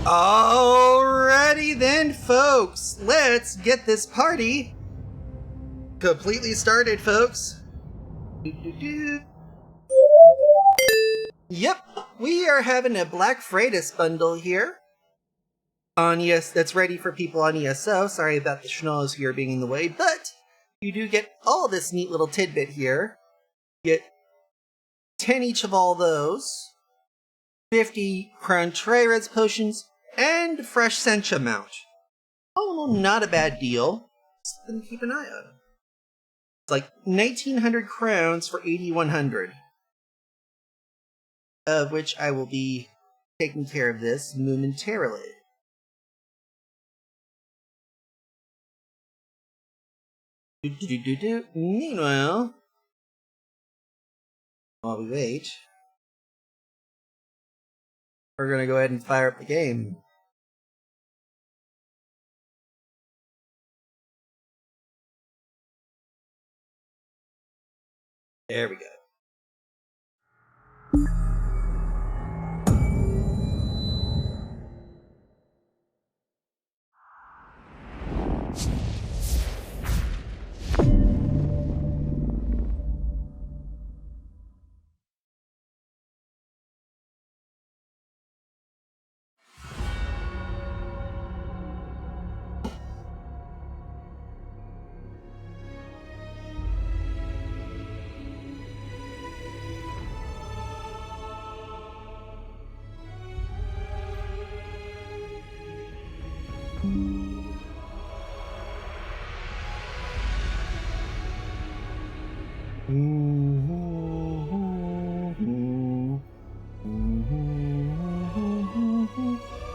Alrighty then, folks. Let's get this party completely started, folks. Yep, we are having a Black Friday bundle here on that's ready for people on ESO. Sorry about the schnoz here being in the way, but you do get all this neat little tidbit here. You get 10 each of all those, 50 Contreras potions, and fresh Sencha mount. Oh, not a bad deal. Something to keep an eye on. It's like 1,900 crowns for 8,100. Of which I will be taking care of this momentarily. Meanwhile, while we wait, we're gonna go ahead and fire up the game. There we go.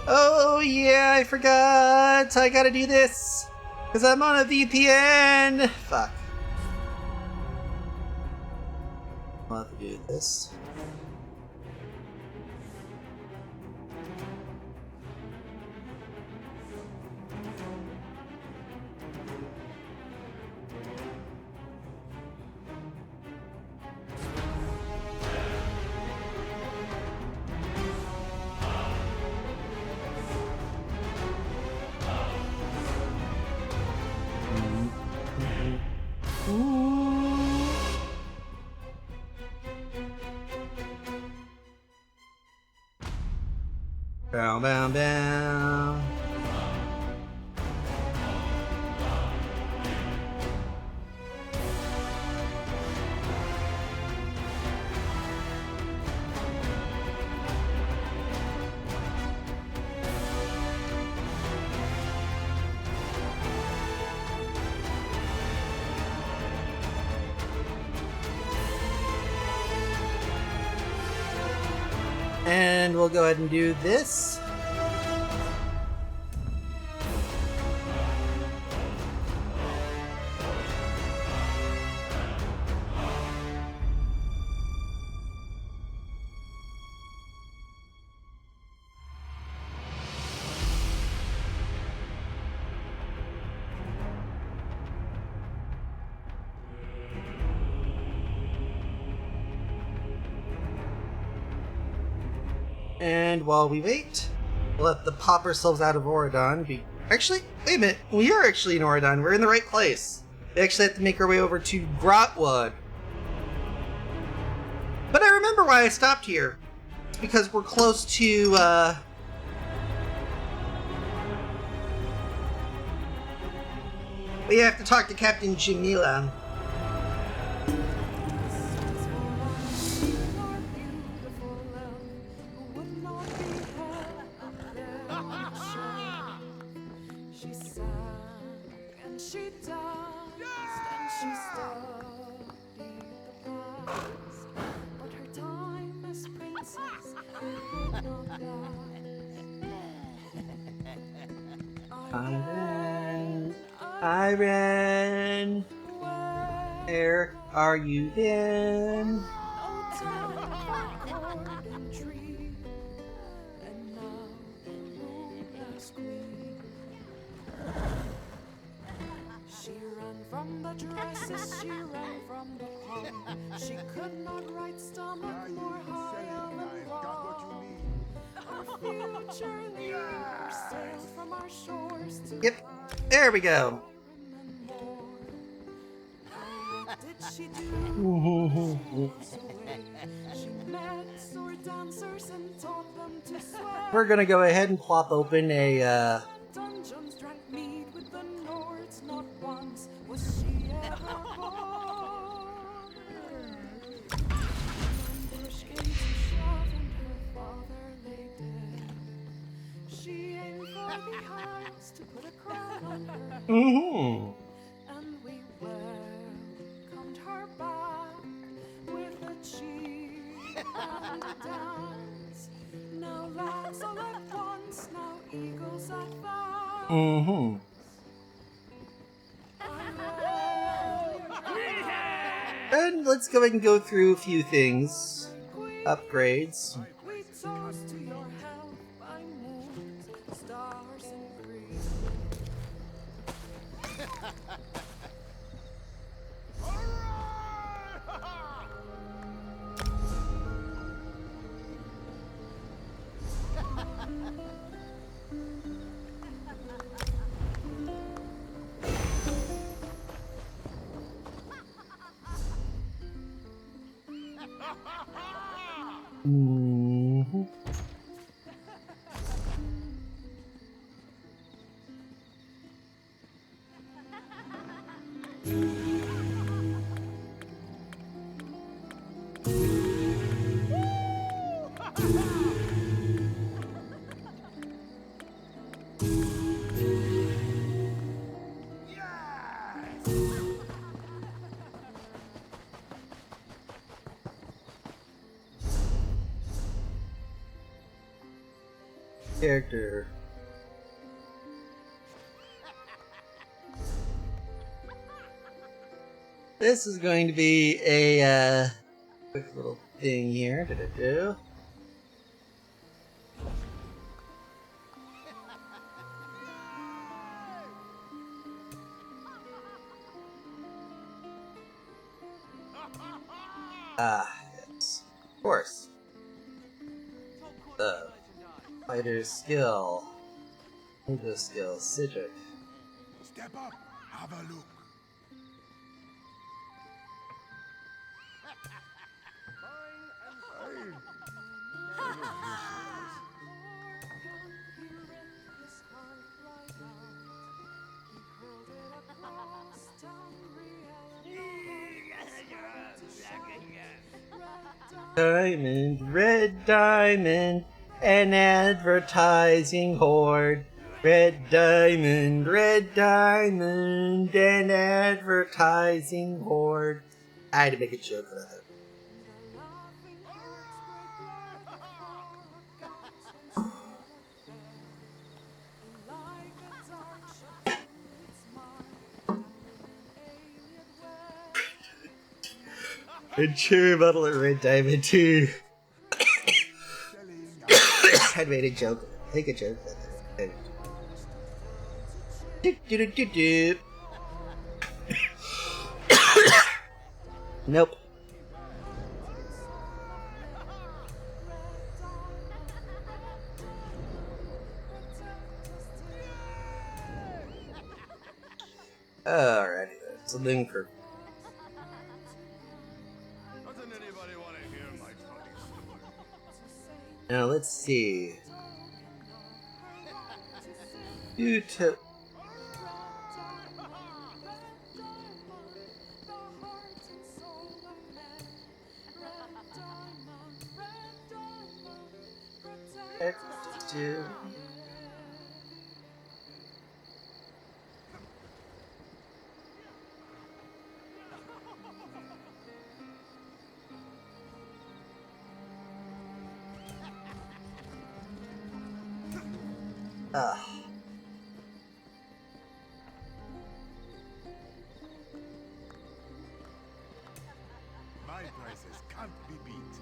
Oh yeah, I forgot! I gotta do this! Because I'm on a VPN! Fuck. I'll have to do this. Bow, bow, bow. And we'll go ahead and do this. And while we wait, we'll let the pop ourselves out of Auradon. Actually, wait a minute. We are actually in Auradon. We're in the right place. We actually have to make our way over to Grotwood. But I remember why I stopped here. It's because we're close to, we have to talk to Captain Jamila. Iron, where are you then? She ran from the dresses, she ran from the pond. She could not right stomach nor high of a future leaders sailed from our shores to Yep. There we go. what did she do? She was away. She met sword dancers and taught them to swear. We're gonna go ahead and plop open a, Dungeons drank mead with the Nords. Not once was she ever bored. When push came to shove and her father lay dead, she aimed for the Isles to put a crown on her head. And we welcomed her back with a cheer and a dance. Now lads all at once, now eagles at that. And let's go ahead and go through a few things. Upgrades. We toast to your health by moons, stars, and green. Character. This is going to be a quick little thing here. Yes. Of course. The fighter's skill. Ninja skill, Citric. Step up, have a look. Diamond, red diamond, an advertising horde. Red diamond, an advertising horde. I had to make a joke of that. And cherry bottle of red diamond too. I made a joke. Make a joke of that. Nope. Alrighty then. Something for. Doesn't anybody want to hear my funny story? Now let's see. You to. My prices can't be beat.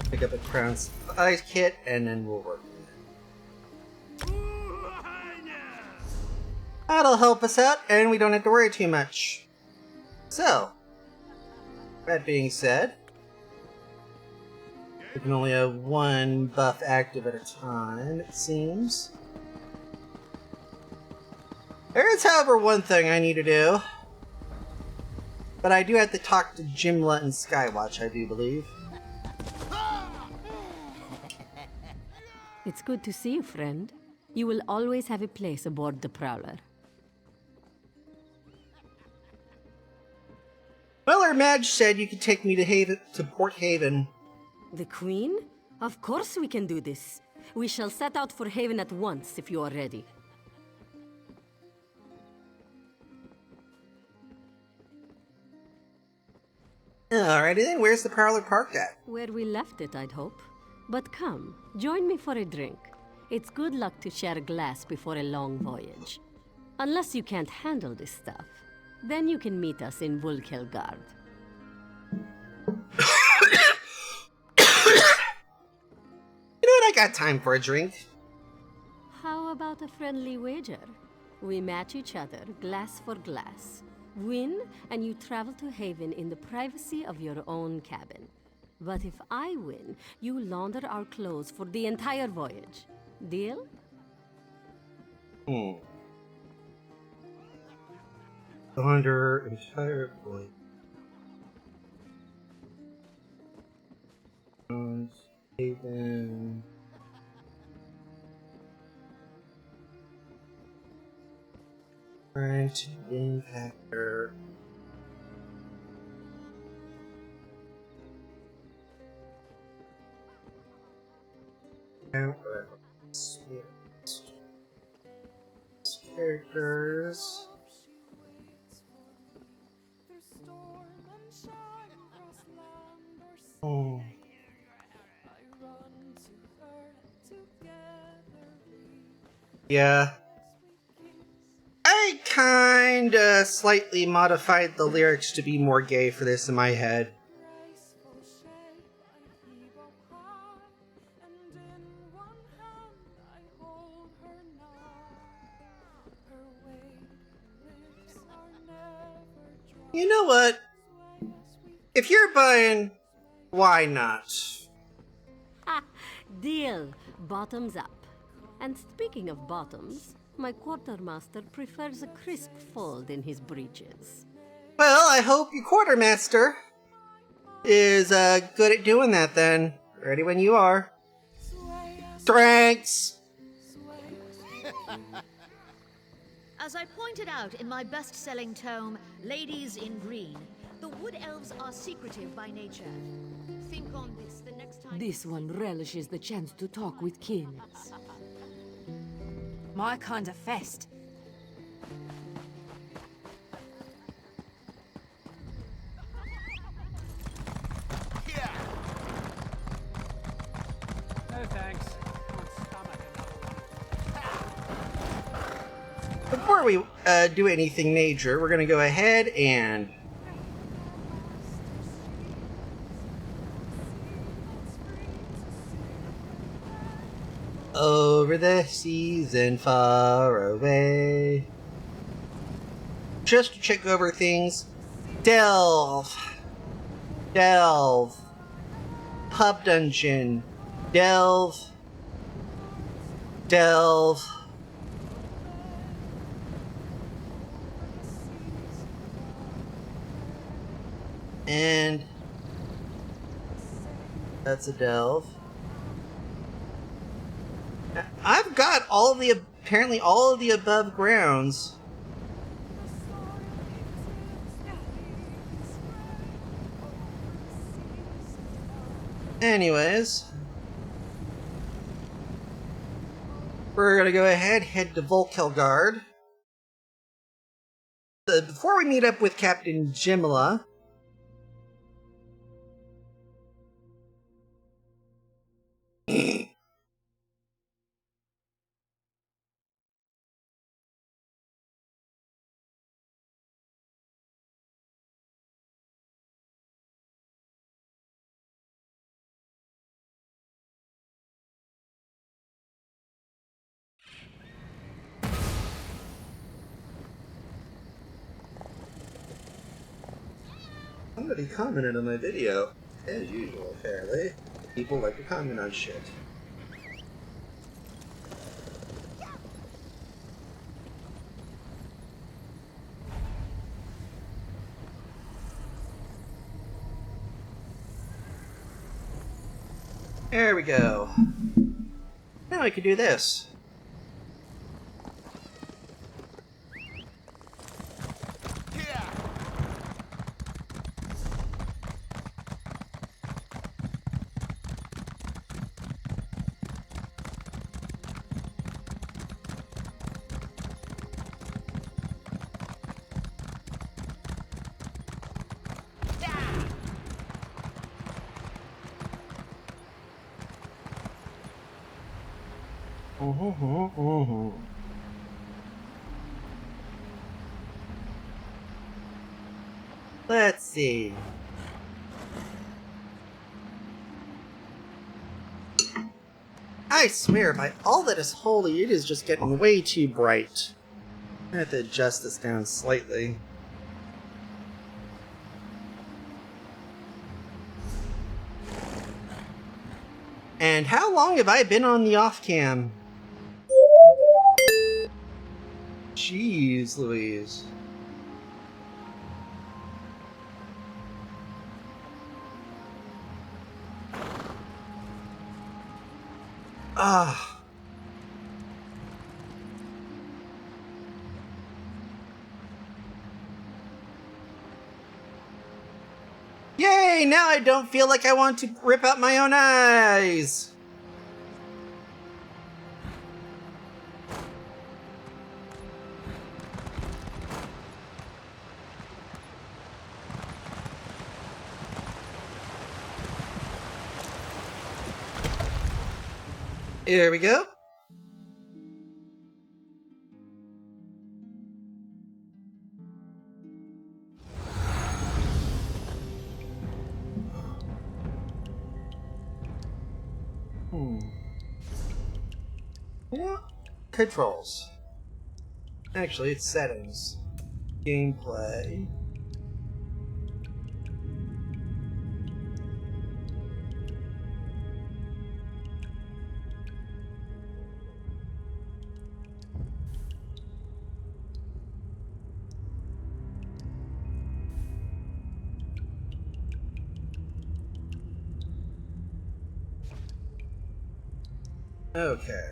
Pick up a crown spice kit and then we'll work. That'll help us out, and we don't have to worry too much. So, that being said, we can only have one buff active at a time, it seems. There is, however, one thing I need to do. But I do have to talk to Jimla and Skywatch, I do believe. It's good to see you, friend. You will always have a place aboard the Prowler. Well, our Madge said you could take me to Port Haven. The Queen? Of course we can do this. We shall set out for Haven at once, if you are ready. Alrighty then, where's the Prowler parked at? Where we left it, I'd hope. But come, join me for a drink. It's good luck to share a glass before a long voyage. Unless you can't handle this stuff. Then you can meet us in Vulkelgard. You know what, I got time for a drink. How about a friendly wager? We match each other, glass for glass. Win, and you travel to Haven in the privacy of your own cabin. But if I win, you launder our clothes for the entire voyage. Deal? Launder entire voyage. Haven. Trying to impact her. Characters. Oh. Yeah. I kinda slightly modified the lyrics to be more gay for this in my head. You know what? If you're buying, why not? Ha! Deal! Bottoms up. And speaking of bottoms, my quartermaster prefers a crisp fold in his breeches. Well, I hope your quartermaster is good at doing that then. Ready when you are. Drinks! As I pointed out in my best-selling tome, Ladies in Green, the Wood Elves are secretive by nature. Think on this the next time... This one relishes the chance to talk with kin. My kind of fest. No thanks. Before we do anything major, we're gonna go ahead and over the seas and far away, just to check over things. Delve, pub dungeon, delve, and that's a delve. I've got apparently all of the above grounds. Anyways, we're gonna go ahead, head to Vulkelgard. Before we meet up with Captain Jimla, Somebody commented on my video. As usual, apparently. People like to comment on shit. There we go. Now I can do this. Let's see. I swear, by all that is holy, it is just getting way too bright. I have to adjust this down slightly. And how long have I been on the off-cam? Jeez Louise. Ah. Yay! Now I don't feel like I want to rip out my own eyes! Here we go. Yeah. Controls. Actually, it's settings. Gameplay. Okay.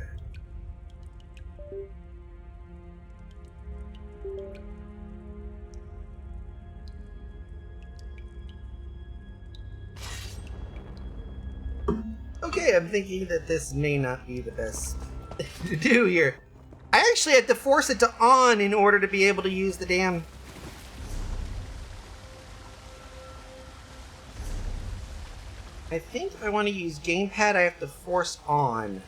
Okay, I'm thinking that this may not be the best thing to do here. I actually had to force it to on in order to be able to use the damn... I think if I want to use gamepad, I have to force on.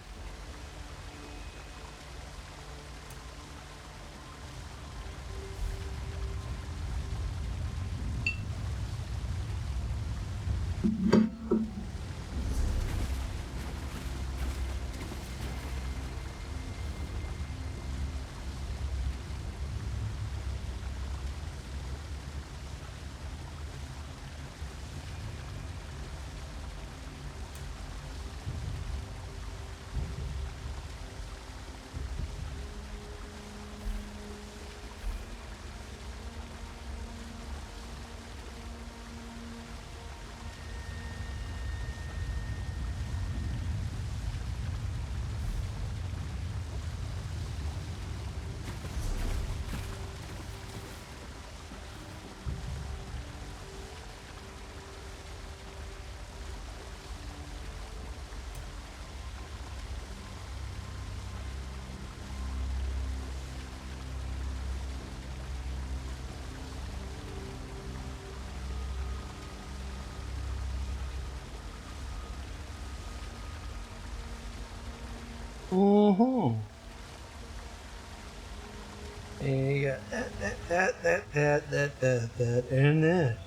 Mm-hmm. And you got that, and that.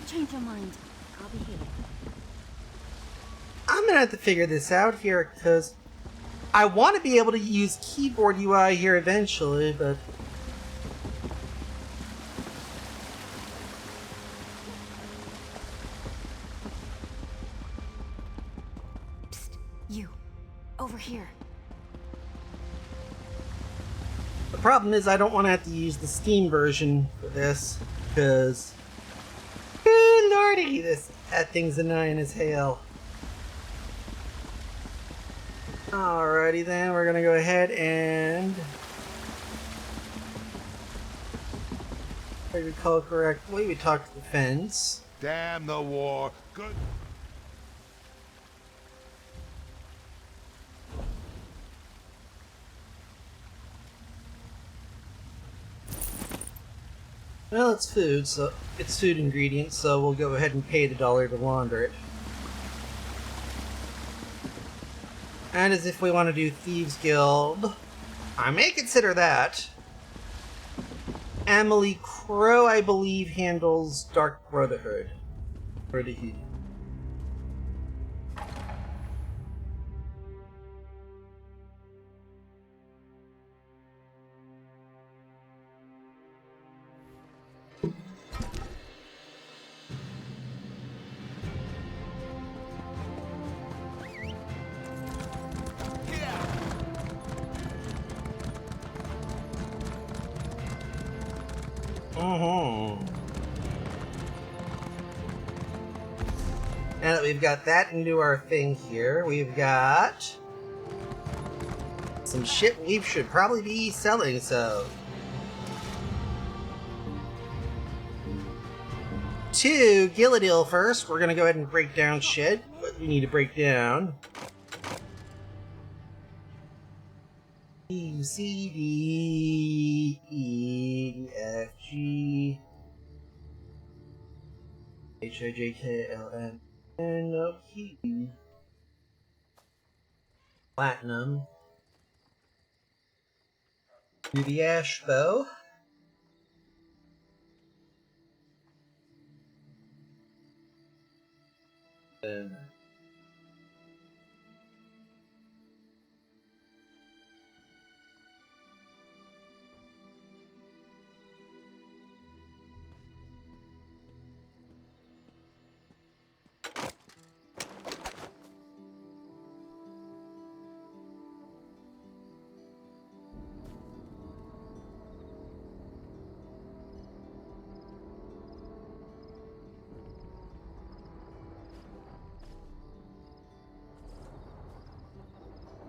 change your mind, I'll be here. I'm gonna have to figure this out here, because I want to be able to use keyboard UI here eventually, but... Psst, you. Over here. The problem is I don't want to have to use the Steam version for this, because... Good lordy, that thing's annoying as hell. Alrighty then, we're gonna go ahead and... If I recall correctly, we talked defense. Damn the war. Good. Well, it's food, so it's food ingredients, so we'll go ahead and pay the dollar to launder it. And as if we want to do Thieves Guild, I may consider that. Emily Crow, I believe, handles Dark Brotherhood. Brotherhood. Now that we've got that into our thing here, we've got some shit we should probably be selling, so... To Gilladil first, we're gonna go ahead and break down shit. What we need to break down. B, C, D, E, F, G, H, I, J, K, L, N, O, Q. Platinum. Do the ash bow. Then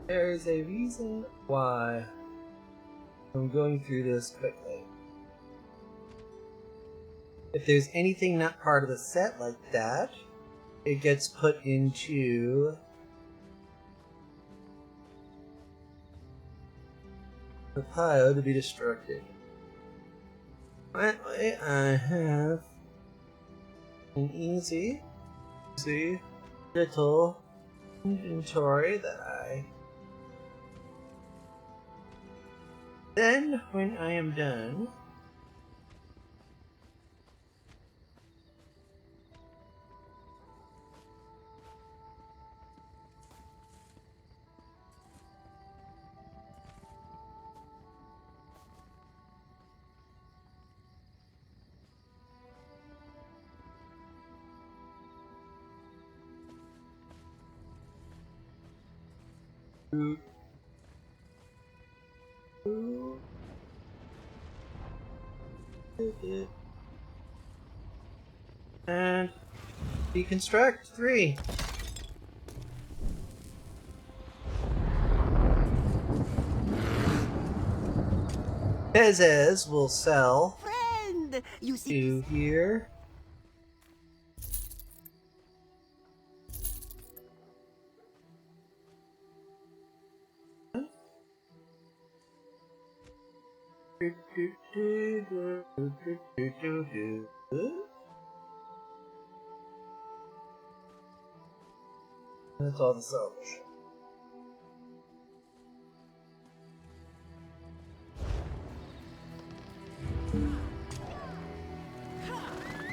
there's a reason why I'm going through this quickly. If there's anything not part of the set like that, it gets put into the pile to be destructed. That way I have an easy little inventory that I... Then, when I am done, and deconstruct 3. Bezes will sell Friend! You see, to here. That's all the salvage.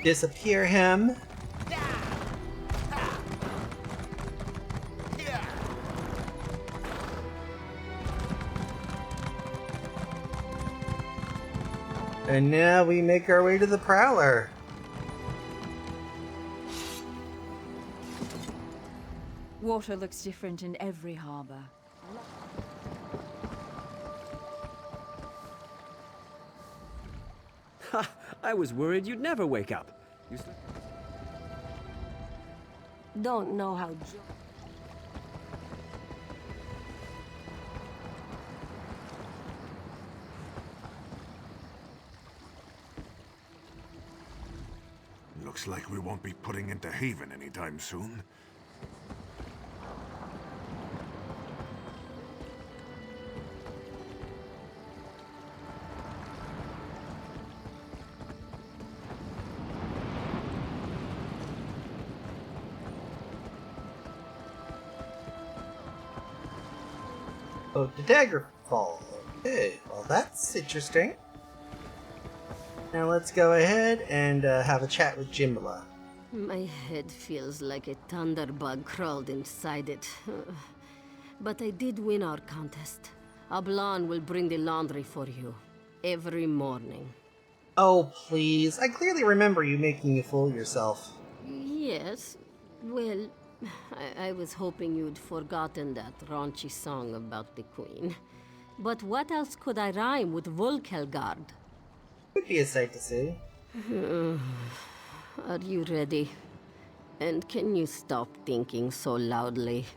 disappear him. And now we make our way to the Prowler. Water looks different in every harbor. Ha! I was worried you'd never wake up. You slept. Don't know how. Looks like we won't be putting into Haven anytime soon. Oh, the Daggerfall. Okay, well that's interesting. Now let's go ahead and have a chat with Jimbala. My head feels like a thunderbug crawled inside it. But I did win our contest. Ablan will bring the laundry for you. Every morning. Oh, please. I clearly remember you making you fool yourself. Yes. Well, I was hoping you'd forgotten that raunchy song about the Queen. But what else could I rhyme with Volkelgard? Would be a sight to see. Are you ready? And can you stop thinking so loudly?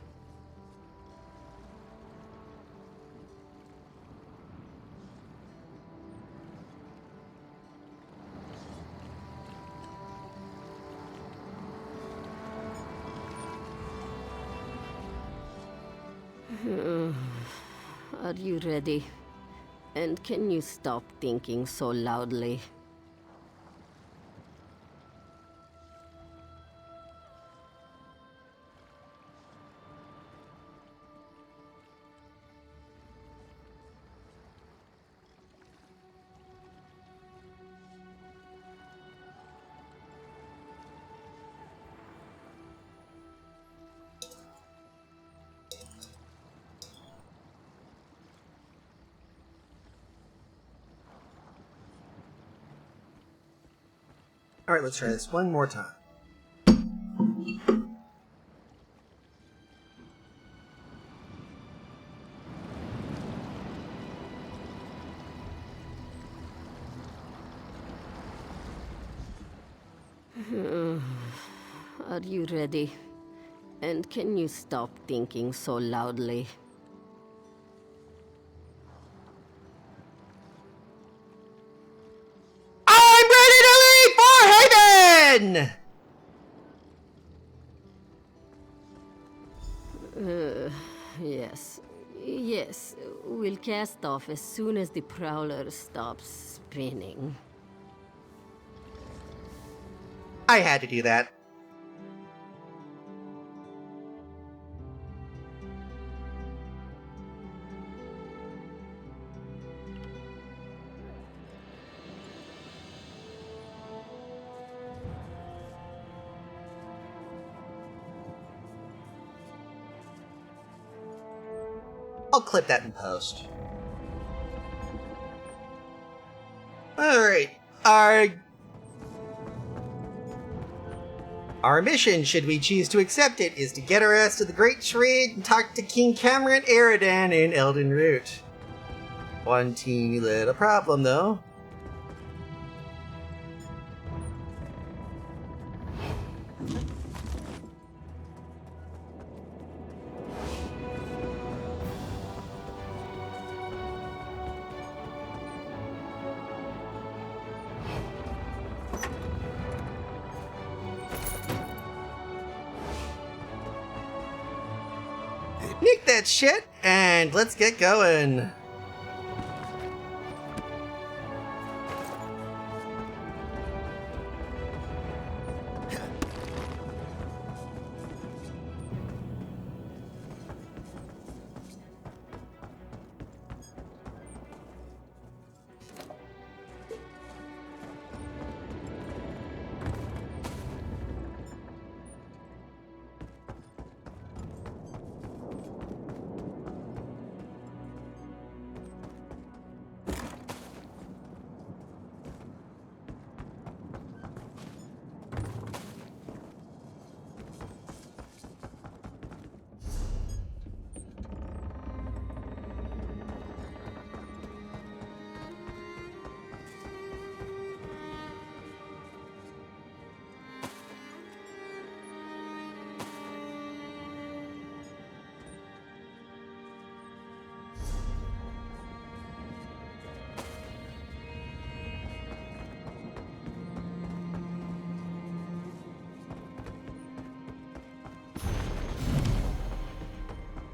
Are you ready? And can you stop thinking so loudly? Alright, let's try this one more time. Are you ready? And can you stop thinking so loudly? I'm ready to leave for Haven! Yes. Yes. We'll cast off as soon as the Prowler stops spinning. I had to do that. I'll clip that in post. Alright, our mission, should we choose to accept it, is to get our ass to the Great Charade and talk to King Cameron Eridan in Elden Root. One teeny little problem, though. Nick that shit, and let's get going.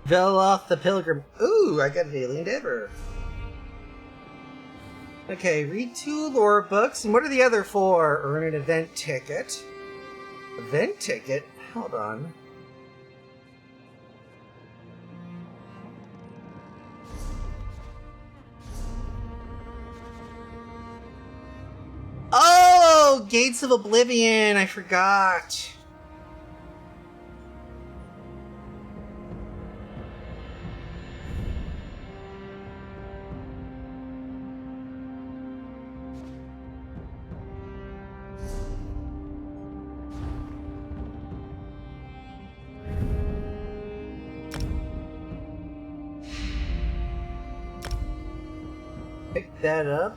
Veloth the Pilgrim. Ooh, I got a daily endeavor. Okay, read 2 lore books. And what are the other 4? Earn an event ticket. Event ticket? Hold on. Oh! Gates of Oblivion! I forgot. Pick that up.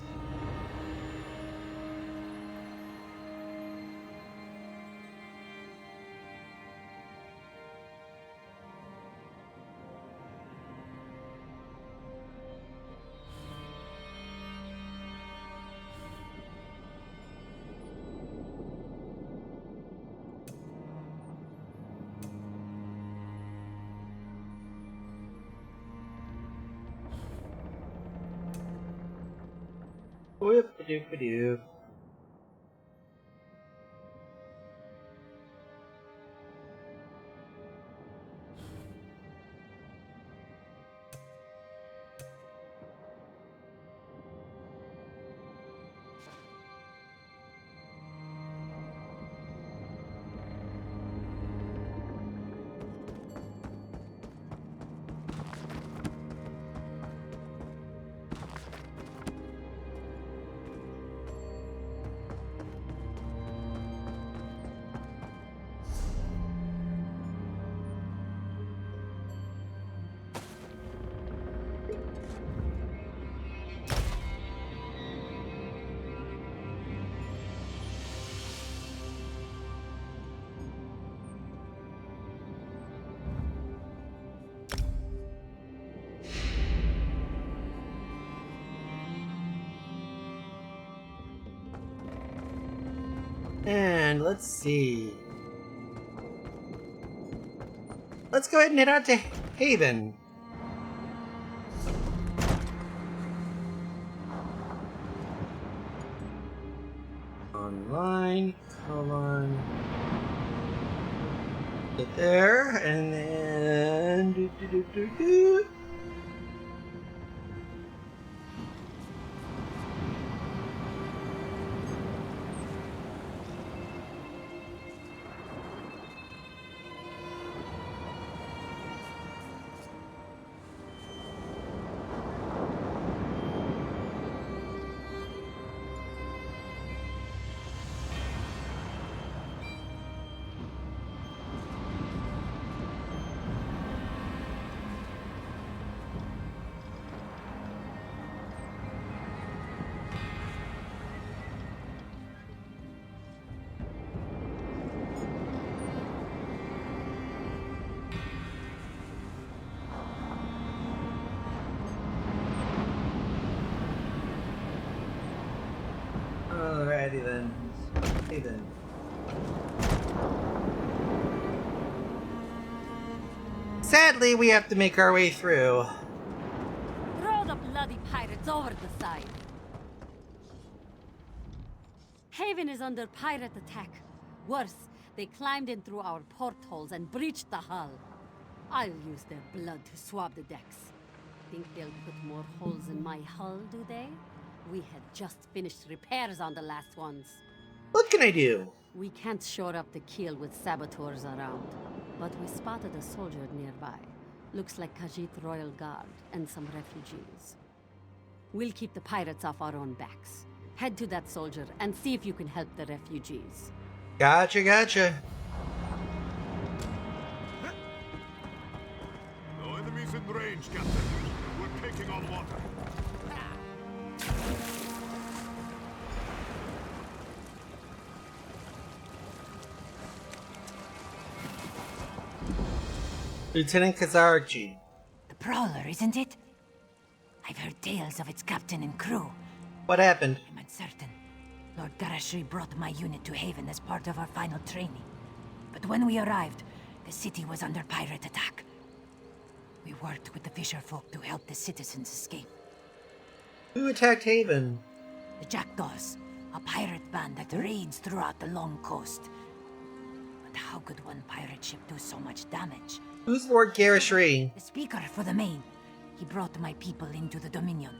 Whoop-a-doop-a-doop. And let's see. Let's go ahead and head out to Haven. Online, colon. Get there, and then. Alrighty then. Okay then. Sadly, we have to make our way through. Throw the bloody pirates over the side. Haven is under pirate attack. Worse, they climbed in through our portholes and breached the hull. I'll use their blood to swab the decks. Think they'll put more holes in my hull, do they? We had just finished repairs on the last ones. What can I do? We can't shore up the keel with saboteurs around, but we spotted a soldier nearby. Looks like Khajiit Royal Guard and some refugees. We'll keep the pirates off our own backs. Head to that soldier and see if you can help the refugees. Gotcha, gotcha. No enemies in range, Captain. We're taking on water. Lieutenant Kazarji. The Prowler, isn't it? I've heard tales of its captain and crew. What happened? I'm uncertain. Lord Garashri brought my unit to Haven as part of our final training. But when we arrived, the city was under pirate attack. We worked with the fisherfolk to help the citizens escape. Who attacked Haven? The Jackdaws, a pirate band that raids throughout the long coast. But how could one pirate ship do so much damage? Who's Lord Garishri? The speaker for the Main. He brought my people into the Dominion.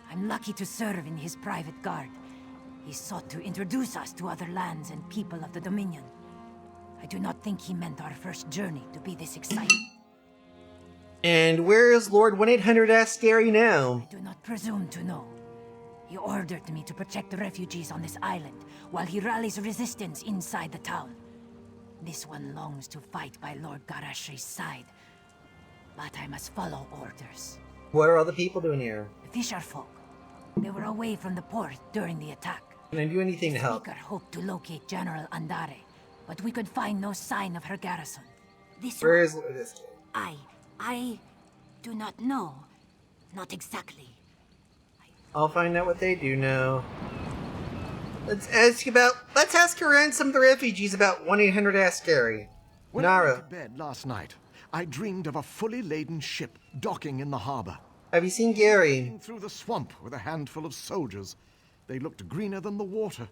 I'm lucky to serve in his private guard. He sought to introduce us to other lands and people of the Dominion. I do not think he meant our first journey to be this exciting. And where is Lord 1-800 Ask Gary now? I do not presume to know. He ordered me to protect the refugees on this island, while he rallies resistance inside the town. This one longs to fight by Lord Garashri's side, but I must follow orders. What are all the people doing here? The fisherfolk. They were away from the port during the attack. Can I do anything to help? Speaker hoped to locate General Andare, but we could find no sign of her garrison. Where is this? I do not know. Not exactly. I'll find out what they do know. Let's ask around some of the refugees about 1-800 Ask Gary. When I went Nara, to bed last night, I dreamed of a fully laden ship docking in the harbor. have you seen Gary? Through the swamp with a handful of soldiers. They looked greener than the water.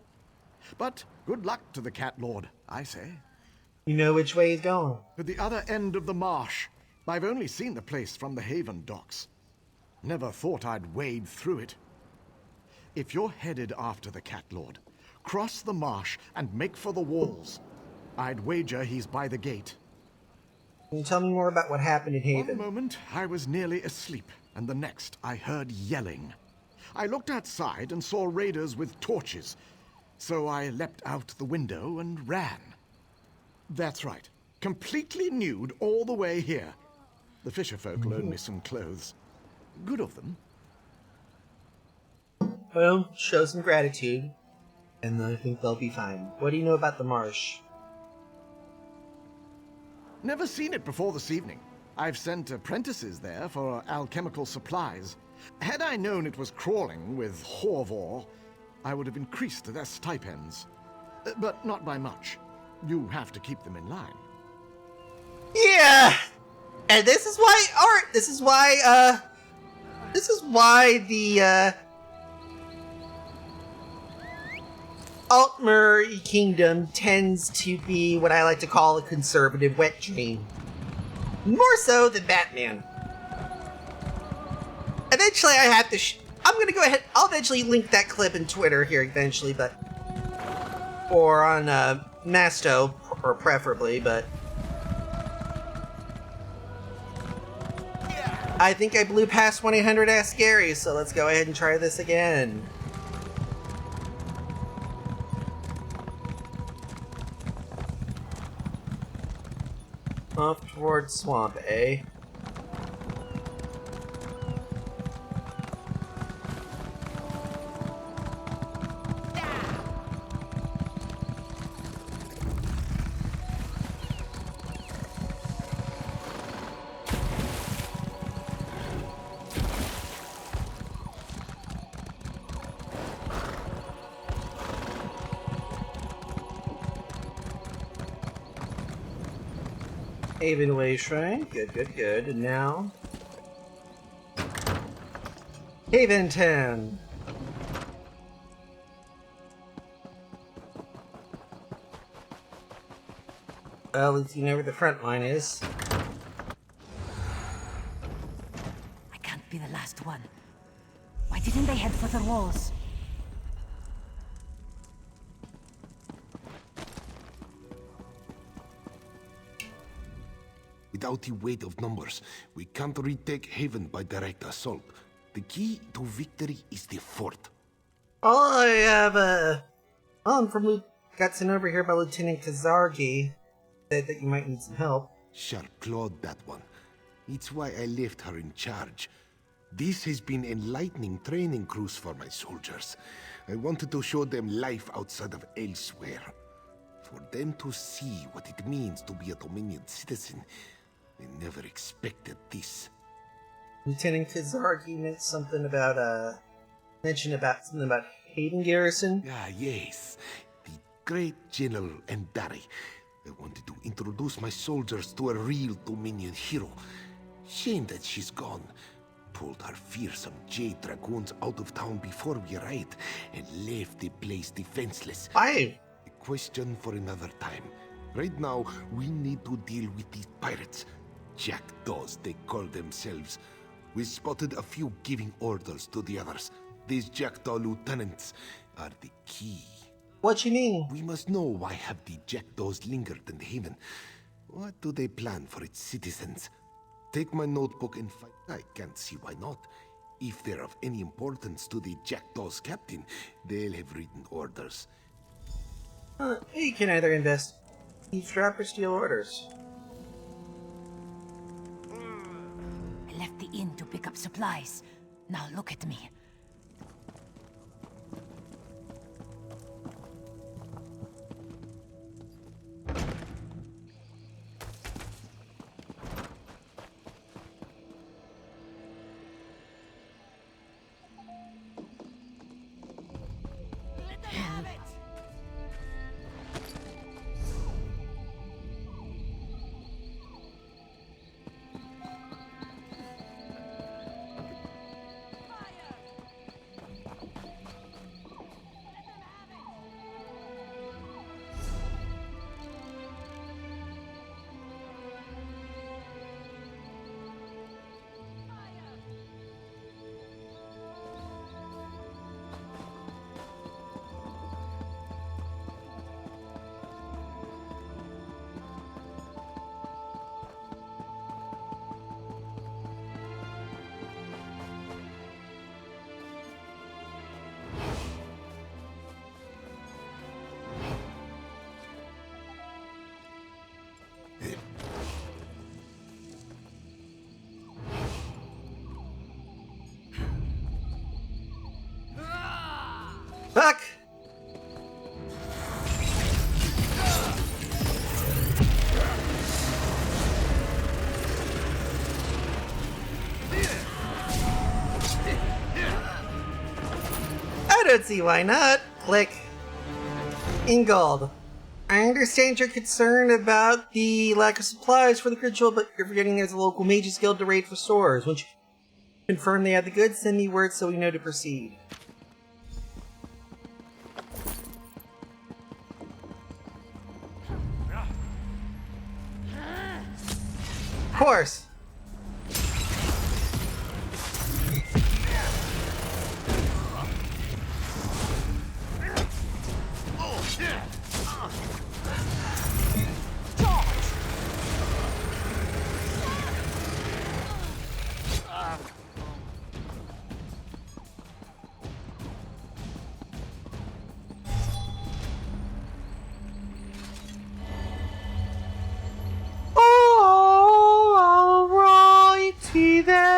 But good luck to the Cat Lord, I say. You know which way he's going. At the other end of the marsh. I've only seen the place from the Haven docks. Never thought I'd wade through it. If you're headed after the Cat Lord, cross the marsh and make for the walls. I'd wager he's by the gate. Can you tell me more about what happened in One Haven? moment I was nearly asleep, and the next I heard yelling. I looked outside and saw raiders with torches, so I leapt out the window and ran. That's right, completely nude all the way here. The fisherfolk loaned me some clothes. Good of them. Well, show some gratitude, and I think they'll be fine. What do you know about the marsh? Never seen it before this evening. I've sent apprentices there for alchemical supplies. Had I known it was crawling with Horvor, I would have increased their stipends. But not by much. You have to keep them in line. Yeah! And this is why the Altmer Kingdom tends to be what I like to call a conservative wet dream. More so than Batman. Eventually I have to I'm gonna go ahead, I'll eventually link that clip in Twitter here eventually, but or on Masto, or preferably, but I think I blew past 1-800 Ask Gary, so let's go ahead and try this again. Off towards Swamp, eh? Haven Way Shrine. Good, good, good. And now Haven Town. Well, at least you know where the front line is. I can't be the last one. Why didn't they head for the walls? Without the weight of numbers, we can't retake Haven by direct assault. The key to victory is the fort. All I have, I'm from got sent over here by Lieutenant Kazargi. Said that you might need some help. Sharp clawed, that one. It's why I left her in charge. This has been enlightening training cruise for my soldiers. I wanted to show them life outside of elsewhere. For them to see what it means to be a Dominion citizen. I never expected this. Lieutenant Kazargi mentioned something about Haven Garrison. Ah, yes. The great General Andari. I wanted to introduce my soldiers to a real Dominion hero. Shame that she's gone. Pulled our fearsome jade dragoons out of town before we arrived and left the place defenseless. Why? A question for another time. Right now, we need to deal with these pirates. Jackdaws, they call themselves. We spotted a few giving orders to the others. These jackdaw lieutenants are the key. What you mean? We must know why have the jackdaws lingered in the haven. What do they plan for its citizens? Take my notebook and find. I can't see why not. If they're of any importance to the jackdaws' captain, they'll have written orders. You can either invest, eavesdrop, or steal orders. I left the inn to pick up supplies. Now look at me. Fuck! I don't see why not. Click. Ingold. I understand your concern about the lack of supplies for the ritual, but you're forgetting there's a local mages guild to raid for stores. Once you confirm they have the goods, send me word so we know to proceed. Of course. Alrighty then.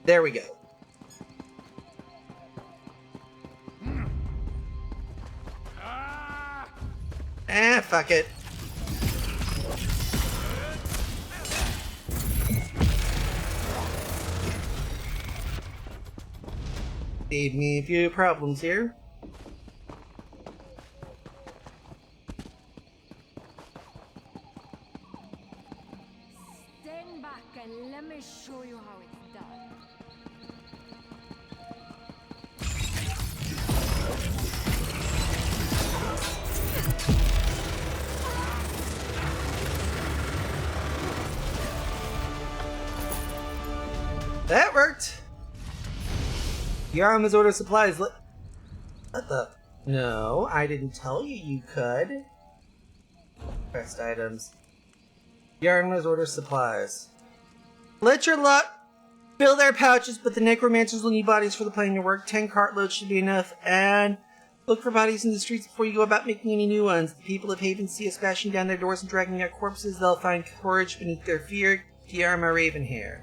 There we go. Fuck it. Saved me a few problems here. Stand back and let me show you how it's done. That worked! Yarama's order supplies. What the? No, I didn't tell you you could. Quest items. Yarama's order supplies. Let your lot fill their pouches, but the necromancers will need bodies for the plan to work. 10 cartloads should be enough, and look for bodies in the streets before you go about making any new ones. The people of Haven see us bashing down their doors and dragging out corpses. They'll find courage beneath their fear. Yarama Ravenhair.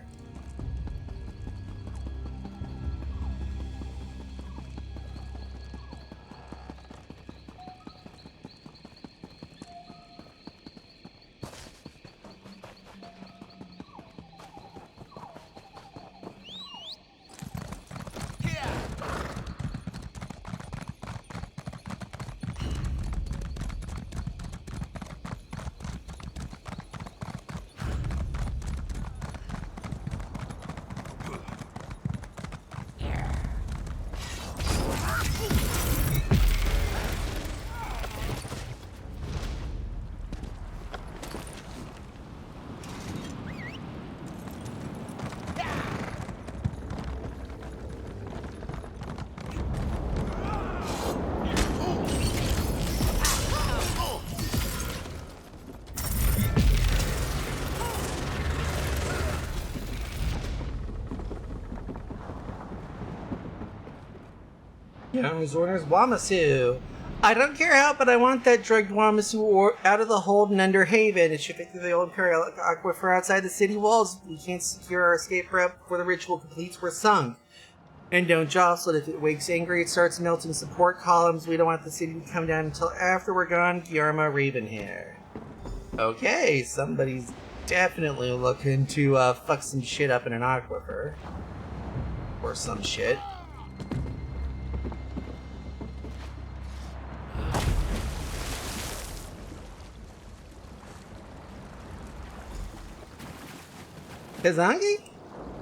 Zorner's Wamasu. I don't care how, but I want that drugged Wamasu out of the hold and under Haven. It's shipping through the old Imperial Aquifer outside the city walls. We can't secure our escape route before the ritual completes. We're sunk. And don't jostle it. If it wakes angry, it starts melting support columns. We don't want the city to come down until after we're gone. Guillermo Ravenhair. Okay, somebody's definitely looking to fuck some shit up in an aquifer. Or some shit. Kazangi?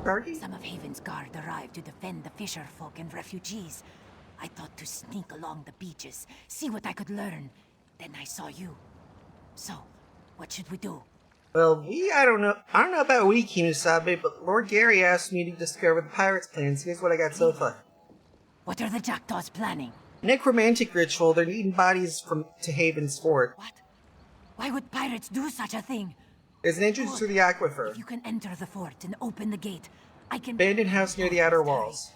Kargi? Some of Haven's guard arrived to defend the fisher folk and refugees. I thought to sneak along the beaches, see what I could learn. Then I saw you. So, what should we do? Well, I don't know about we, Kimusabe, but Lord Gary asked me to discover the pirates' plans. Here's what I got so far. What are the Jackdaws planning? Necromantic ritual. They're needing bodies to Haven's fort. What? Why would pirates do such a thing? There's an entrance to the aquifer. If you can enter the fort and open the gate, I can... Abandoned house near the outer walls.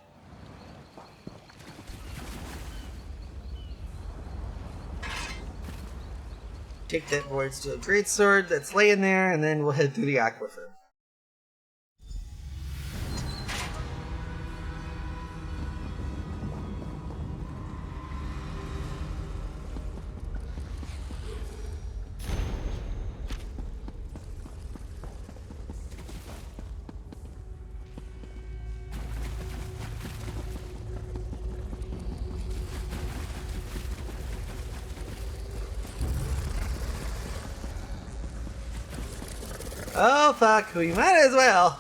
Take that Void Steel Greatsword that's laying there, and then we'll head through the aquifer. Oh fuck, we might as well.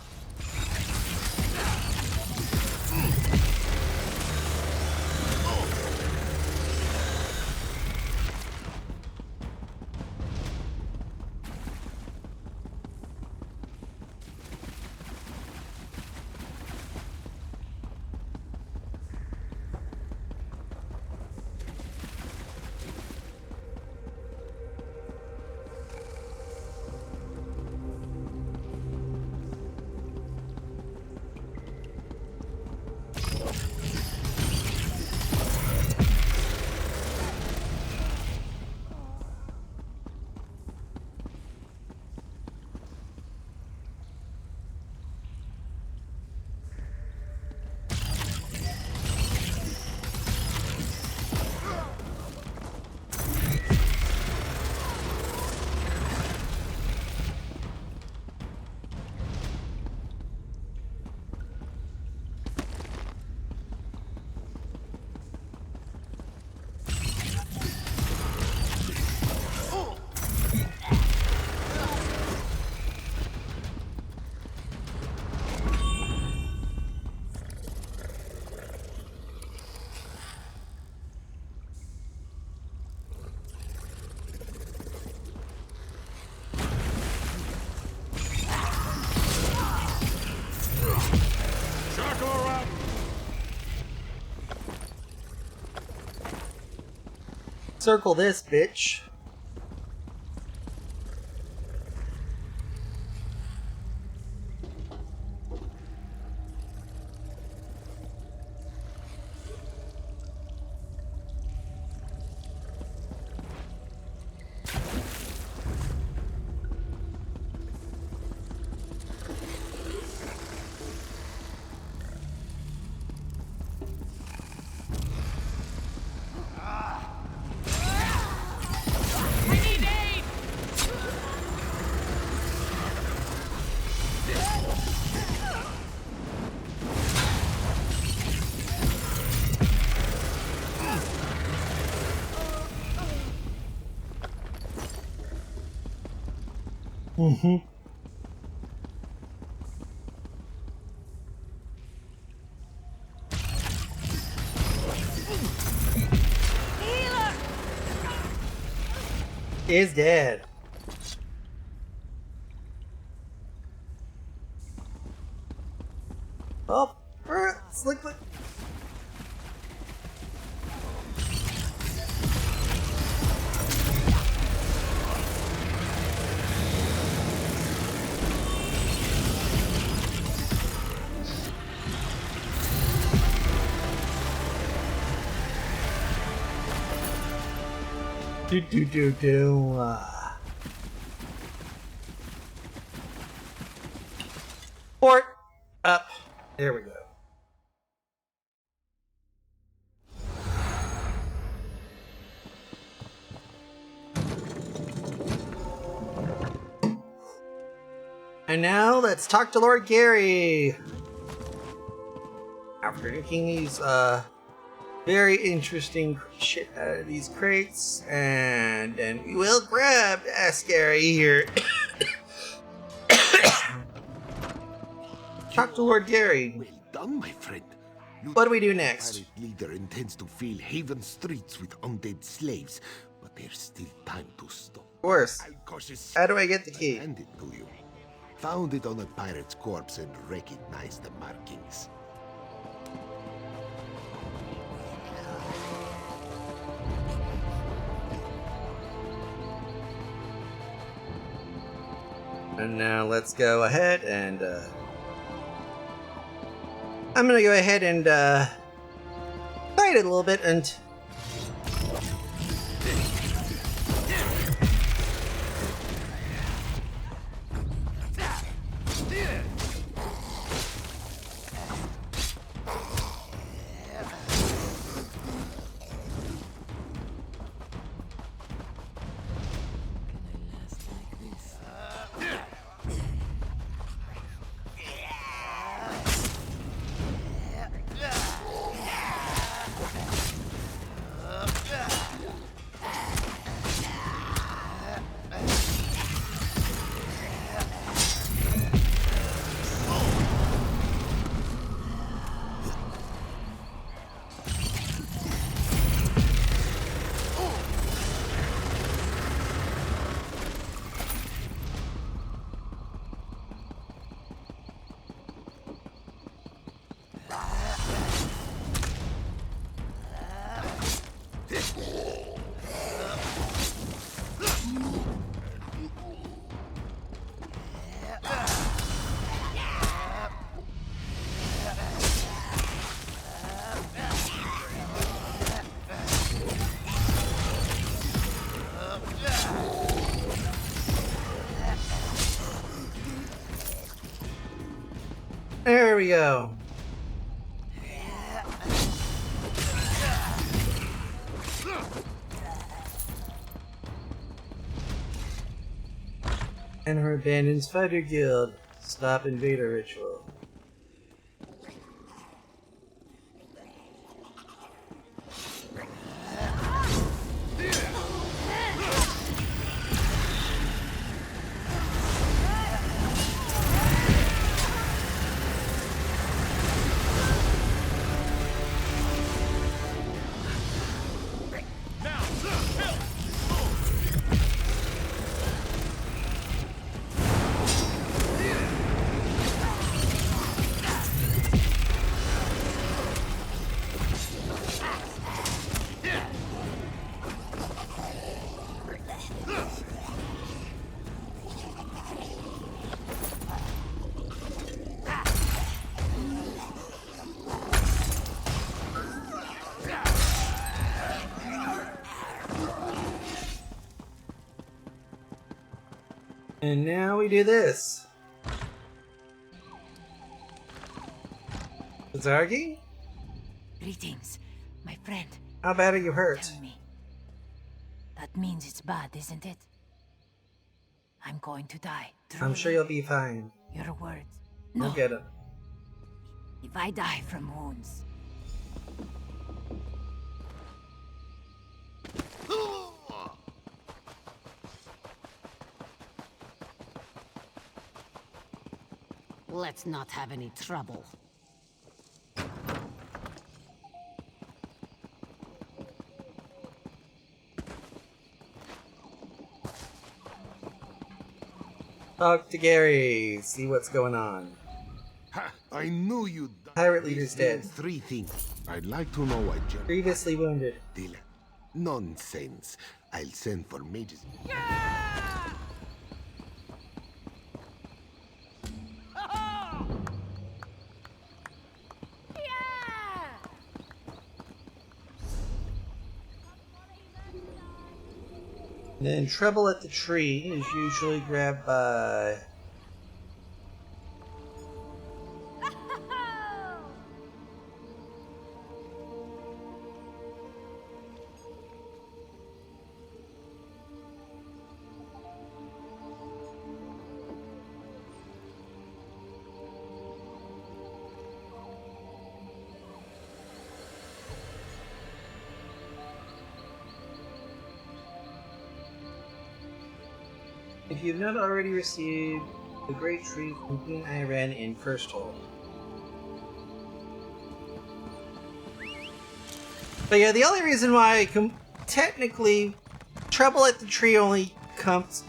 Circle this, bitch. Mm-hmm. Is dead. Oh, slick. Do. Port up. There we go. And now let's talk to Lord Gary. After taking these very interesting shit out of these crates, and then we will grab Gary here. Talk to Lord Gary. Well done, my friend. What do we do next? Pirate leader intends to fill Haven streets with undead slaves, but there's still time to stop. Of course. I'll cautious. How do I get the key? Hand it to you. Found it on a pirate's corpse and recognized the markings. And now let's go ahead and I'm gonna go ahead and fight it a little bit and there we go. And her abandoned fighter guild. Stop invader ritual. And now we do this. Zargi? Greetings, my friend. How bad are you hurt? Tell me. That means it's bad, isn't it? I'm going to die. I'm sure you'll be fine. Your words. We'll No. get him. If I die from wounds, let's not have any trouble. Talk to Gary. See what's going on. Ha! I knew you'd. Pirate leader's dead. Three things. I'd like to know why Jen. Previously wounded. Dylan. Nonsense. I'll send for mages. And then Trouble at the Tree is usually grabbed by... If you have not already received the Great Tree from Queen Iran in First Hold. But yeah, the only reason why technically Trouble at the Tree only comes...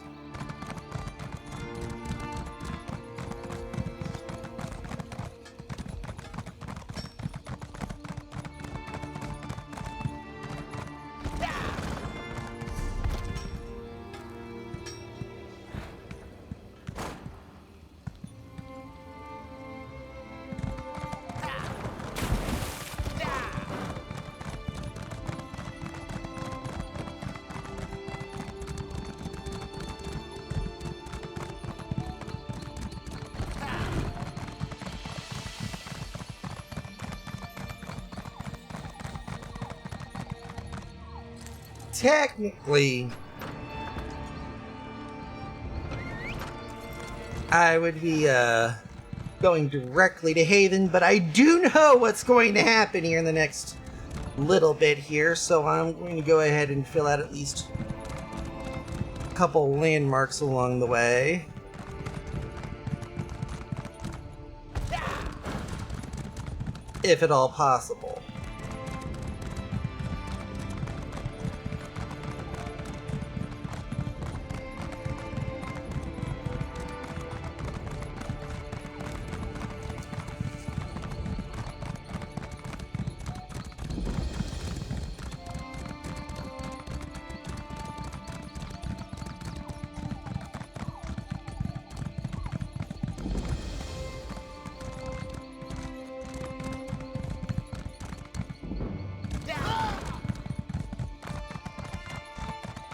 Technically, I would be going directly to Haven, but I do know what's going to happen here in the next little bit here, so I'm going to go ahead and fill out at least a couple landmarks along the way. If at all possible.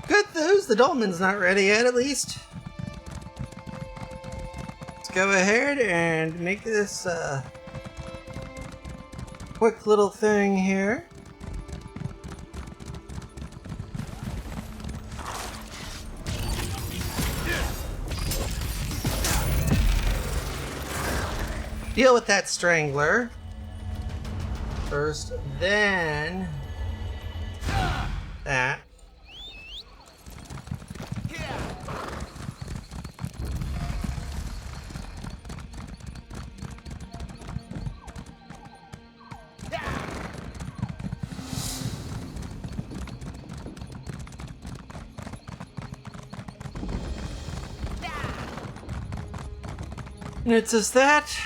Good news, the dolmen's not ready yet, at least. Let's go ahead and make this quick little thing here. Deal with that strangler first, then that. And it's just that.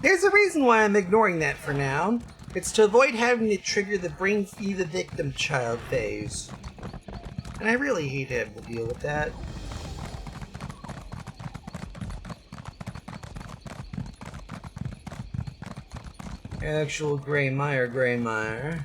There's a reason why I'm ignoring that for now. It's to avoid having to trigger the brain feed the victim child phase. And I really hate to have to deal with that. Actual Greymire.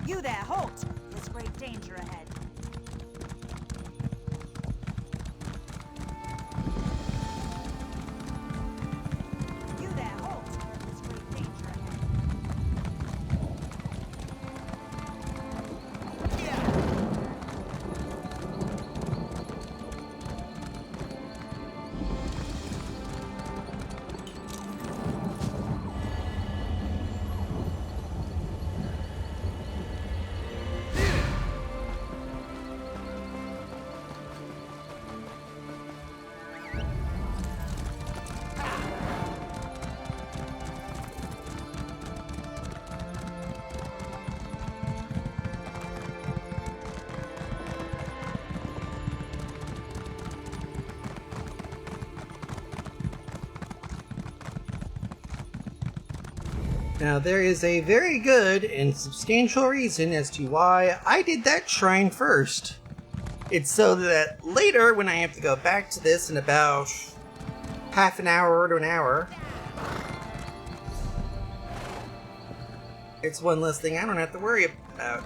You there, halt! There's great danger ahead. You there, halt! There's great danger ahead. Now, there is a very good and substantial reason as to why I did that shrine first. It's so that later, when I have to go back to this in about half an hour to an hour, it's one less thing I don't have to worry about,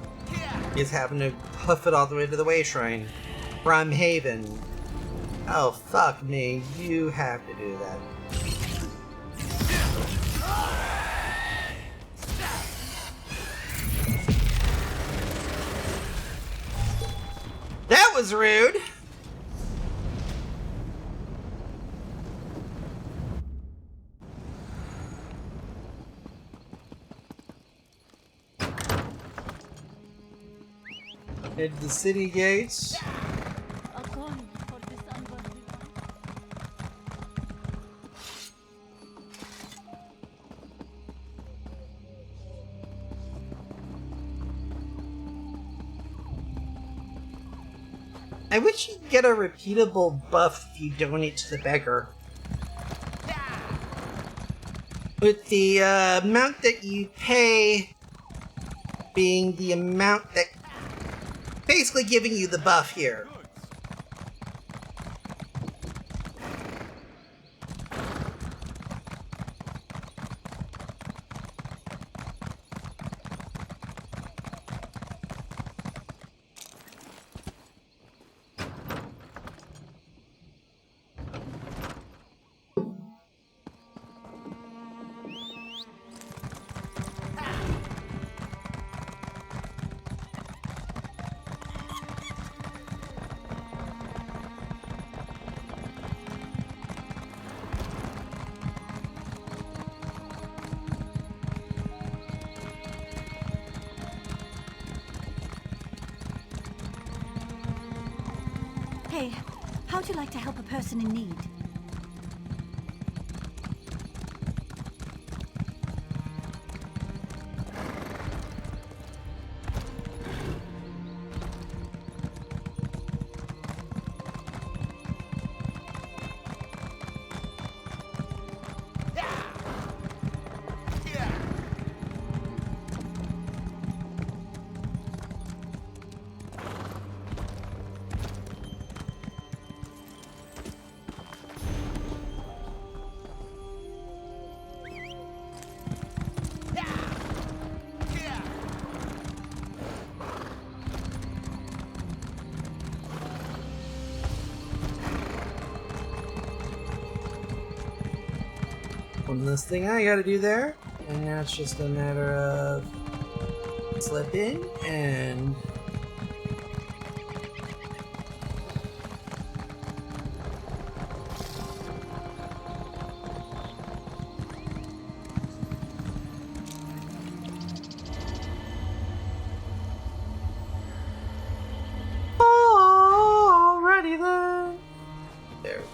is having to huff it all the way to the Way Shrine from Haven. Oh, fuck me, you have to do that. That was rude! Head to the city gates. I wish you'd get a repeatable buff if you donate to the beggar. With the amount that you pay being the amount that basically giving you the buff here. Hey, how'd you like to help a person in need? One less thing I gotta do there, and now it's just a matter of slip in and alrighty then. There we go.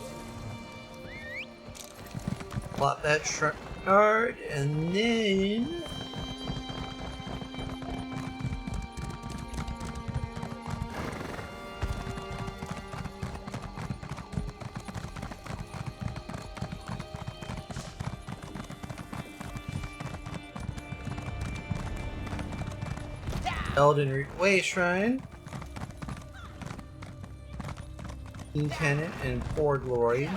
Plot that card, and then Elden Way Shrine, King Tenant, and For Glory.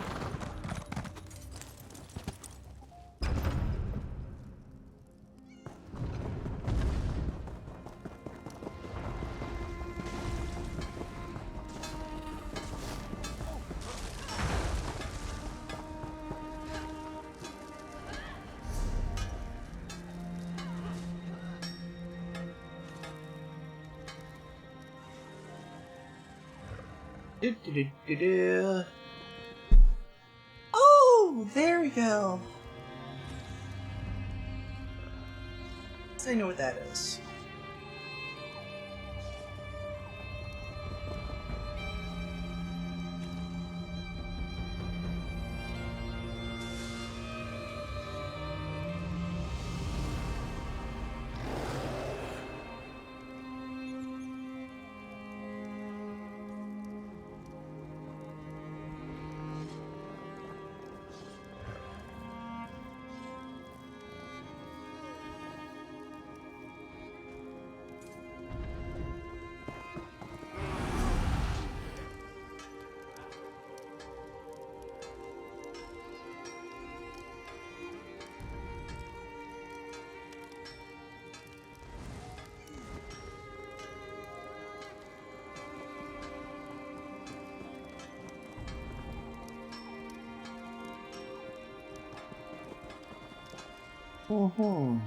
Oh, there we go. I know what that is. Mm-hmm.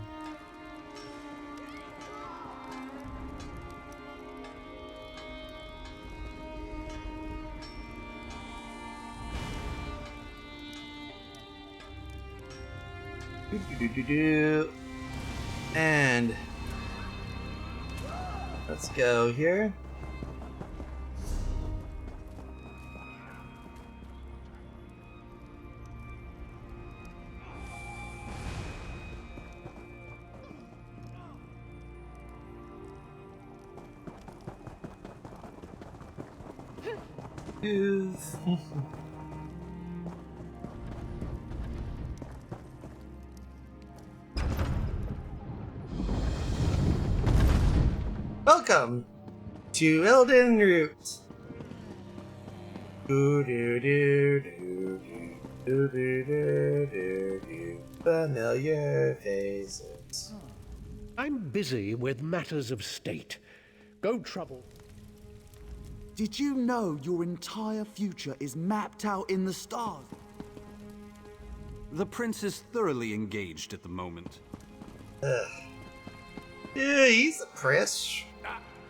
And let's go here. Welcome to Elden Root. Familiar faces. I'm busy with matters of state. Go trouble. Did you know your entire future is mapped out in the stars? The prince is thoroughly engaged at the moment. Ugh. Yeah, he's a prince.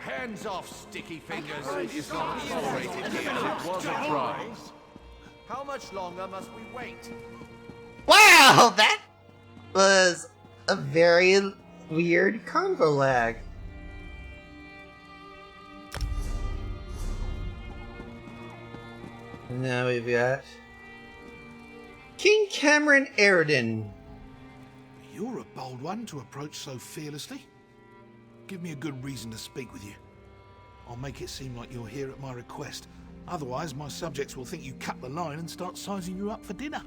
Hands off, sticky fingers. It's not tolerated here. It was a prize. How much longer must we wait? Wow, that was a very weird convo lag. And now we've got King Cameron Eridan. You're a bold one to approach so fearlessly. Give me a good reason to speak with you. I'll make it seem like you're here at my request. Otherwise, my subjects will think you cut the line and start sizing you up for dinner.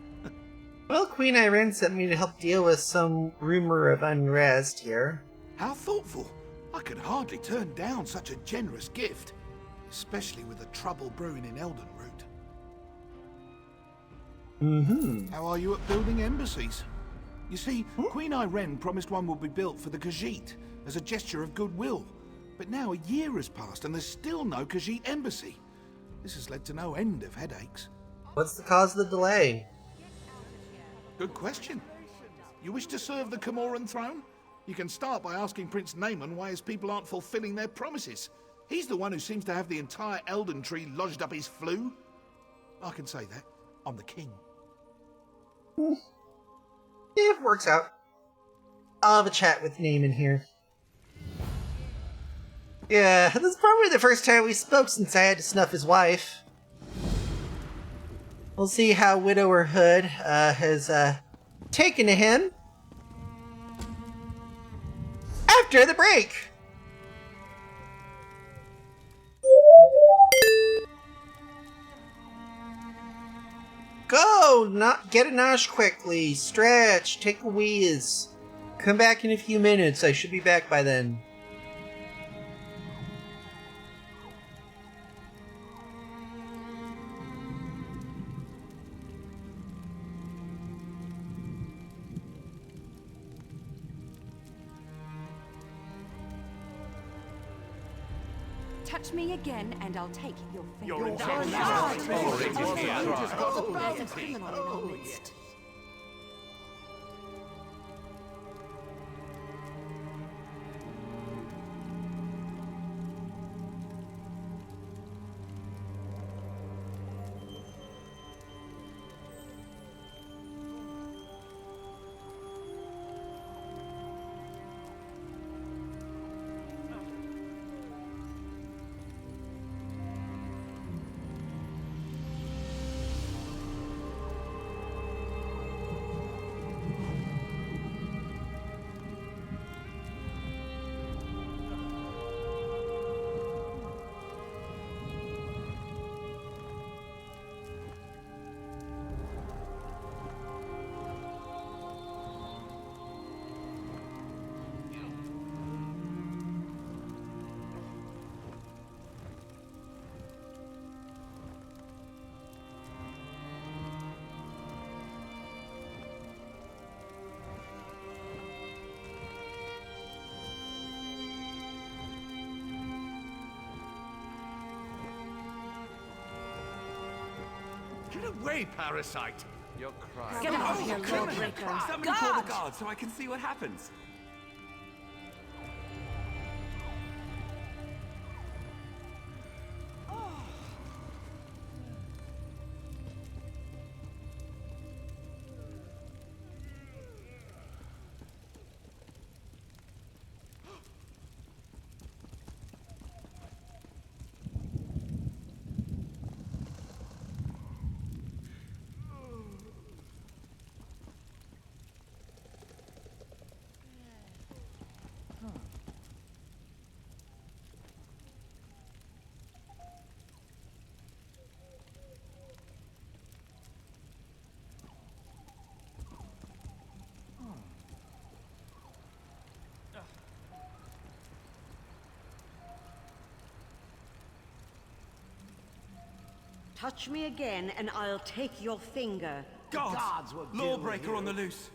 Well, Queen Irene sent me to help deal with some rumor of unrest here. How thoughtful. I could hardly turn down such a generous gift. Especially with the trouble brewing in Elden Root. Mm-hmm. How are you at building embassies? You see, Queen Irene promised one would be built for the Khajiit as a gesture of goodwill. But now a year has passed and there's still no Khajiit embassy. This has led to no end of headaches. What's the cause of the delay? Good question. You wish to serve the Camoran throne? You can start by asking Prince Naaman why his people aren't fulfilling their promises. He's the one who seems to have the entire Elden Tree lodged up his flue. I can say that. I'm the king. Yeah, it works out. I'll have a chat with Naaman here. Yeah, this is probably the first time we spoke since I had to snuff his wife. We'll see how Widower Hood has taken to him after the break. Go! Get a nosh quickly. Stretch. Take a wheeze. Come back in a few minutes. I should be back by then. Touch me again, and I'll take your finger. You're in There's a criminal in our midst. Get away, parasite! You're crying. Get out of here, lawbreaker. Somebody call the guard so I can see what happens. Touch me again and I'll take your finger. Guards! Lawbreaker on the loose!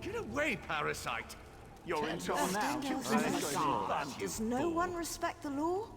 Get away, parasite! You're in trouble now. Stingers in the guard. Does no one respect the law?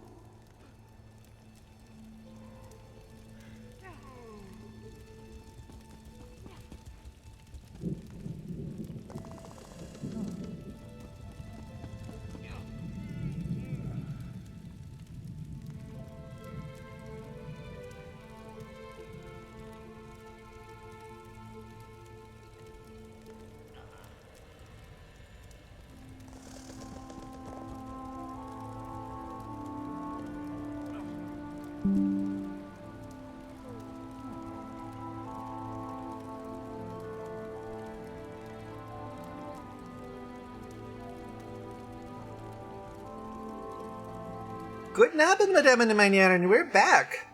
Guten Abend, Madame and Meine and we're back.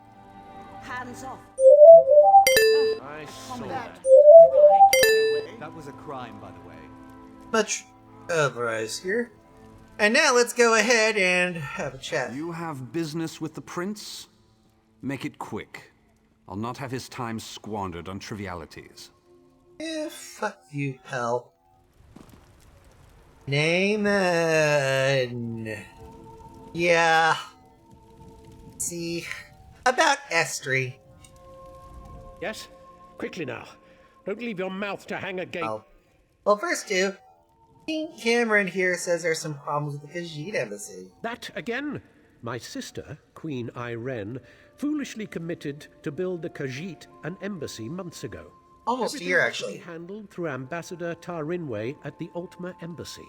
Hands off. I saw that. That was a crime, by the way. Much otherwise here. And now let's go ahead and have a chat. You have business with the prince? Make it quick. I'll not have his time squandered on trivialities. Fuck you, pal. Naaman. Yeah. See, about Estri. Yes? Quickly now. Don't leave your mouth to hang agape. Oh. Well, first two. King Cameron here says there's some problems with the Khajiit embassy. That again? My sister, Queen Irene, foolishly committed to build the Khajiit an embassy months ago. Almost a year, actually. Everything was to be handled through Ambassador Tarinway at the Ultima Embassy.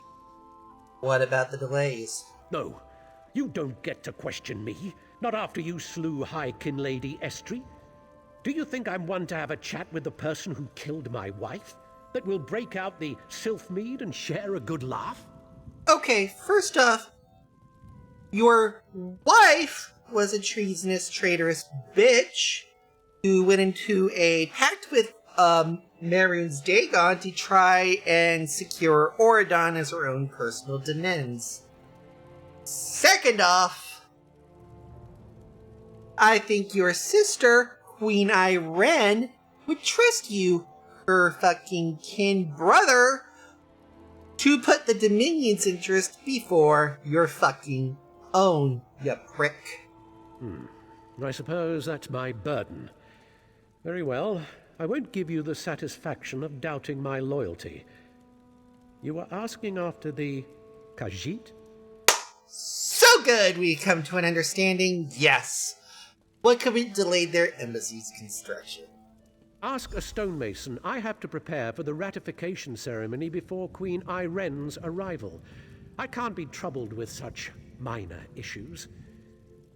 What about the delays? No, you don't get to question me. Not after you slew High Kin Lady Estri. Do you think I'm one to have a chat with the person who killed my wife? That will break out the Sylphmead and share a good laugh? Okay, first off, your wife was a treasonous, traitorous bitch who went into a pact with Maroon's Dagon to try and secure Auradon as her own personal demesnes. Second off, I think your sister, Queen Irene, would trust you, her fucking kin brother, to put the Dominion's interest before your fucking own, you prick. I suppose that's my burden. Very well, I won't give you the satisfaction of doubting my loyalty. You were asking after the Khajiit? So good, we come to an understanding. Yes. What could be delayed their embassy's construction? Ask a stonemason. I have to prepare for the ratification ceremony before Queen Irene's arrival. I can't be troubled with such minor issues.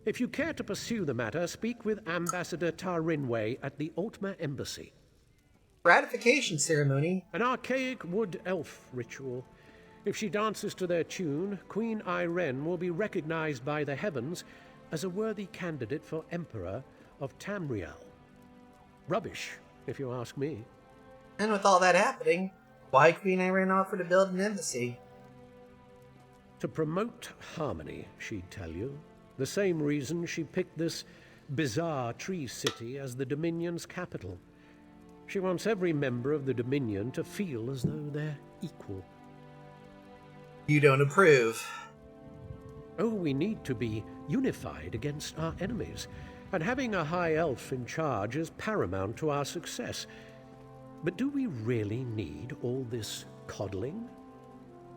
If you care to pursue the matter, speak with Ambassador Tarinway at the Ultima Embassy. Ratification ceremony? An archaic wood elf ritual. If she dances to their tune, Queen Irene will be recognized by the heavens as a worthy candidate for Emperor of Tamriel. Rubbish, if you ask me. And with all that happening, why Queen Irene offer to build an embassy? To promote harmony, she'd tell you. The same reason she picked this bizarre tree city as the Dominion's capital. She wants every member of the Dominion to feel as though they're equal. You don't approve. Oh, we need to be unified against our enemies, and having a high elf in charge is paramount to our success. But do we really need all this coddling?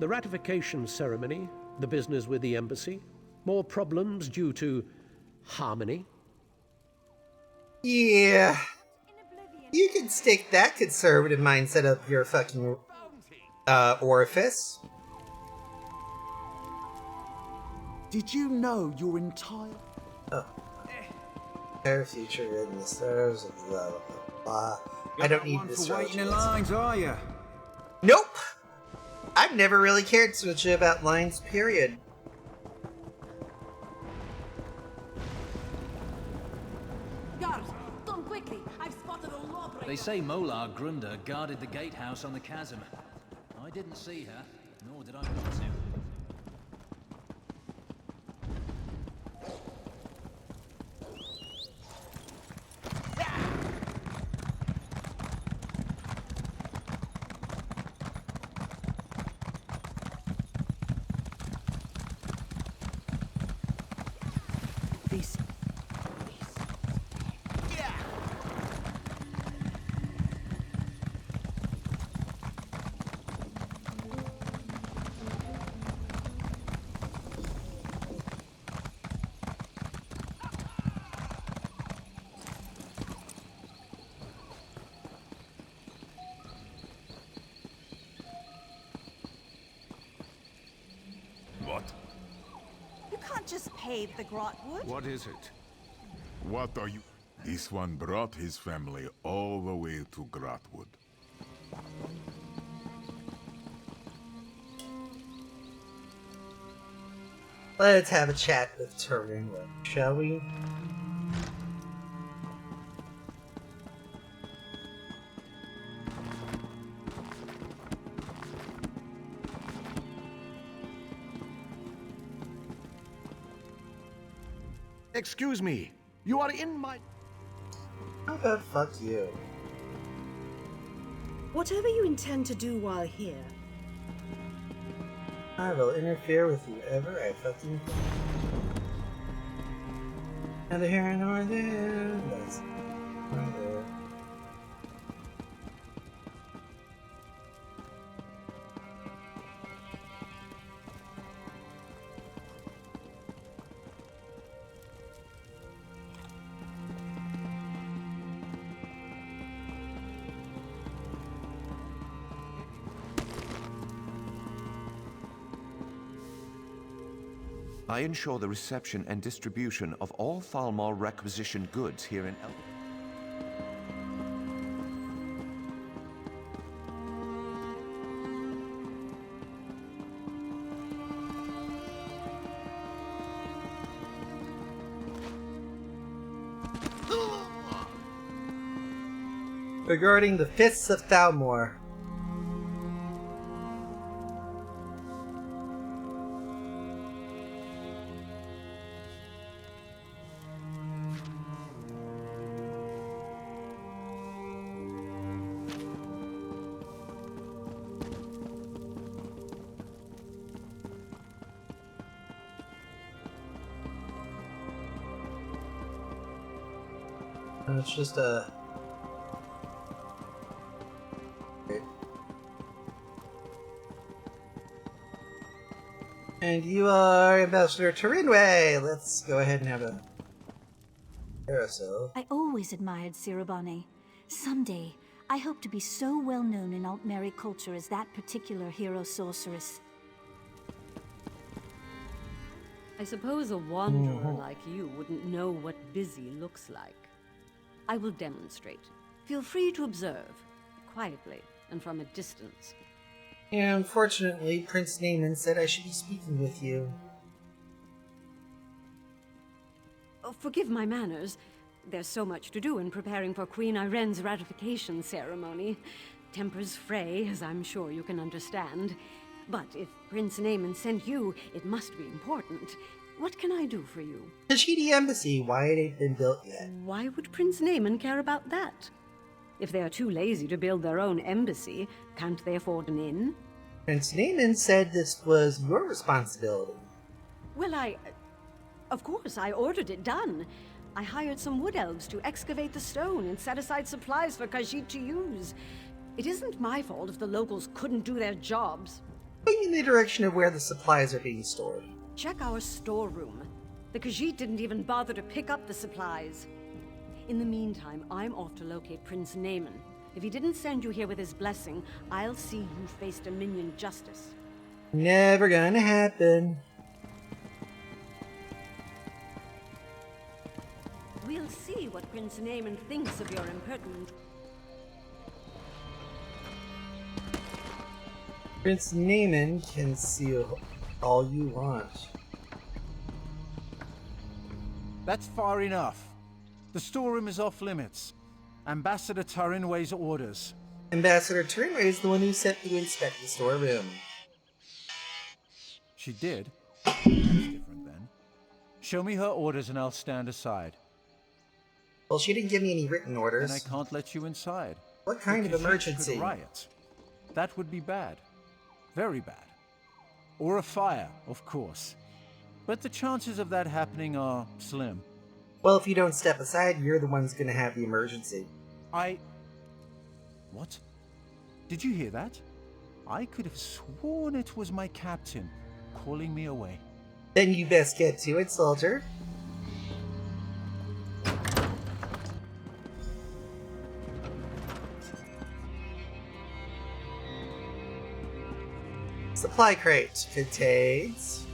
The ratification ceremony, the business with the embassy, more problems due to harmony? Yeah. You can stick that conservative mindset up your fucking orifice. Did you know your entire... Their future in the stars of blah blah blah. I don't need this. Waiting in lines, are you? Nope. I've never really cared so much about lines. Period. Guards, come quickly. I've spotted a lawbreaker. They say Molar Grunder guarded the gatehouse on the chasm. I didn't see her, nor did I want to. What? You can't just pave the grotwood. What is it? What are you... This one brought his family all the way to Grotwood. Let's have a chat with Turin, shall we? Excuse me. You are in my... How about fuck you? Whatever you intend to do while here. I will interfere with you ever I fucking... Neither here nor there. That's right there. I ensure the reception and distribution of all Falmar requisitioned goods here in Regarding the Fists of Thalmor. It's just a... And you are Ambassador Turinway. Let's go ahead and have a carousel. I always admired Sirabane. Someday, I hope to be so well known in Altmeri culture as that particular hero sorceress. I suppose a wanderer like you wouldn't know what busy looks like. I will demonstrate. Feel free to observe, quietly and from a distance. Yeah, unfortunately, Prince Naaman said I should be speaking with you. Oh, forgive my manners. There's so much to do in preparing for Queen Irene's ratification ceremony. Tempers fray, as I'm sure you can understand. But if Prince Naaman sent you, it must be important. What can I do for you? The Khajiit Embassy, why it ain't been built yet? Why would Prince Naaman care about that? If they are too lazy to build their own embassy, can't they afford an inn? Prince Naaman said this was your responsibility. Well, of course, I ordered it done. I hired some wood elves to excavate the stone and set aside supplies for Khajiit to use. It isn't my fault if the locals couldn't do their jobs. Going in the direction of where the supplies are being stored. Check our storeroom. The Khajiit didn't even bother to pick up the supplies. In the meantime, I'm off to locate Prince Naaman. If he didn't send you here with his blessing, I'll see you face Dominion justice. Never gonna happen. We'll see what Prince Naaman thinks of your impertinent... Prince Naaman can see all you want. That's far enough. The storeroom is off limits. Ambassador Turinway's orders. Ambassador Turinway is the one who sent me to inspect the storeroom. She did? That's different then. Show me her orders and I'll stand aside. Well, she didn't give me any written orders. Then I can't let you inside. What kind of emergency? Riot. That would be bad. Very bad. Or a fire, of course. But the chances of that happening are slim. Well, if you don't step aside, you're the one's gonna have the emergency. What? Did you hear that? I could have sworn it was my captain calling me away. Then you best get to it, soldier. Supply crate contains...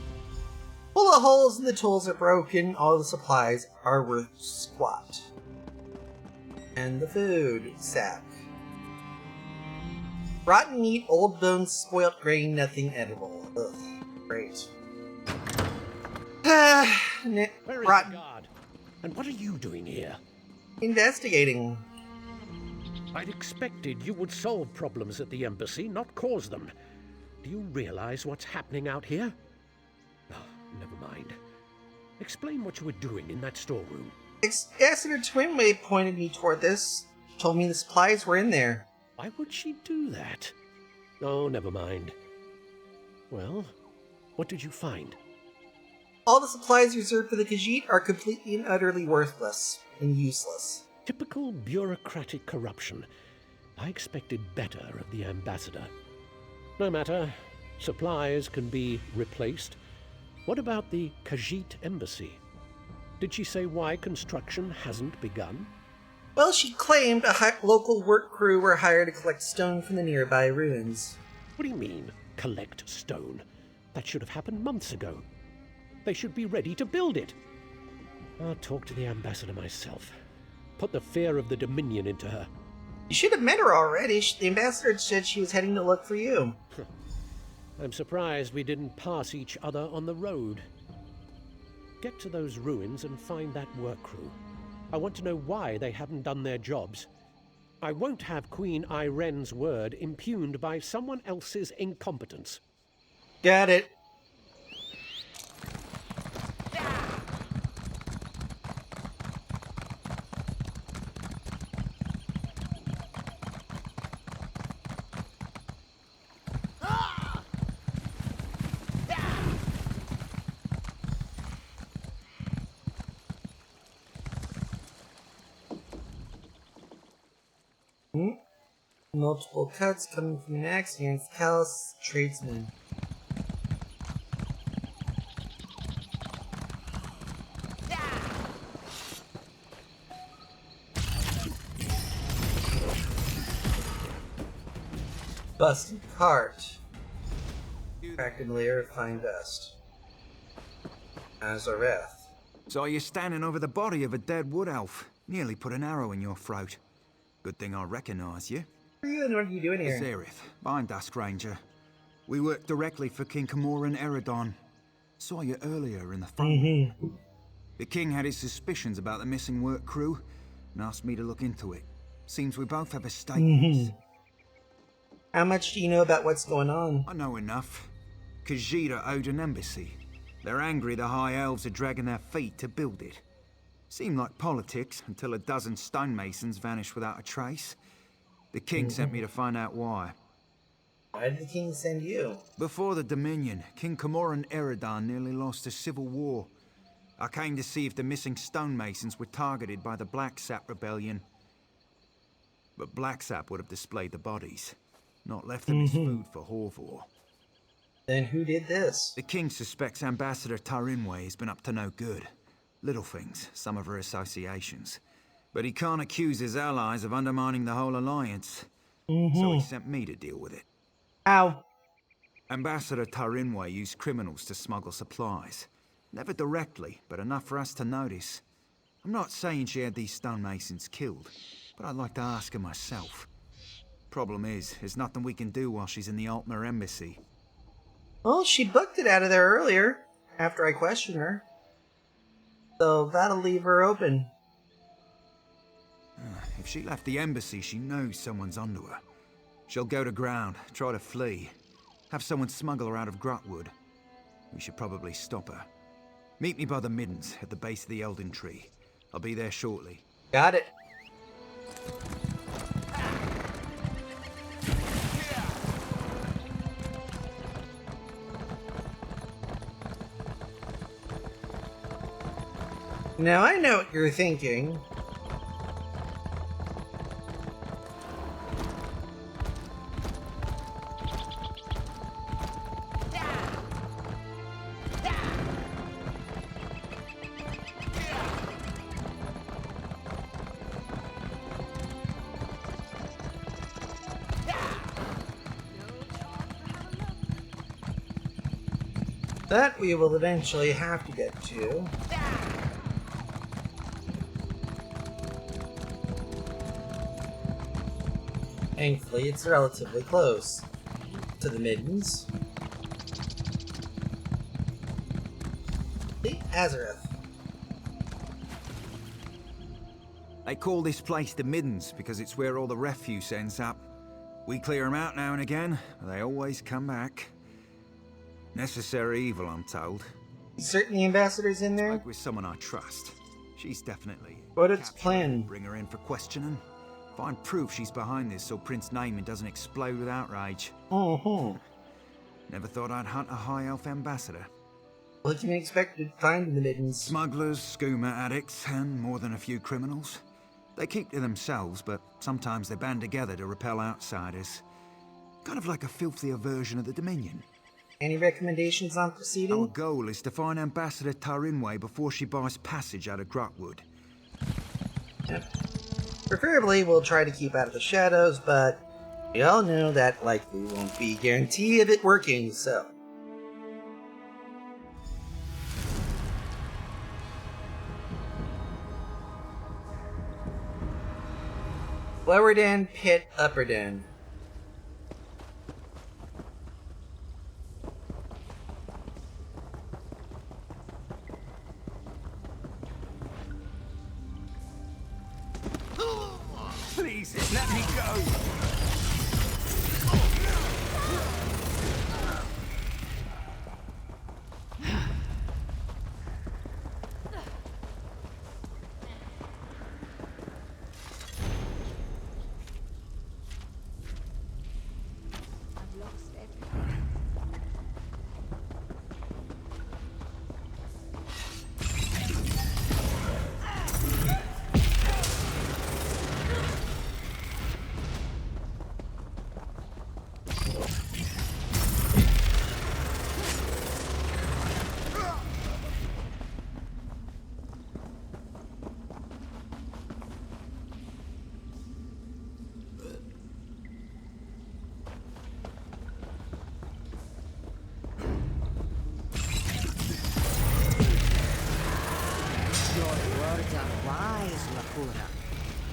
full of holes and the tools are broken. All the supplies are worth squat. And the food sack. Rotten meat, old bones, spoilt grain, nothing edible. Ugh, great. Where is the guard? And what are you doing here? Investigating. I'd expected you would solve problems at the embassy, not cause them. Do you realize what's happening out here? Oh, never mind. Explain what you were doing in that storeroom. Ambassador Twinway pointed me toward this. Told me the supplies were in there. Why would she do that? Oh, never mind. Well, what did you find? All the supplies reserved for the Khajiit are completely and utterly worthless and useless. Typical bureaucratic corruption. I expected better of the ambassador. No matter. Supplies can be replaced. What about the Khajiit embassy? Did she say why construction hasn't begun? Well, she claimed a local work crew were hired to collect stone from the nearby ruins. What do you mean, collect stone? That should have happened months ago. They should be ready to build it. I'll talk to the ambassador myself. Put the fear of the Dominion into her. You should have met her already. The ambassador said she was heading to look for you. I'm surprised we didn't pass each other on the road. Get to those ruins and find that work crew. I want to know why they haven't done their jobs. I won't have Queen Irene's word impugned by someone else's incompetence. Got it. Multiple cuts coming from an axe against callous tradesmen. Busted cart. Cracked in layer of fine dust. Azareth. So you're standing over the body of a dead wood elf. Nearly put an arrow in your throat. Good thing I recognize you. Who are you and what are you doing here? Zareth, Bindusk Ranger. We work directly for King Camoran Eredon. Saw you earlier in the front. The king had his suspicions about the missing work crew and asked me to look into it. Seems we both have a stake in this. How much do you know about what's going on? I know enough. Khajiit owed an embassy. They're angry the High Elves are dragging their feet to build it. Seemed like politics until a dozen stonemasons vanished without a trace. The king sent me to find out why. Why did the king send you? Before the Dominion, King Camoran Eredon nearly lost a civil war. I came to see if the missing stonemasons were targeted by the Blacksap Rebellion. But Blacksap would have displayed the bodies, not left them as food for Horvor. Then who did this? The king suspects Ambassador Tarinwe has been up to no good. Little things, some of her associations. But he can't accuse his allies of undermining the whole alliance. So he sent me to deal with it. How? Ambassador Tarinwe used criminals to smuggle supplies. Never directly, but enough for us to notice. I'm not saying she had these stonemasons killed, but I'd like to ask her myself. Problem is, there's nothing we can do while she's in the Altmer embassy. Well, she booked it out of there earlier, after I questioned her. So that'll leave her open. If she left the embassy, she knows someone's onto her. She'll go to ground, try to flee. Have someone smuggle her out of Grotwood. We should probably stop her. Meet me by the Middens, at the base of the Elden Tree. I'll be there shortly. Got it. Now I know what you're thinking. That we will eventually have to get to. Thankfully, it's relatively close to the Middens. The Azareth. They call this place the Middens because it's where all the refuse ends up. We clear them out now and again, but they always come back. Necessary evil, I'm told. Certain the ambassador's in there? Spoke with someone I trust. She's definitely... What its plan? Bring her in for questioning. Find proof she's behind this so Prince Naiman doesn't explode with outrage. Never thought I'd hunt a High Elf ambassador. What can you expect to find in the Middens? Smugglers, skooma addicts, and more than a few criminals. They keep to themselves, but sometimes they band together to repel outsiders. Kind of like a filthier version of the Dominion. Any recommendations on proceeding? Our goal is to find Ambassador Tarinwe before she buys passage out of Grotwood. Yep. Preferably, we'll try to keep out of the shadows, but we all know that likely won't be a guarantee of it working, so... Lower Den, Pit, Upper Den. Please, let me go!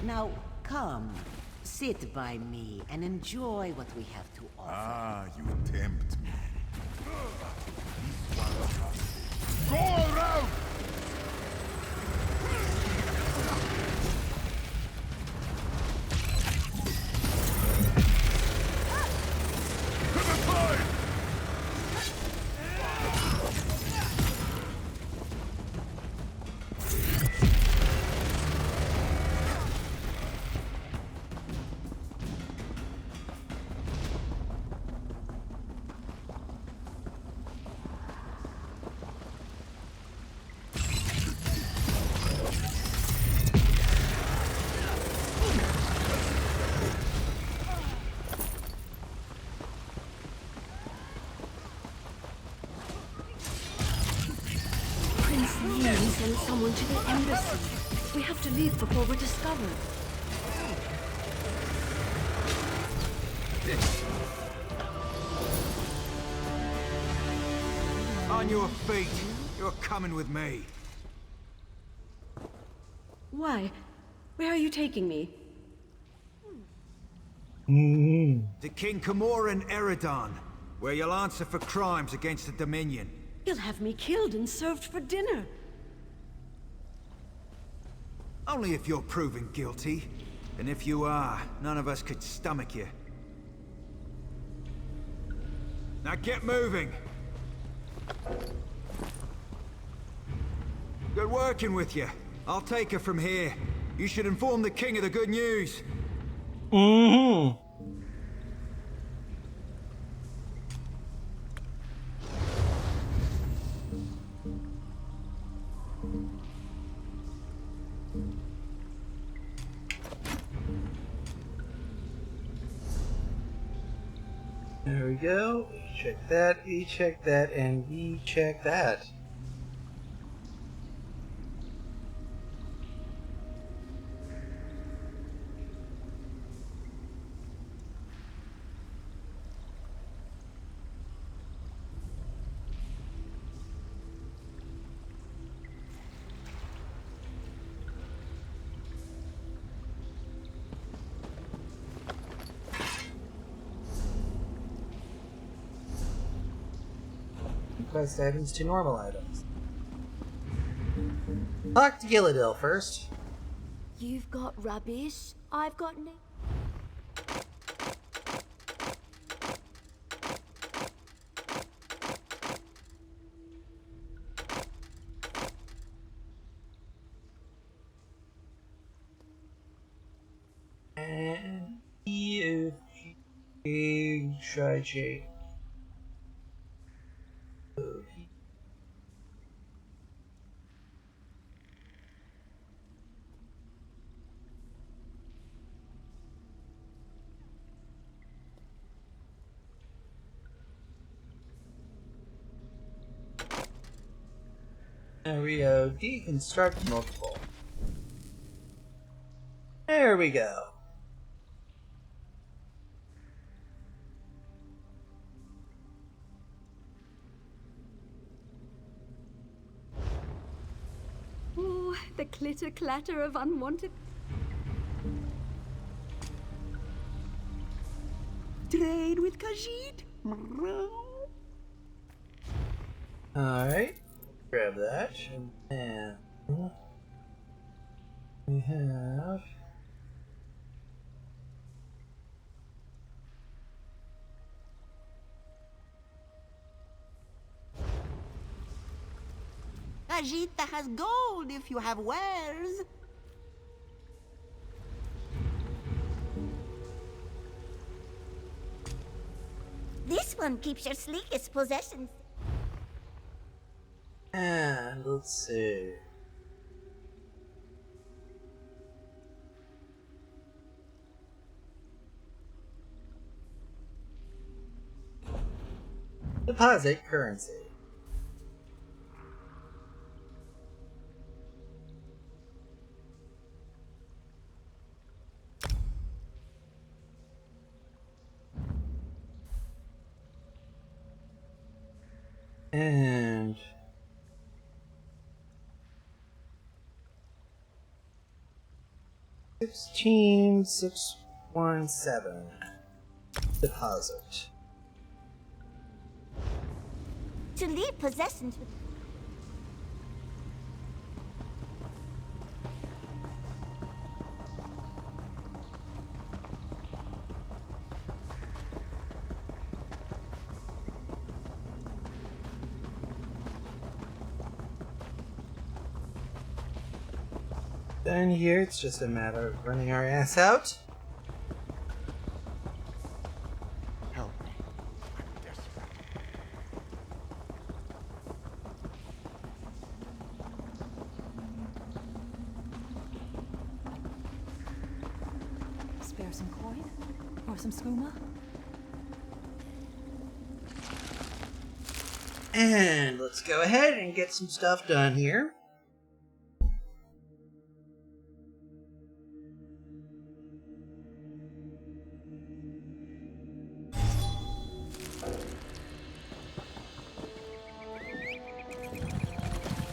Now, come, sit by me and enjoy what we have to offer. Ah, you tempt me. Go around! Send someone to the embassy. We have to leave before we're discovered. On your feet. You're coming with me. Why? Where are you taking me? To King Camoran Eredon, where you'll answer for crimes against the Dominion. You'll have me killed and served for dinner. Only if you're proven guilty. And if you are, none of us could stomach you. Now get moving! Good working with you. I'll take her from here. You should inform the king of the good news. There we go. Check that, we check that, and we check that. Quest items to normal items. Talk to Gilladil first. You've got rubbish. I've got no. And if Shy. There we go. Deconstruct multiple. There we go. Oh, the clitter-clatter of unwanted... Trade with Khajiit? Alright. Grab that. And we have Khajiit has gold if you have wares. This one keeps your sleekest possessions. and let's see. Deposit currency. And 16617 deposit. To leave possessions with... Then here it's just a matter of running our ass out. Help me. I'm desperate. Spare some coin? Or some skooma? And let's go ahead and get some stuff done here.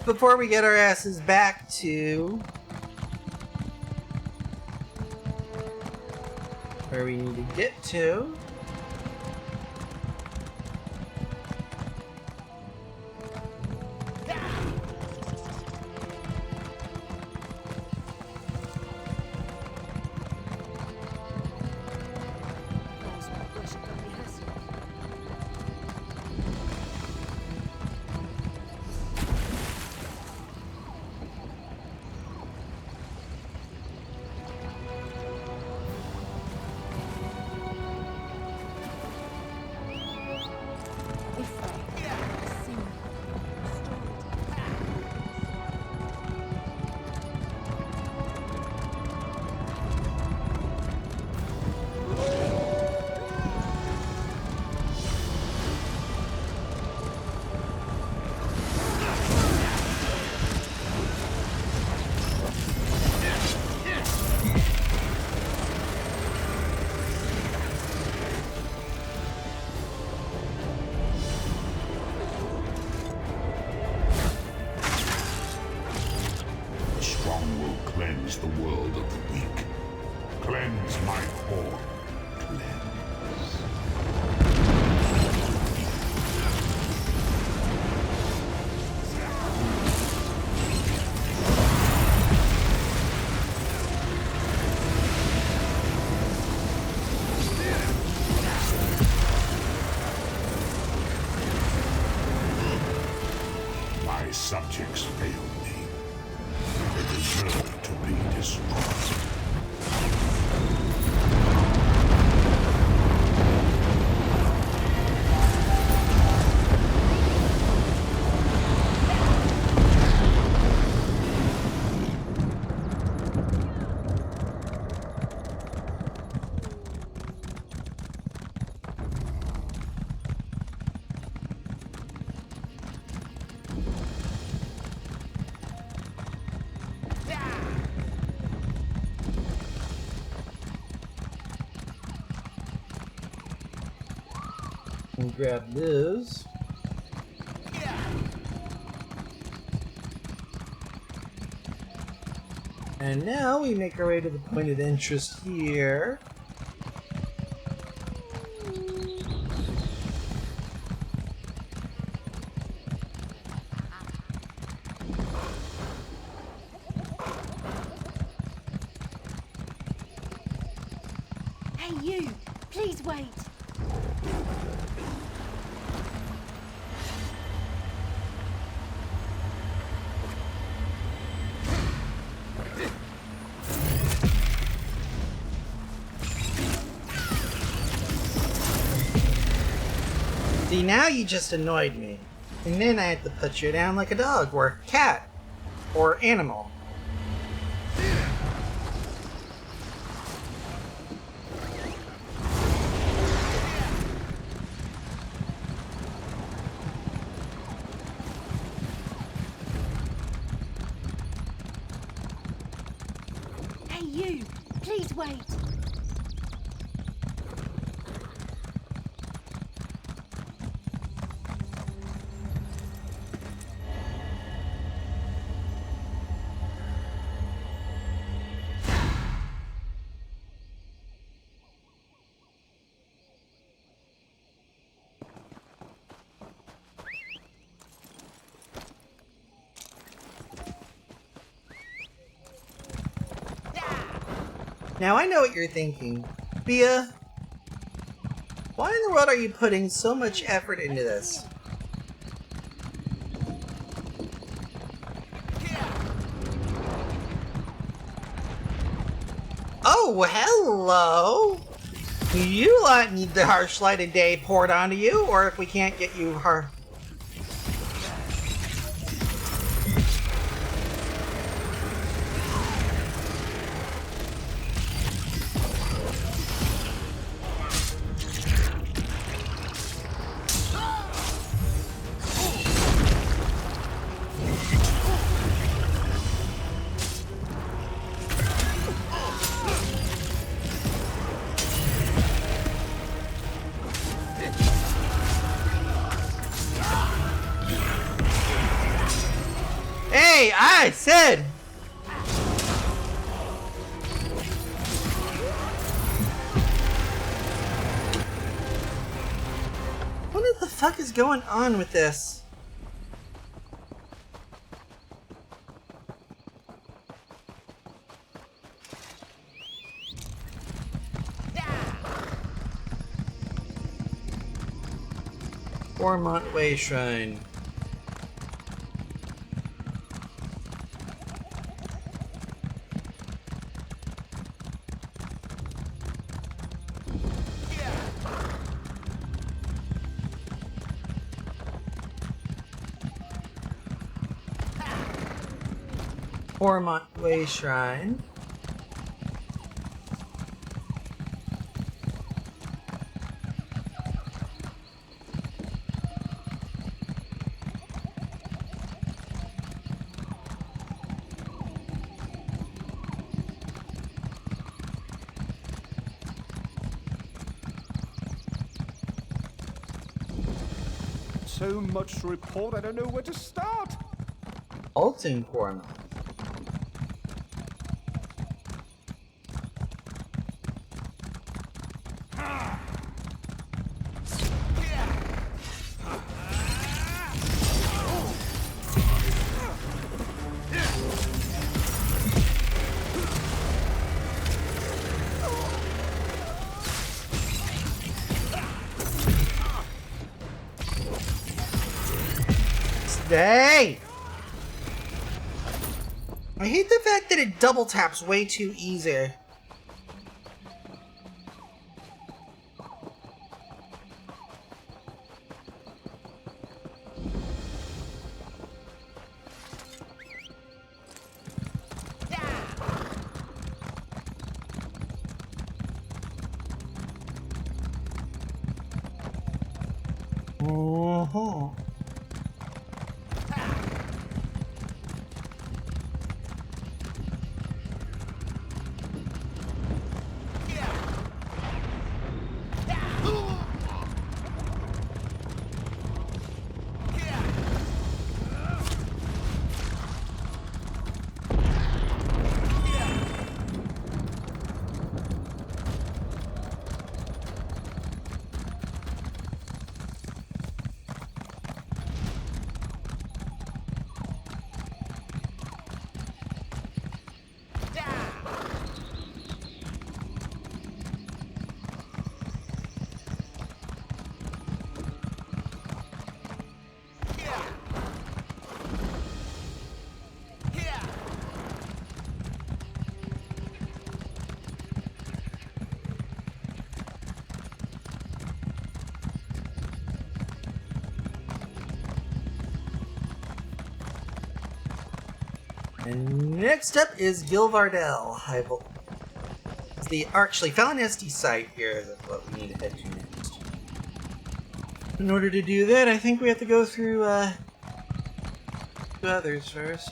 Before we get our asses back to where we need to get to, Cleanse the world of the weak. Cleanse my horde. My subjects failed me. They deserve to be destroyed. and grab those. And now we make our way to the point of interest here. you! Please wait! See, now you just annoyed me. And then I had to put you down like a dog, or a cat, or animal. Hey you! Please wait! Now I know what you're thinking. Bia, why in the world are you putting so much effort into this? Oh, hello! You lot need the harsh light of day poured onto you, or if we can't get you Hey, I said! What the fuck is going on with this? Formont Way Shrine. Formont Way Shrine. So much to report, I don't know where to start. Alton Formont. Stay! I hate the fact that it double taps way too easy. Oh. And next up is Gilvardell. It's the actually Falinesti site here. That's what we need to head to next. In order to do that, I think we have to go through two others first.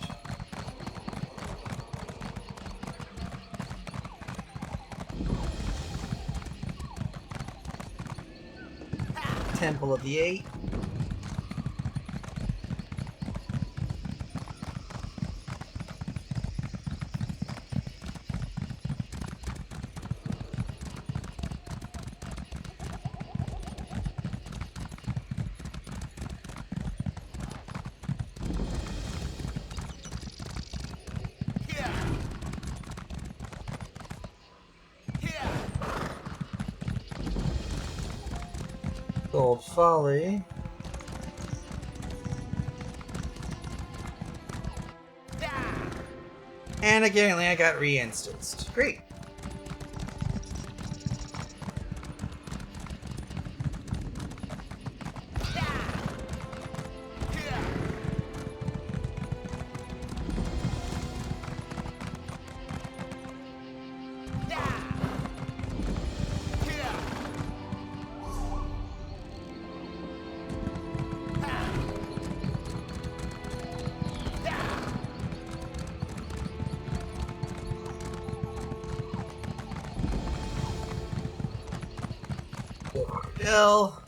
Temple of the Eight. Gold Folly. And apparently I got re-instanced. Great. Bill.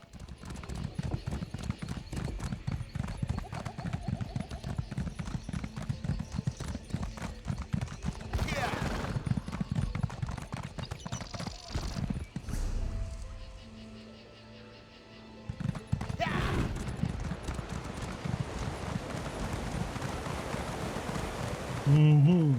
Mm-hmm.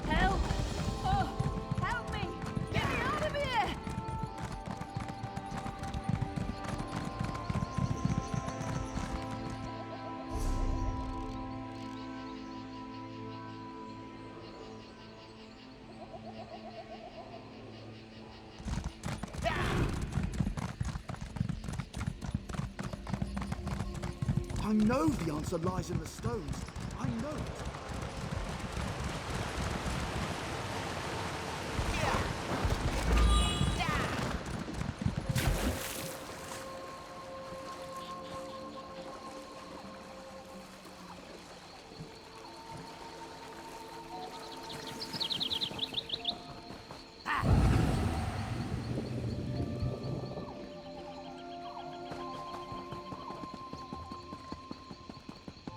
Help! Oh, help me! Get me out of here! I know the answer lies in the stones. I know it.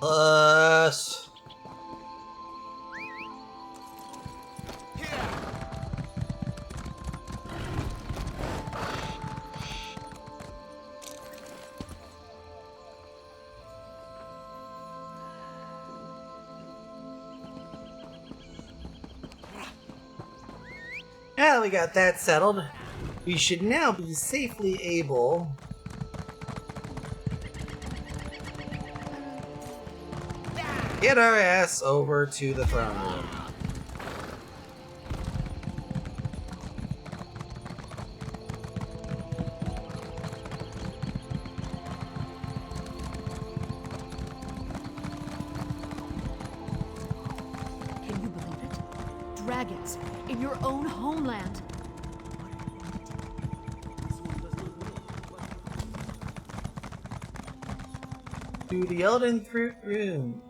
Plus. Now that we got that settled, we should now be safely able get our ass over to the throne room. Can you believe it? Dragons in your own homeland. To the Elden Fruit Room.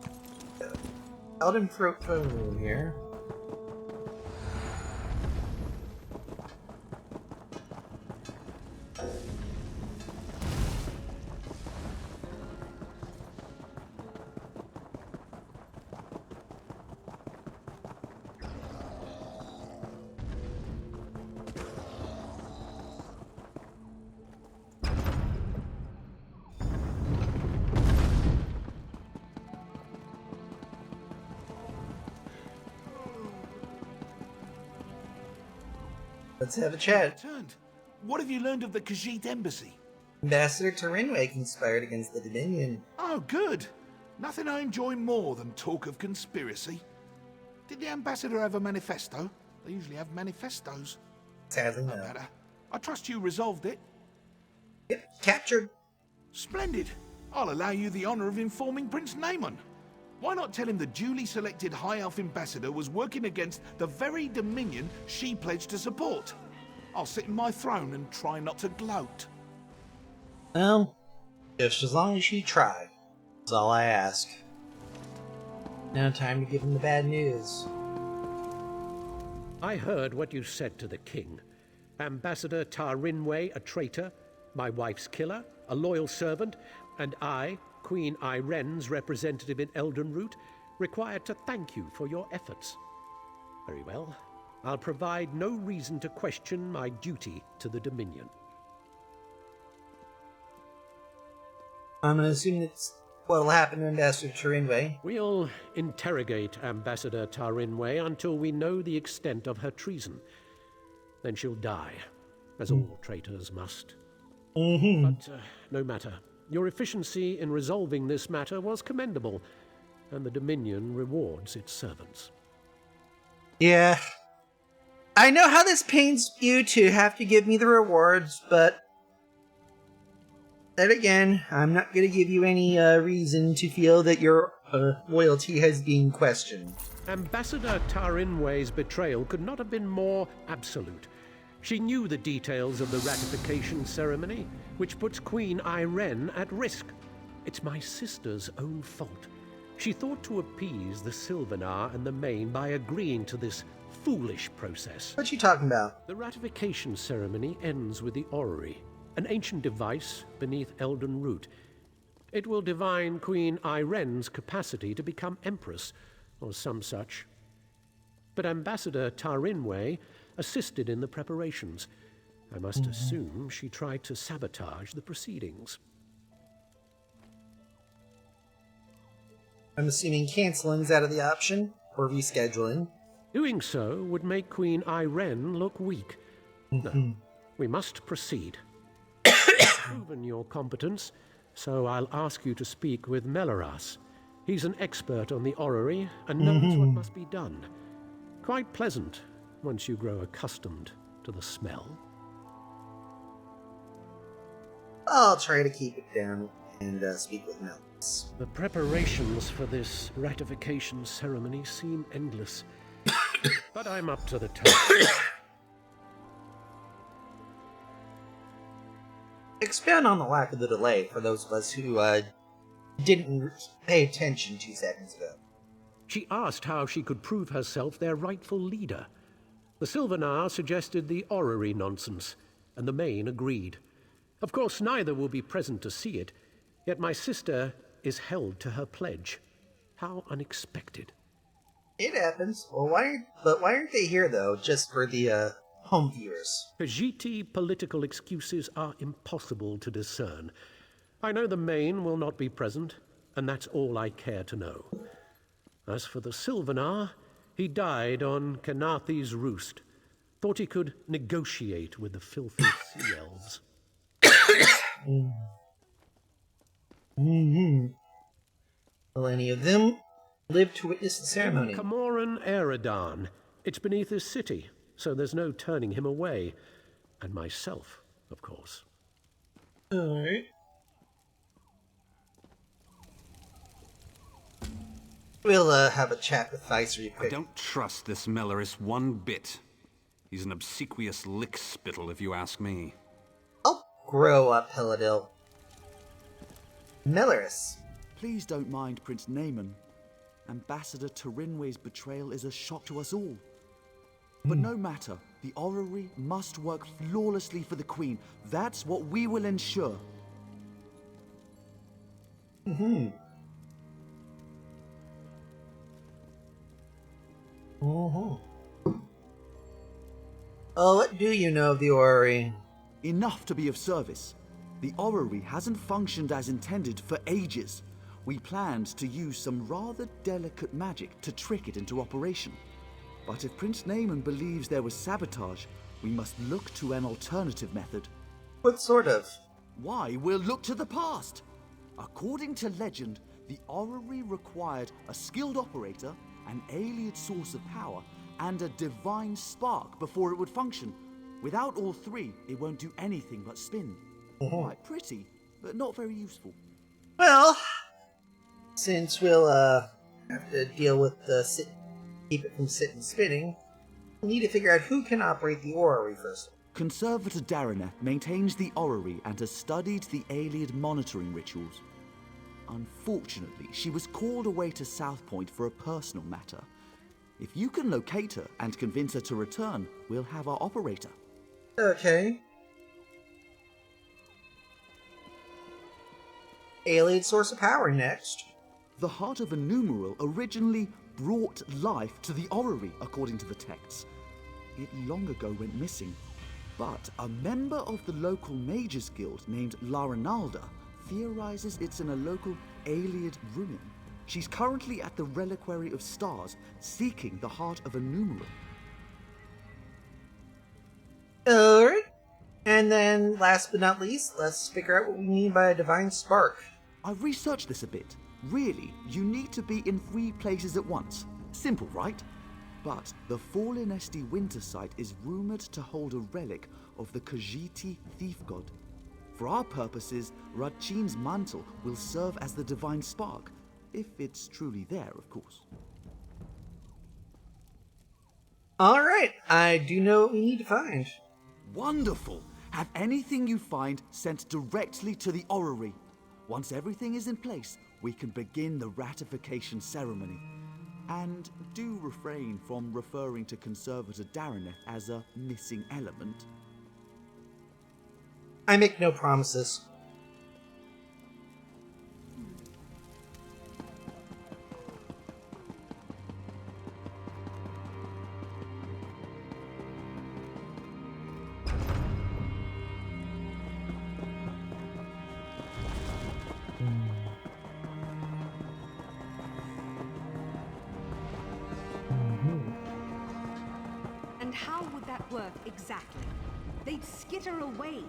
Elden Fruit Room here. Let's have a chat. Turned. What have you learned of the Khajiit embassy? Ambassador Tarinway conspired against the Dominion. Oh, good. Nothing I enjoy more than talk of conspiracy. Did the ambassador have a manifesto? They usually have manifestos. Sadly, no. Matter. I trust you resolved it. Yep, captured. Splendid. I'll allow you the honor of informing Prince Naaman. Why not tell him the duly selected High Elf ambassador was working against the very Dominion she pledged to support? I'll sit in my throne and try not to gloat. Well, just as long as you try. That's all I ask. Now time to give him the bad news. I heard what you said to the king. Ambassador Tarinway, a traitor, my wife's killer, a loyal servant, and I, Queen Iren's representative in Eldenroot, required to thank you for your efforts. Very well. I'll provide no reason to question my duty to the Dominion. I'm gonna assume that's what'll happen to Ambassador Tarinway. We'll interrogate Ambassador Tarinway until we know the extent of her treason. Then she'll die, as all traitors must. But no matter. Your efficiency in resolving this matter was commendable, and the Dominion rewards its servants. Yeah. I know how this pains you to have to give me the rewards, but then again, I'm not going to give you any reason to feel that your loyalty has been questioned. Ambassador Tarinway's betrayal could not have been more absolute. She knew the details of the ratification ceremony, which puts Queen Iren at risk. It's my sister's own fault. She thought to appease the Sylvanar and the Main by agreeing to this foolish process. What you talking about? The ratification ceremony ends with the orrery, an ancient device beneath Eldenroot. It will divine Queen Iren's capacity to become Empress, or some such. But Ambassador Tarinway assisted in the preparations. I must assume she tried to sabotage the proceedings. I'm assuming canceling's out of the option, or rescheduling. Doing so would make Queen Iren look weak. No, we must proceed. You've proven your competence, so I'll ask you to speak with Melaras. He's an expert on the orrery and knows what must be done. Quite pleasant once you grow accustomed to the smell. I'll try to keep it down and speak with Melaras. The preparations for this ratification ceremony seem endless, but I'm up to the task. Expand on the lack of the delay for those of us who didn't pay attention 2 seconds ago. She asked how she could prove herself their rightful leader. The Sylvanar suggested the orrery nonsense, and the Main agreed. Of course, neither will be present to see it, yet my sister is held to her pledge. How unexpected. It happens. Well, why aren't they here, though, just for the home viewers? Khajiiti political excuses are impossible to discern. I know the Main will not be present, and that's all I care to know. As for the Sylvanar, he died on Kenathi's roost. Thought he could negotiate with the filthy sea elves. Will any of them live to witness the ceremony? Camoran Eridan. It's beneath his city, so there's no turning him away. And myself, of course. Alright. We'll have a chat with Vice real quick. I don't trust this Melaris one bit. He's an obsequious lick-spittle, if you ask me. Oh, grow up, Heladil. Melaris. Please don't mind Prince Naaman. Ambassador Tarinway's betrayal is a shock to us all. But no matter, the orrery must work flawlessly for the Queen. That's what we will ensure. Oh, what do you know of the orrery? Enough to be of service. The orrery hasn't functioned as intended for ages. We planned to use some rather delicate magic to trick it into operation. But if Prince Naaman believes there was sabotage, We must look to an alternative method. What sort of? Why, we'll look to the past. According to legend, the orrery required a skilled operator, an alien source of power, and a divine spark before it would function. Without all three, it won't do anything but spin. Quite pretty, but not very useful. Well, since we'll have to deal with the keep it from sitting spinning, we need to figure out who can operate the orrery first. Conservator Darineth maintains the orrery and has studied the Ayleid monitoring rituals. Unfortunately, she was called away to South Point for a personal matter. If you can locate her and convince her to return, we'll have our operator. Okay. Ayleid source of power next. The heart of a numeral originally brought life to the orrery, according to the texts. It long ago went missing, but a member of the local mages guild named Larinalda theorizes it's in a local Ayleid ruin. She's currently at the Reliquary of Stars, seeking the heart of a numeral. Alright. And then, last but not least, let's figure out what we mean by a divine spark. I've researched this a bit. Really, you need to be in 3 places at once. Simple, right? But the Fallen Esti Winter site is rumored to hold a relic of the Khajiiti thief god. For our purposes, Ratchin's mantle will serve as the divine spark, if it's truly there, of course. Alright, I do know what we need to find. Wonderful! Have anything you find sent directly to the orrery. Once everything is in place, we can begin the ratification ceremony. And do refrain from referring to Conservator Darineth as a missing element. I make no promises. And how would that work exactly? They'd skitter away.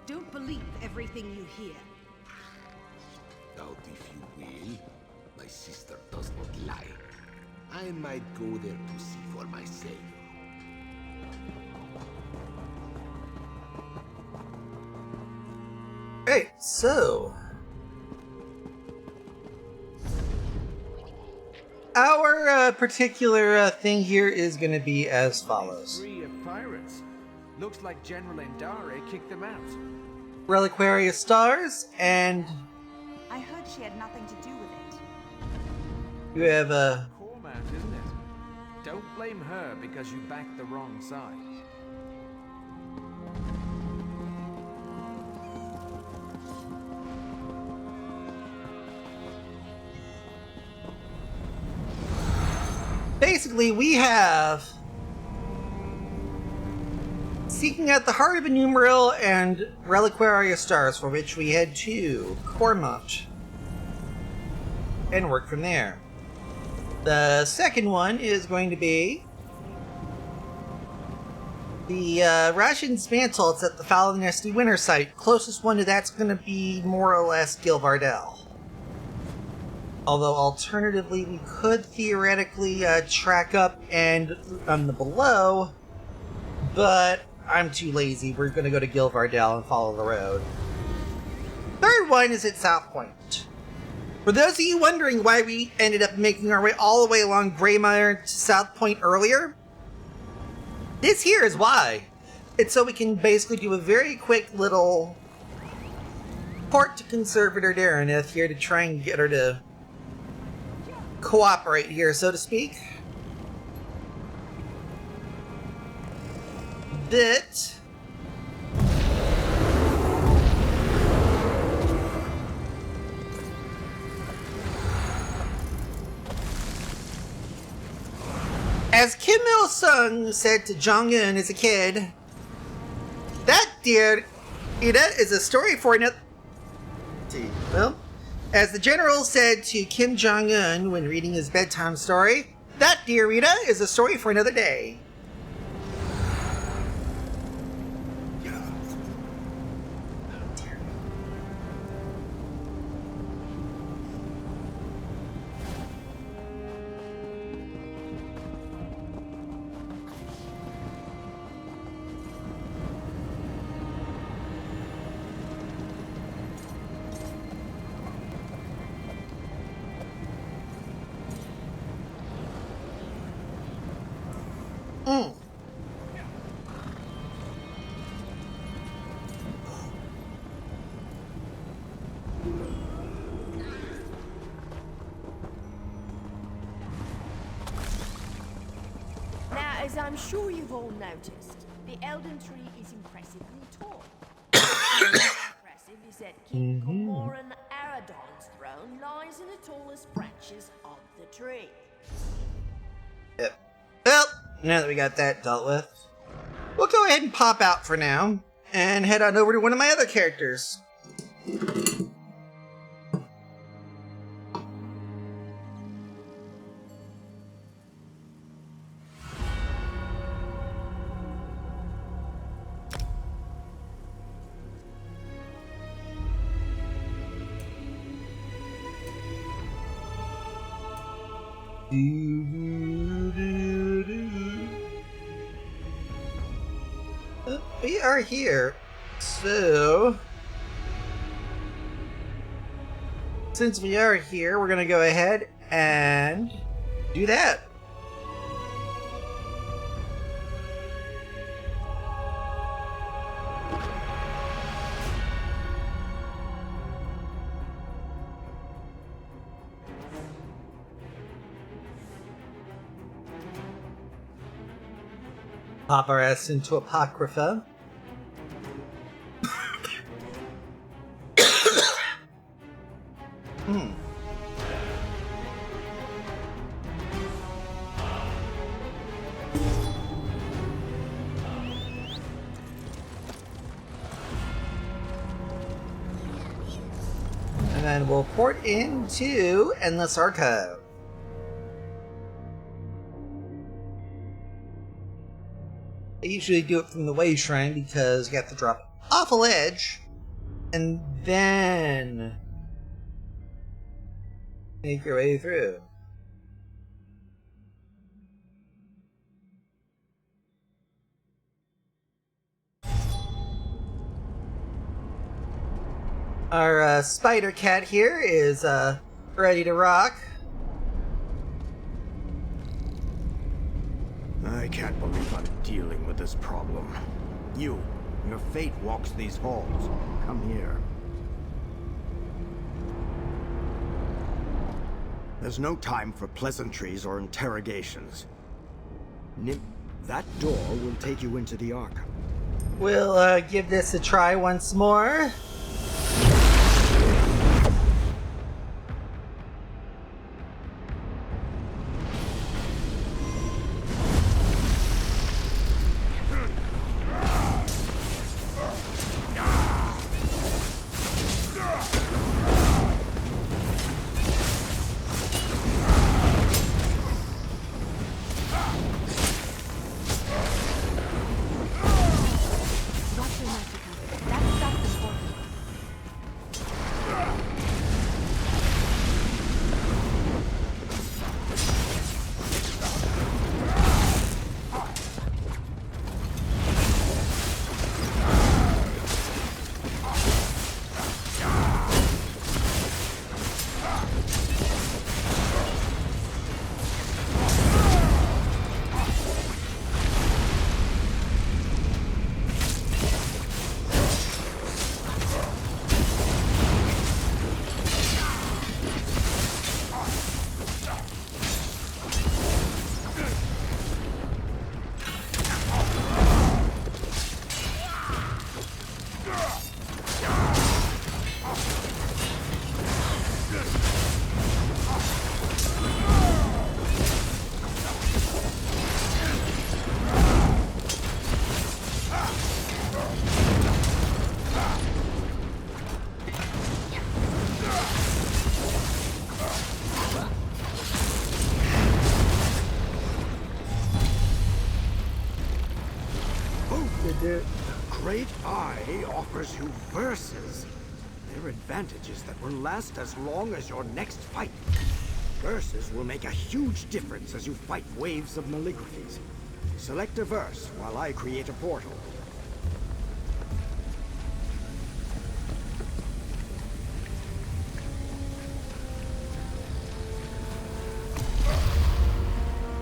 Don't believe everything you hear. Doubt if you will. My sister does not lie. I might go there to see for myself. Right, so our particular thing here is going to be as follows. Free of pirates. Looks like General Endare kicked them out. Reliquary of Stars, and I heard she had nothing to do with it. you have a Cormat, isn't it? Don't blame her because you backed the wrong side. basically we have Seeking out the Heart of a Numeral and Reliquary of Stars, for which we head to Cormont and work from there. The second one is going to be the Rashin's Mantle. It's at the Fallen Esti Winter site. Closest one to that's going to be more or less Gilvardell. Although alternatively we could theoretically track up and on the below, but I'm too lazy. We're going to go to Gilvardell and follow the road. Third one is at South Point. For those of you wondering why we ended up making our way all the way along Greymire to South Point earlier, this here is why. It's so we can basically do a very quick little port to Conservator Darineth here to try and get her to cooperate here, so to speak. That as Kim Il-sung said to Jong-un as a kid, that, dear Ida, is a story for another... Well, as the general said to Kim Jong-un when reading his bedtime story, that, dear Rita, is a story for another day. Mm. Now, as I'm sure you've all noticed, the Elden Tree is impressively tall. Impressive is that King Cormoran Aradon's throne lies in the tallest branches of the tree. Yep. Well, now that we got that dealt with, we'll go ahead and pop out for now and head on over to one of my other characters. We are here, so since we are here, we're gonna go ahead and do that. Pop our ass into Apocrypha. And then we'll port into Endless Archive. I usually do it from the Way Shrine because you have to drop off a ledge and then make your way through. Our spider cat here is ready to rock. I can't believe I'm dealing with this problem. You, your fate walks these halls. Come here. There's no time for pleasantries or interrogations. That door will take you into the Ark. We'll give this a try once more. The Great Eye offers you verses. They're advantages that will last as long as your next fight. Verses will make a huge difference as you fight waves of maligraphies. Select a verse while I create a portal.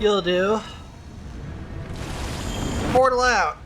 You'll do. portal out.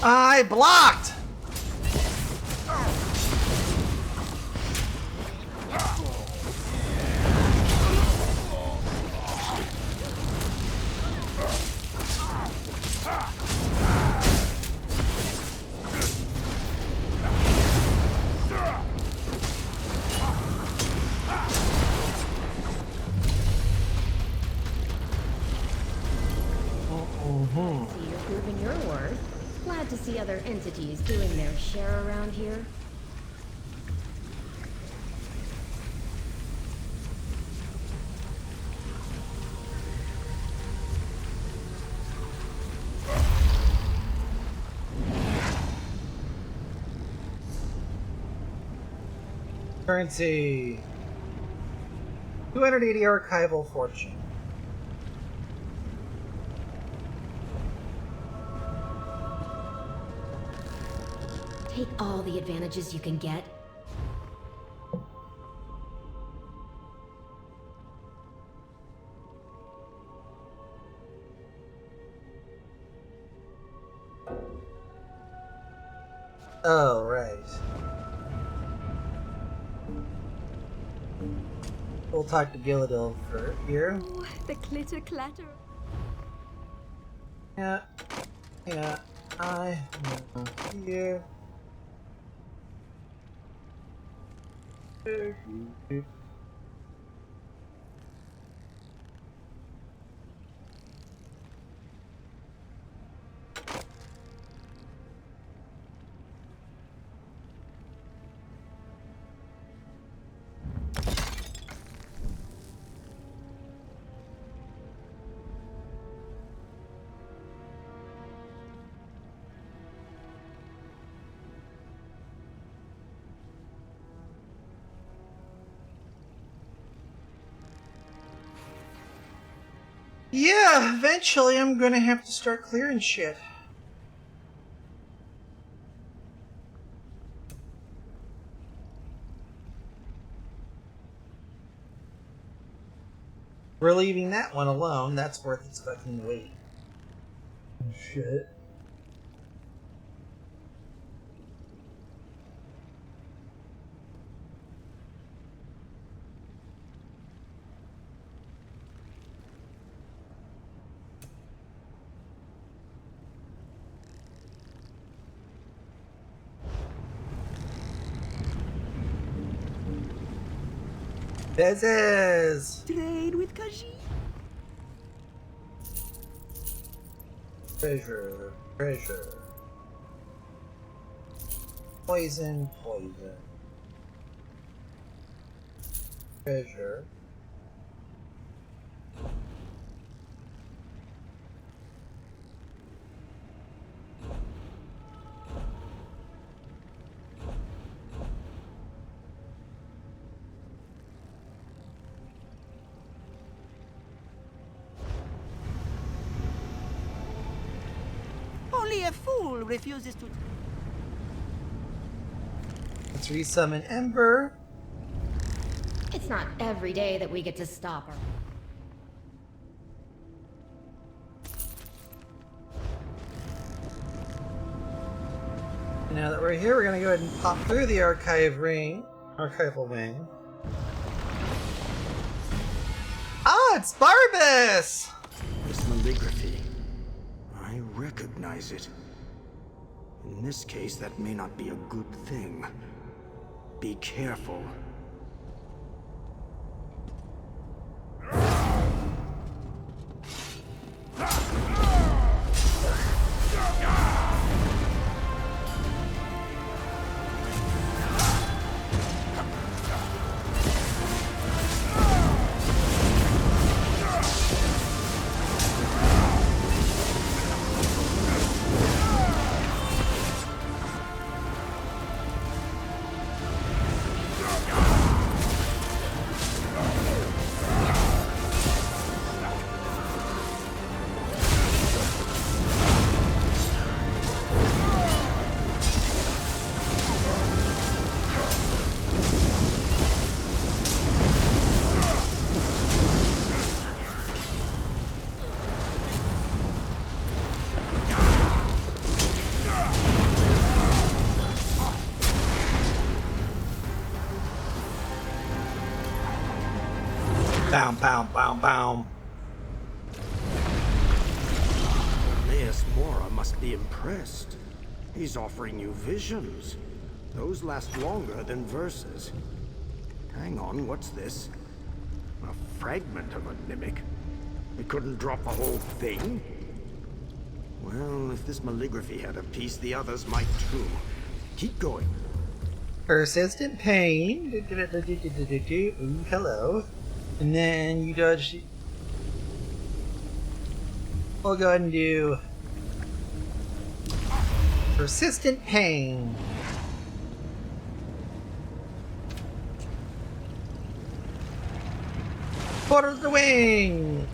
I blocked! See, you're proving your worth. Glad to see other entities doing their share around here. Currency. 280 archival fortune. Take all the advantages you can get. Oh, right. We'll talk to Gilladil for here. Oh, the clitter clatter. Yeah. I am here. Yeah, eventually I'm gonna have to start clearing shit. We're leaving that one alone. That's worth its fucking weight. Shit. This is Trade with Kaji. treasure. Poison. Treasure. Only a fool refuses to... Let's resummon Ember. It's not every day that we get to stop her. Now that we're here, we're gonna go ahead and pop through the archival wing. Ah, it's Barbas! This calligraphy. I recognize it. In this case, that may not be a good thing. Be careful. Bow, bow, bow, bow. Leas Mora must be impressed. He's offering you visions. Those last longer than verses. Hang on, what's this? A fragment of a mimic. It couldn't drop the whole thing? Well, if this calligraphy had a piece, the others might too. Keep going. Persistent pain. Ooh, hello. And then you dodge. We'll go ahead and do persistent pain. Portal of the wing.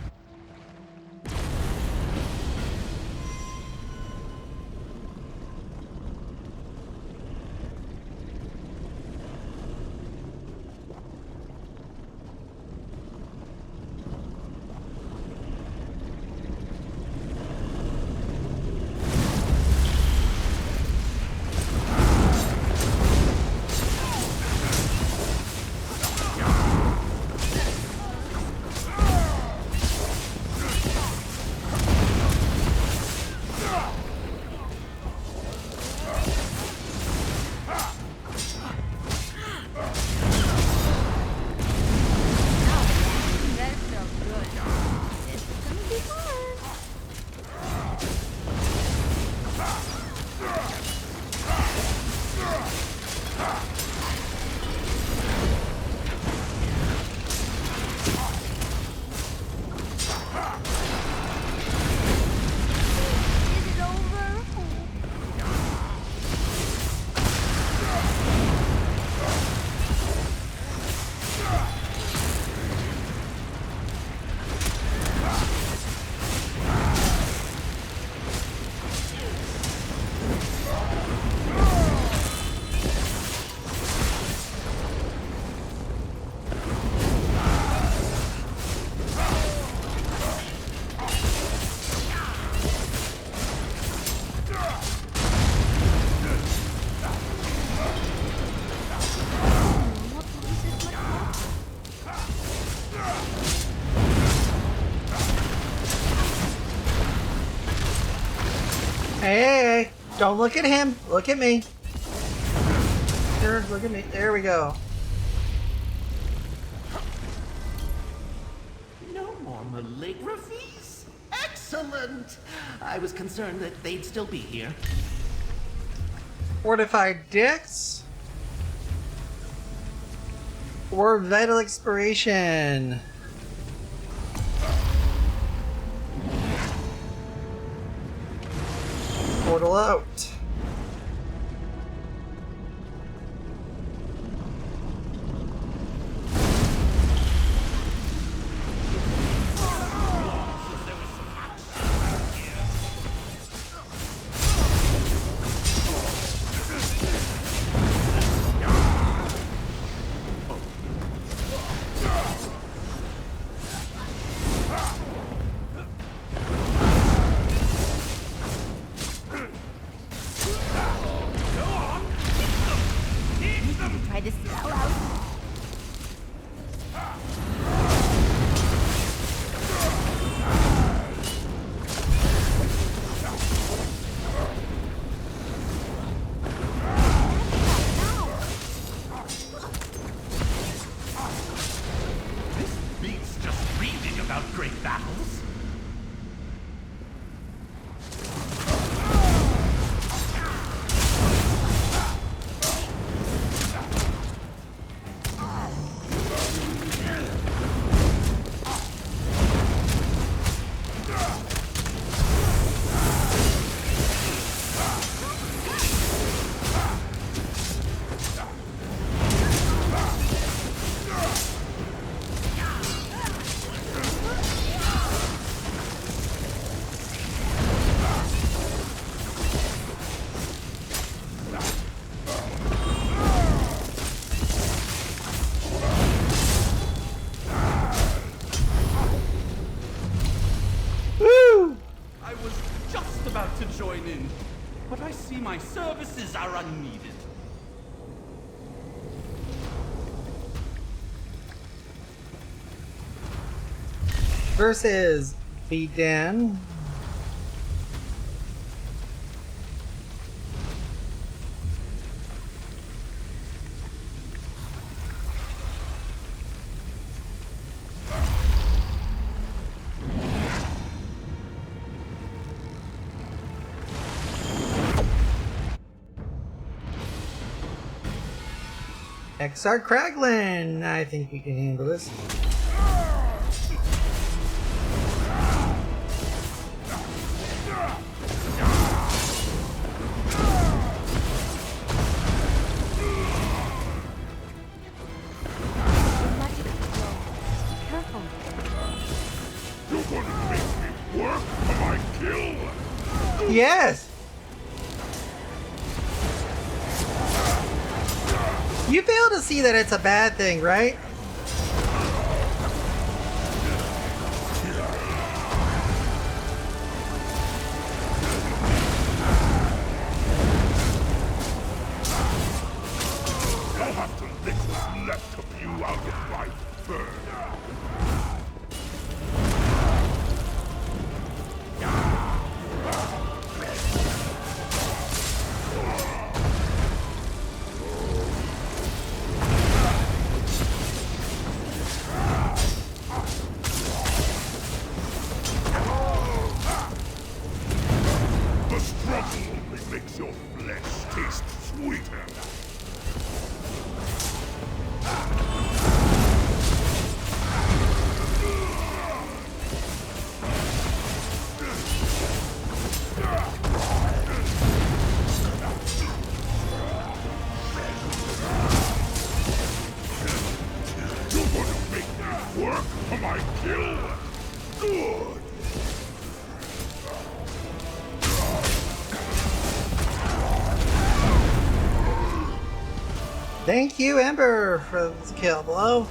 Hey, don't look at him. Look at me. Here, look at me. There we go. No more calligraphies? Excellent! I was concerned that they'd still be here. Fortified dicks. Or vital expiration. Portal out. to join in, but I see my services are unneeded. Versus Bidan. XR Kraglin! I think we can handle this. Careful. You're gonna make me work for my kill! Yes! You fail to see that it's a bad thing, right? I'll have to lick what's left of you out of my fur. The struggle only makes your flesh taste sweeter. You're gonna make me work for my kill? Good! Thank you, Ember, for this kill blow.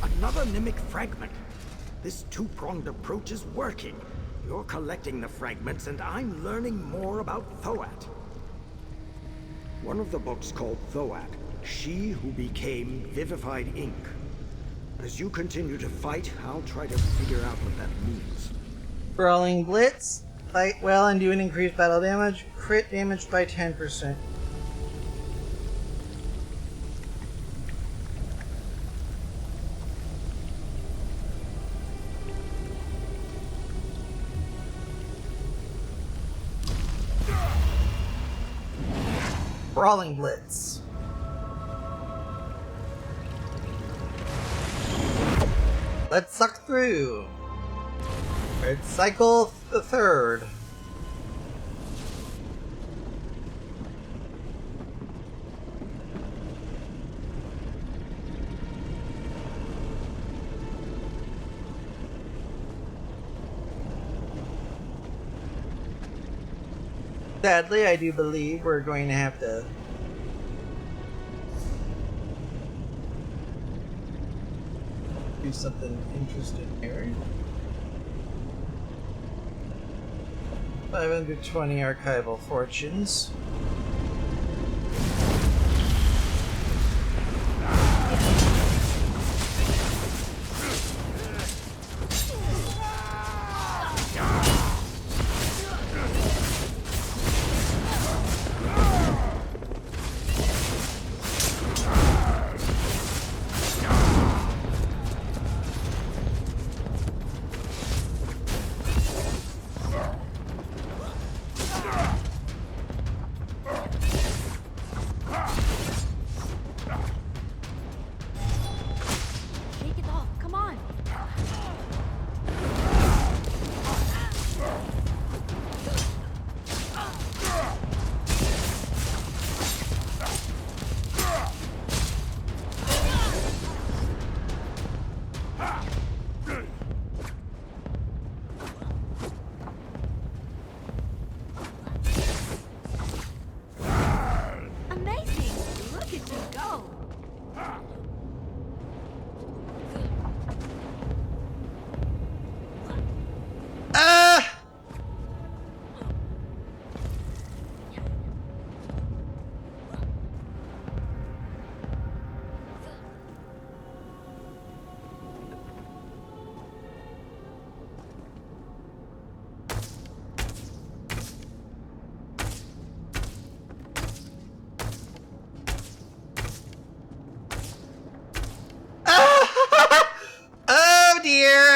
Another Mimic fragment. This two-pronged approach is working. You're collecting the fragments, and I'm learning more about Thoat. One of the books called Thoat, She Who Became Vivified Ink. As you continue to fight, I'll try to figure out what that means. Brawling Blitz. Fight well and do an increased battle damage. Crit damage by 10%. Brawling Blitz. Let's suck through. It's cycle the third. Sadly, I do believe we're going to have to do something interesting here. 520 archival fortunes.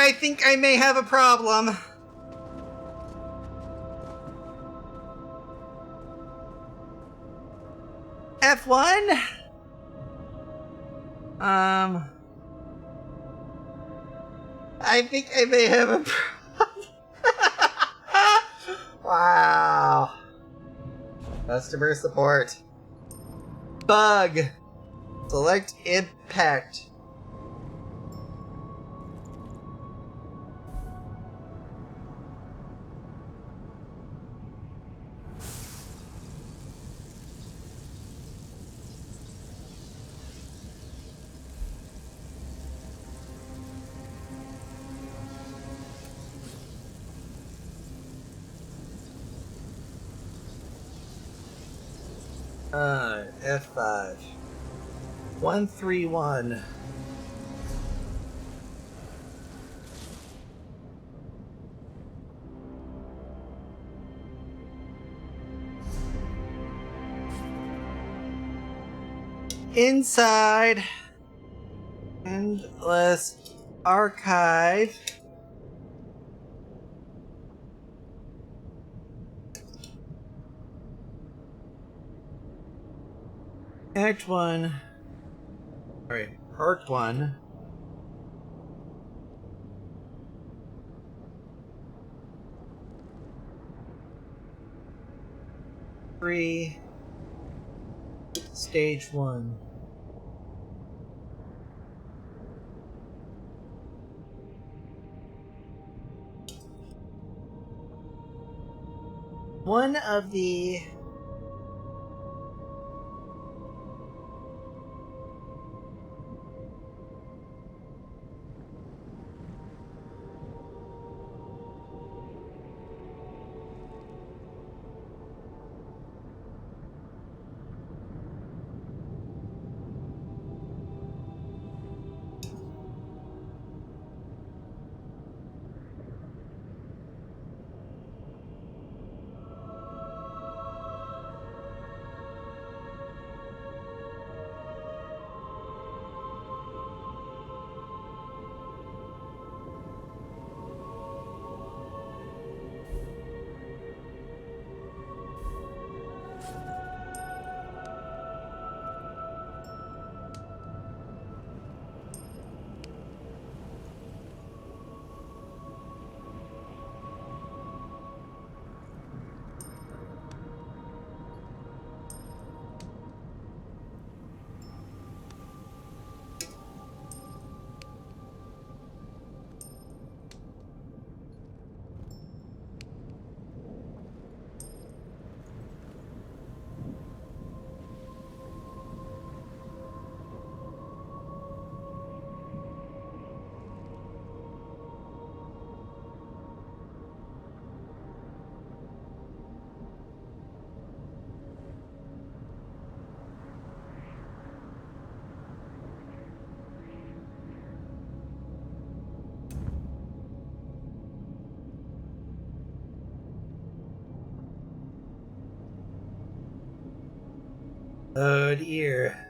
I think I may have a problem. F1? I think I may have a problem. Wow. Customer support. Bug. Select impact. F5. 131. Inside. Endless archive. Act 1. Alright, Part 1. Three. Stage 1. One of the oh dear.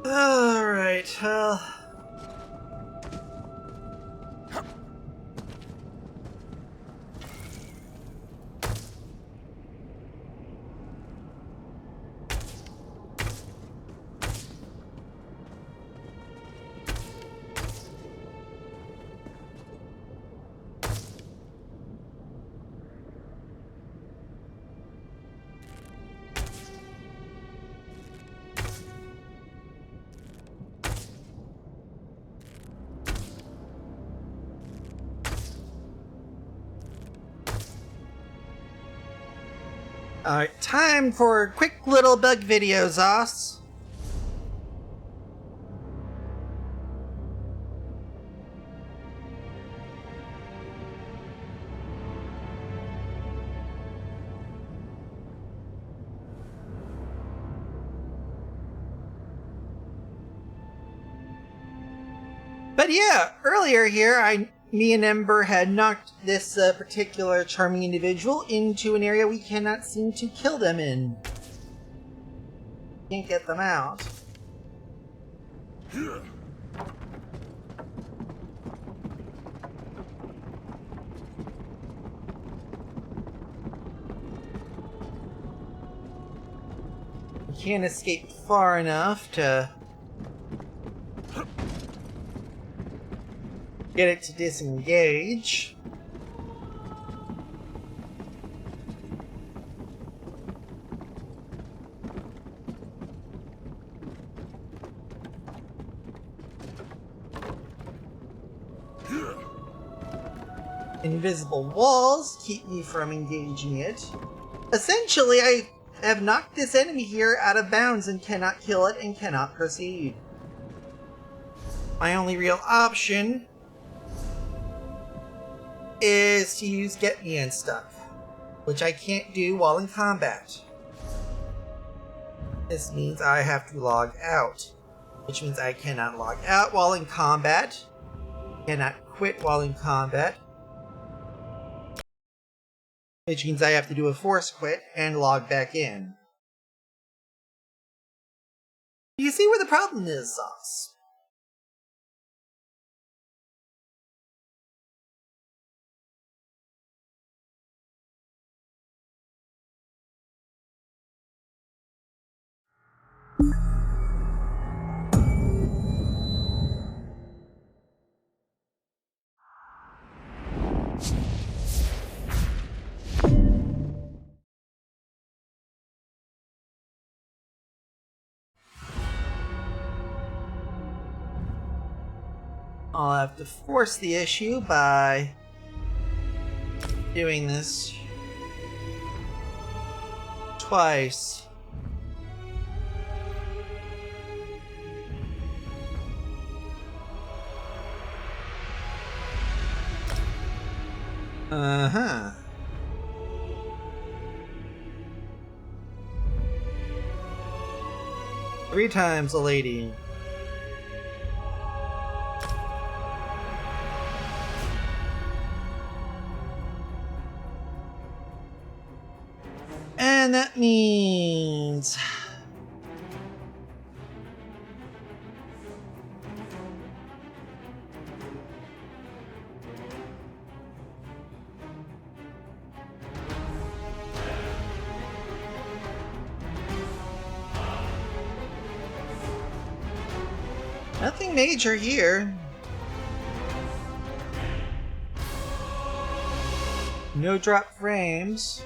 Alright, well. Alright, time for a quick little bug video, Zos. But yeah, earlier here, me and Ember had knocked this particular charming individual into an area we cannot seem to kill them in. Can't get them out. We can't escape far enough to get it to disengage. Invisible walls keep me from engaging it. Essentially, I have knocked this enemy here out of bounds and cannot kill it and cannot proceed. My only real option is to use Get Me Unstuck, which I can't do while in combat. This means I have to log out, which means I cannot log out while in combat, cannot quit while in combat, which means I have to do a force quit and log back in. You see where the problem is, Sauce? I'll have to force the issue by doing this twice. Uh-huh. Three times a lady. And that means nothing major here. No drop frames.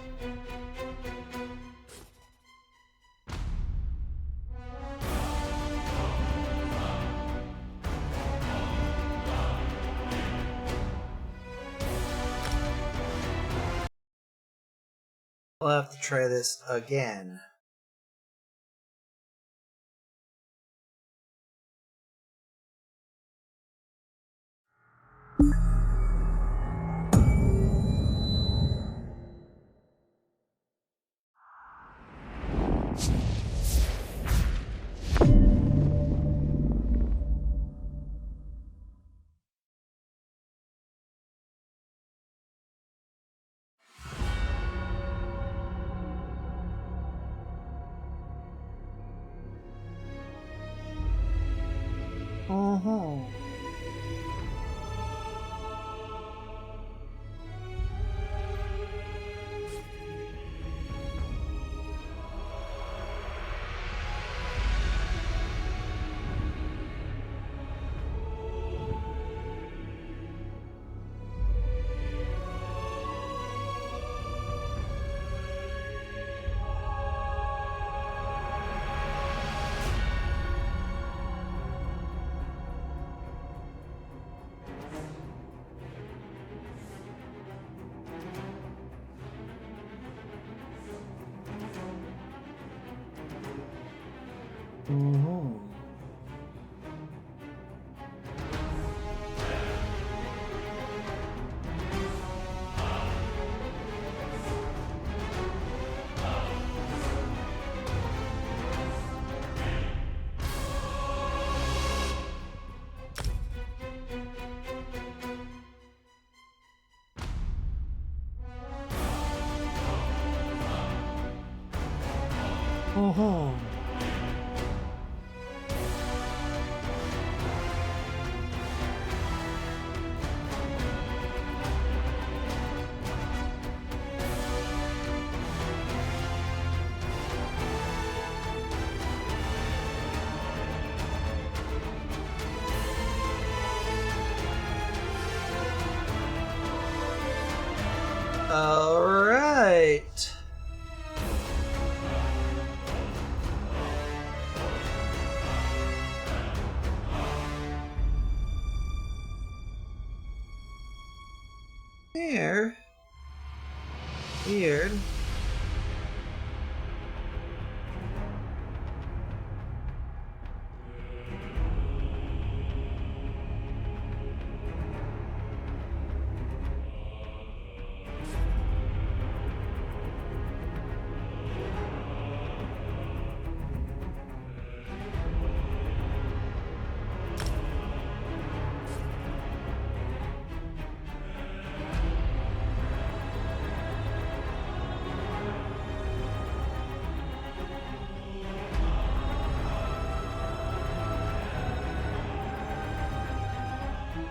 I'll have to try this again. Oh. All right. There. Weird.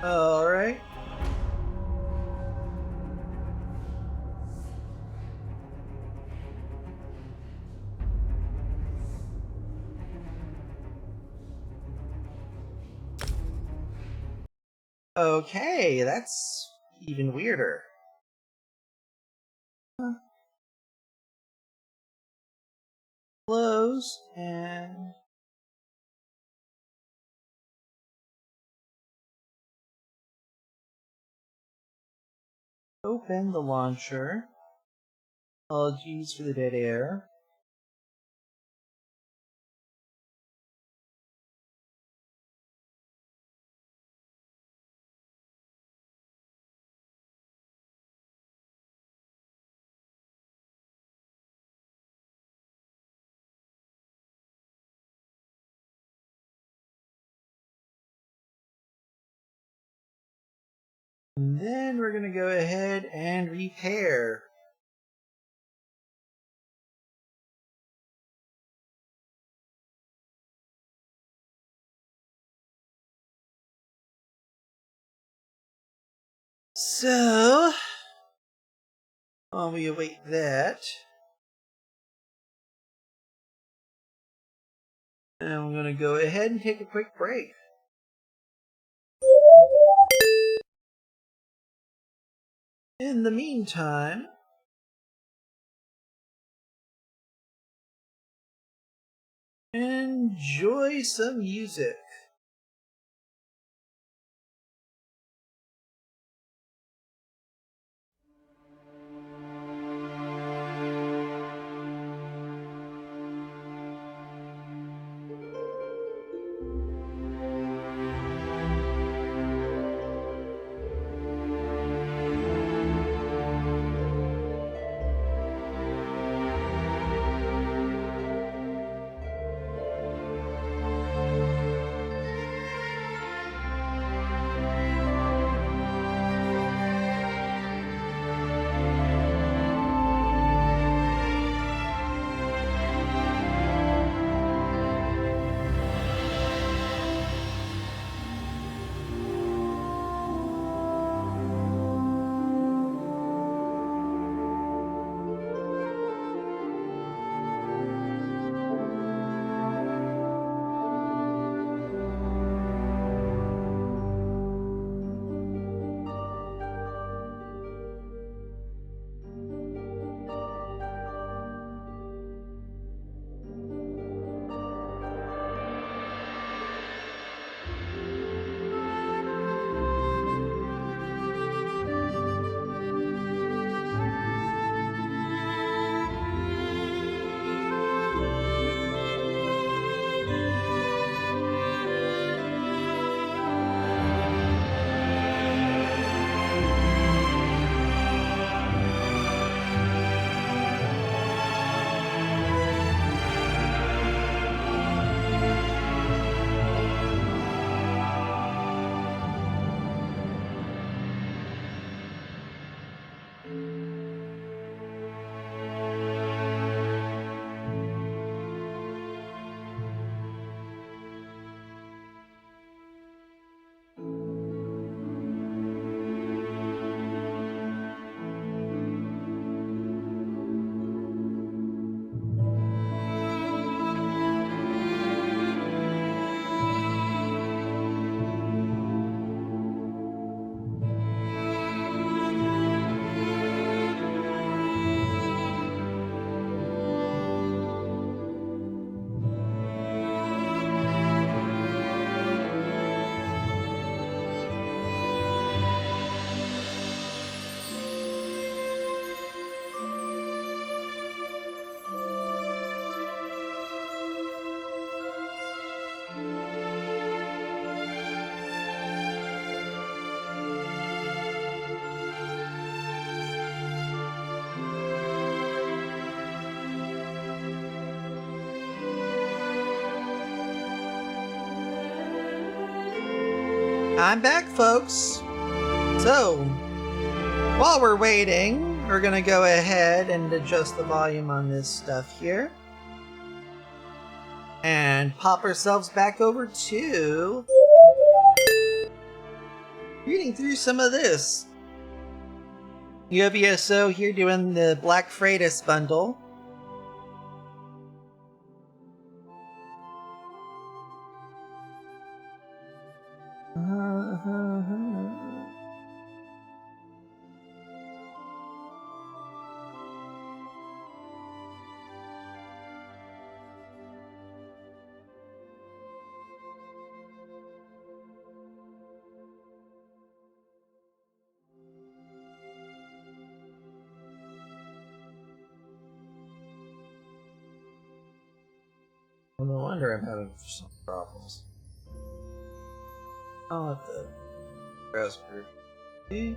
All right. Okay, that's even weirder. Close and open the launcher. Apologies for the dead air. And then we're going to go ahead and repair. So, while we await that, and I'm going to go ahead and take a quick break. In the meantime, enjoy some music. I'm back, folks. So, while we're waiting, we're gonna go ahead and adjust the volume on this stuff here. And pop ourselves back over to reading through some of this. You have ESO here doing the Black Freitas bundle. No wonder I'm having some problems. I'll have to browse through.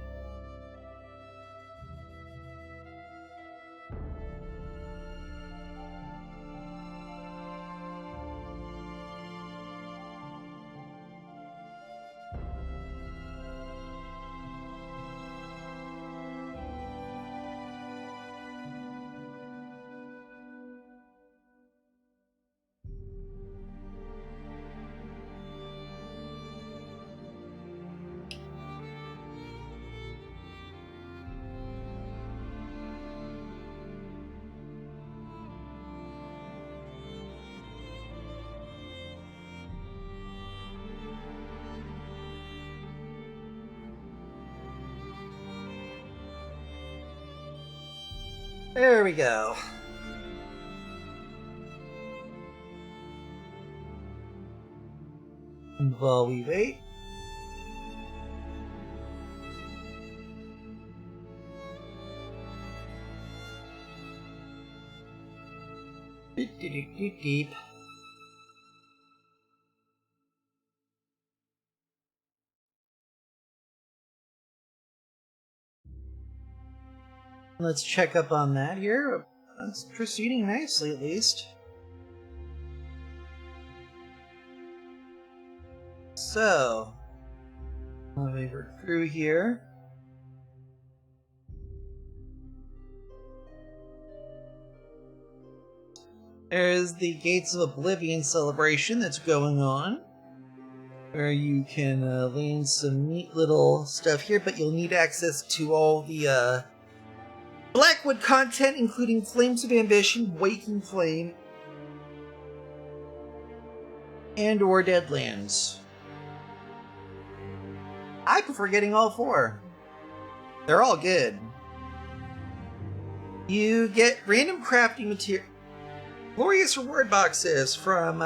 There we go. And while we wait, deep. Let's check up on that here. It's proceeding nicely, at least. So, moving through here. There's the Gates of Oblivion celebration that's going on, where you can lean some neat little stuff here, but you'll need access to all the Blackwood content, including Flames of Ambition, Waking Flame, and or Deadlands. I prefer getting all four. They're all good. You get random crafting material, glorious reward boxes from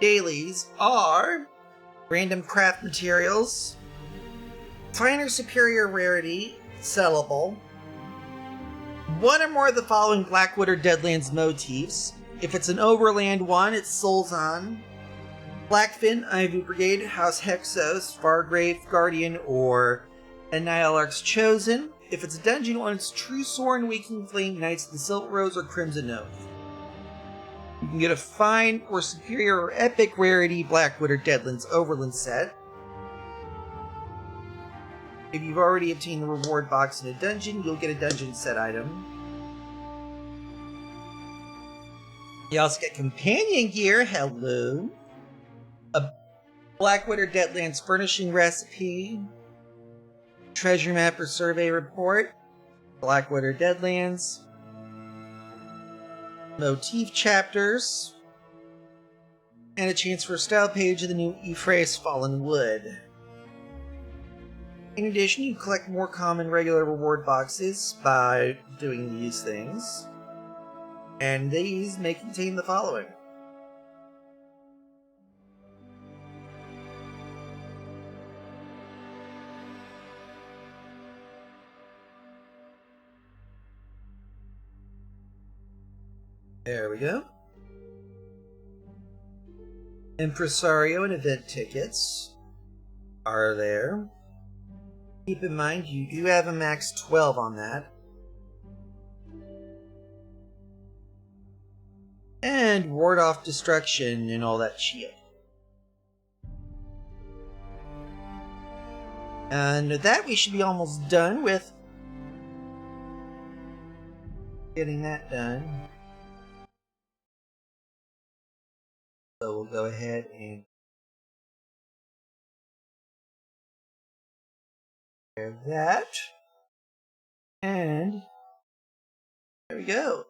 dailies are random craft materials, finer superior rarity, sellable, one or more of the following Blackwood or Deadlands motifs. If it's an Overland one, it's Solzon, Blackfin, Ivy Brigade, House Hexos, Fargrave, Guardian, or Annihilarch's Chosen. If it's a dungeon one, it's True Sorin, Waking Flame, Knights of the Silver Rose, or Crimson Oath. You can get a fine or superior or epic rarity Blackwood or Deadlands Overland set. If you've already obtained the reward box in a dungeon, you'll get a dungeon set item. You also get companion gear, hello. A Blackwood or Deadlands furnishing recipe, treasure map or survey report, Blackwood or Deadlands, motif chapters, and a chance for a style page of the new Ephraim's Fallen Wood. In addition, you collect more common regular reward boxes by doing these things, and these may contain the following. There we go. Impresario and event tickets are there. Keep in mind, you do have a max 12 on that. And ward off destruction and all that shit. And with that, we should be almost done with getting that done. So we'll go ahead and prepare that. And there we go.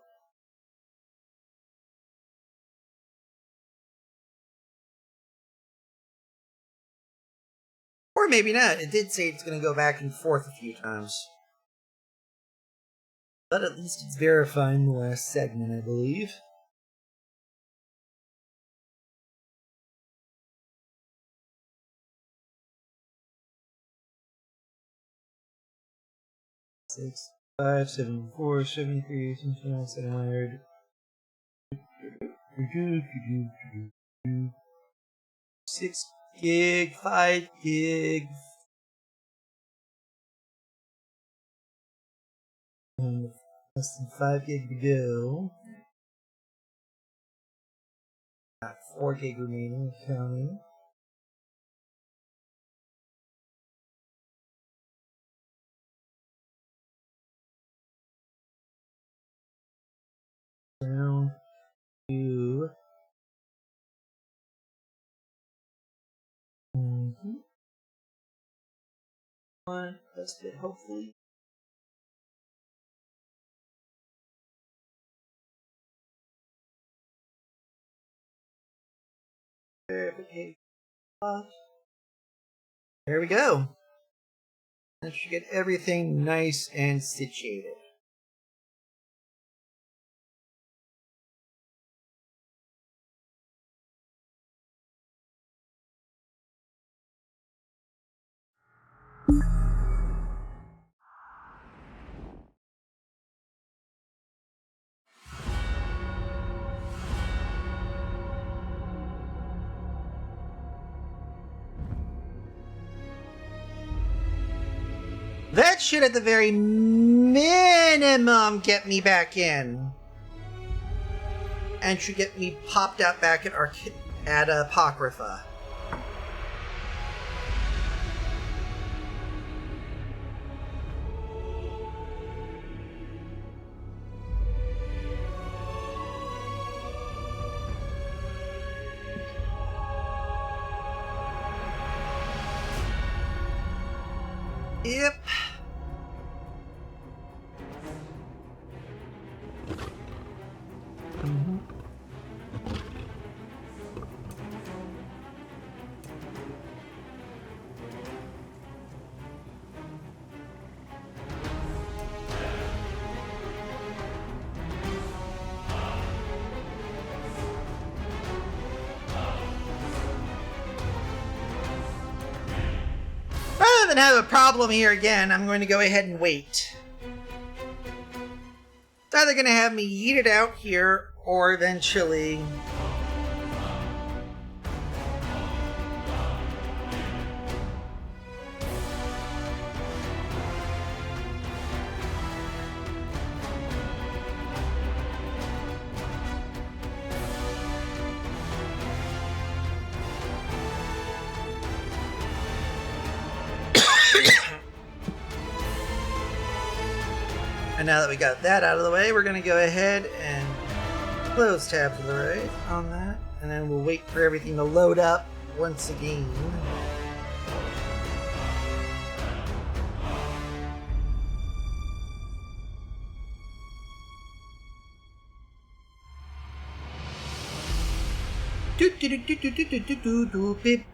Or maybe not. It did say it's going to go back and forth a few times. But at least it's verifying the last segment, I believe. Six, 5, 7, 4, 73, 79, 700. 6 gig, 5 gig. Less than 5 gig to go. Got 4 gig remaining, counting. Down to one. That's good, hopefully. Verification. There we go. That should get everything nice and situated. That should, at the very minimum, get me back in. And should get me popped out back at Apocrypha. Yep. Rather than have a problem here again, I'm going to go ahead and wait. It's either going to have me eat it out here, or eventually... And now that we got that out of the way, we're going to go ahead and close tab to the right on that. And then we'll wait for everything to load up once again. Beep.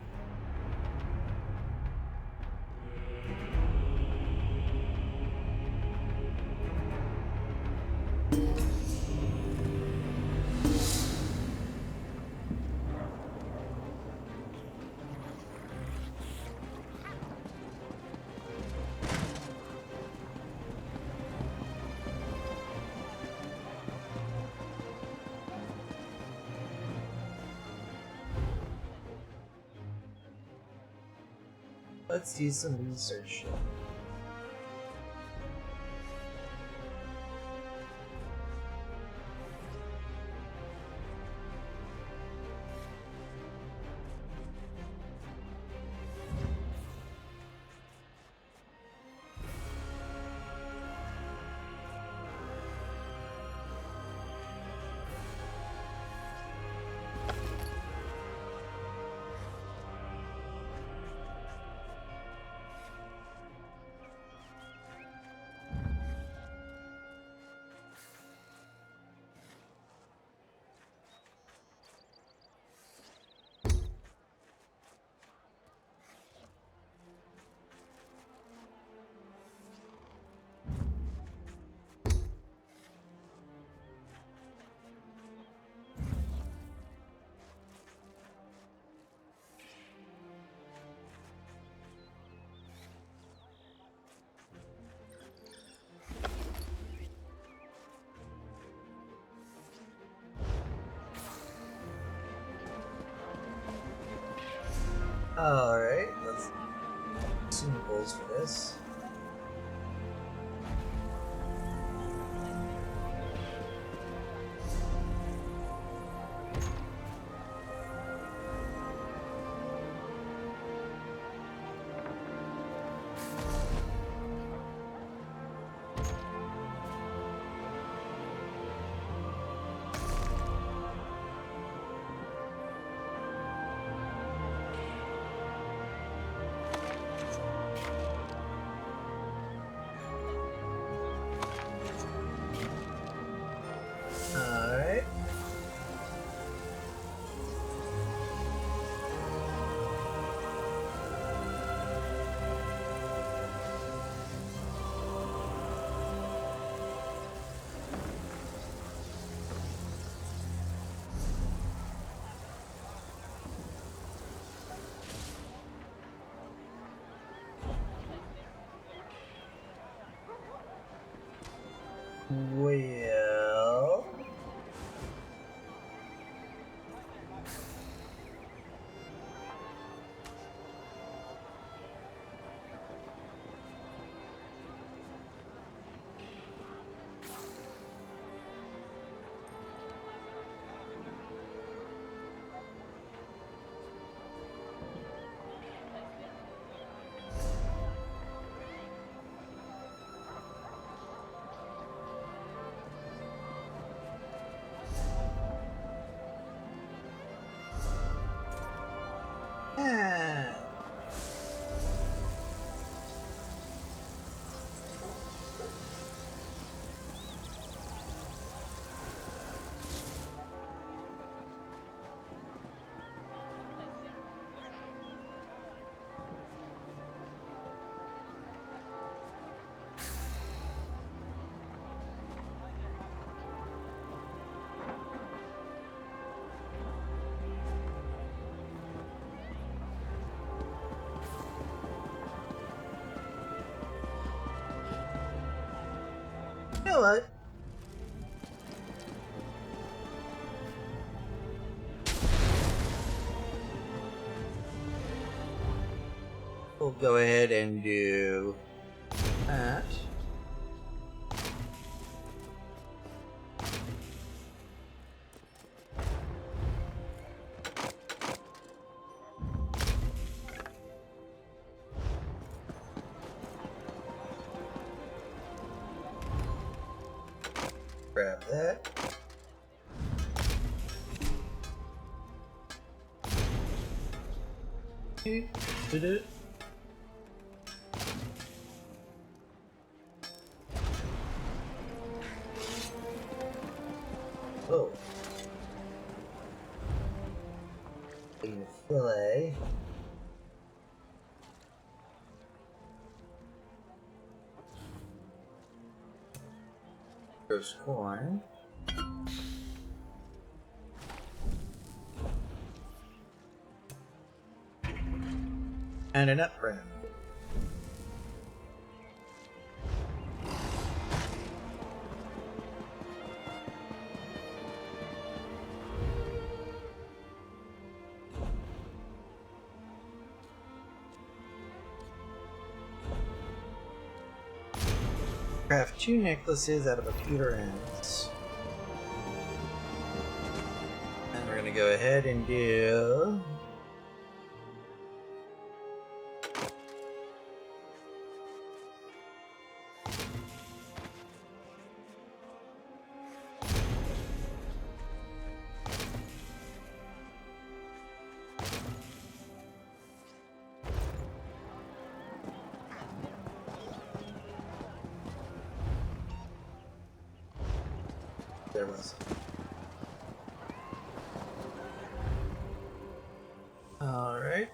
Let's do some research. Alright, let's consumables for this. Alright. Well... Yeah. You know what? We'll go ahead and do that. Grab that. Did it? Oh. Fillet. Roast corn. And a nut bread. Craft 2 necklaces out of a pewter ends. And we're gonna go ahead and do... There was. Alright.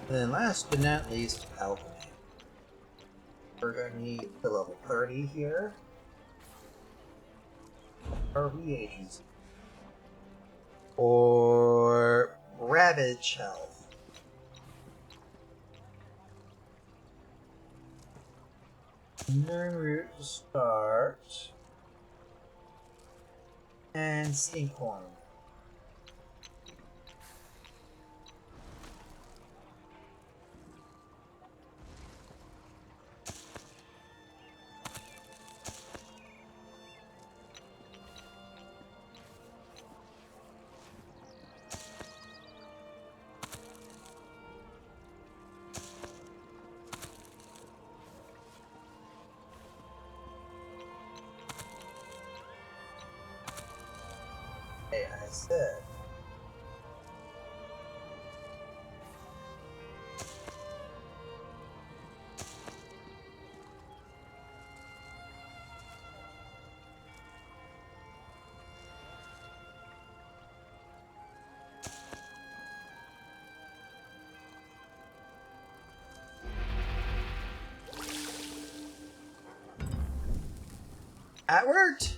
Then last but not least, alchemy. We're gonna need the level 30 here. Our reagents. Or ravage health. Wandering route to start. And Stinkhorn. I said. That worked.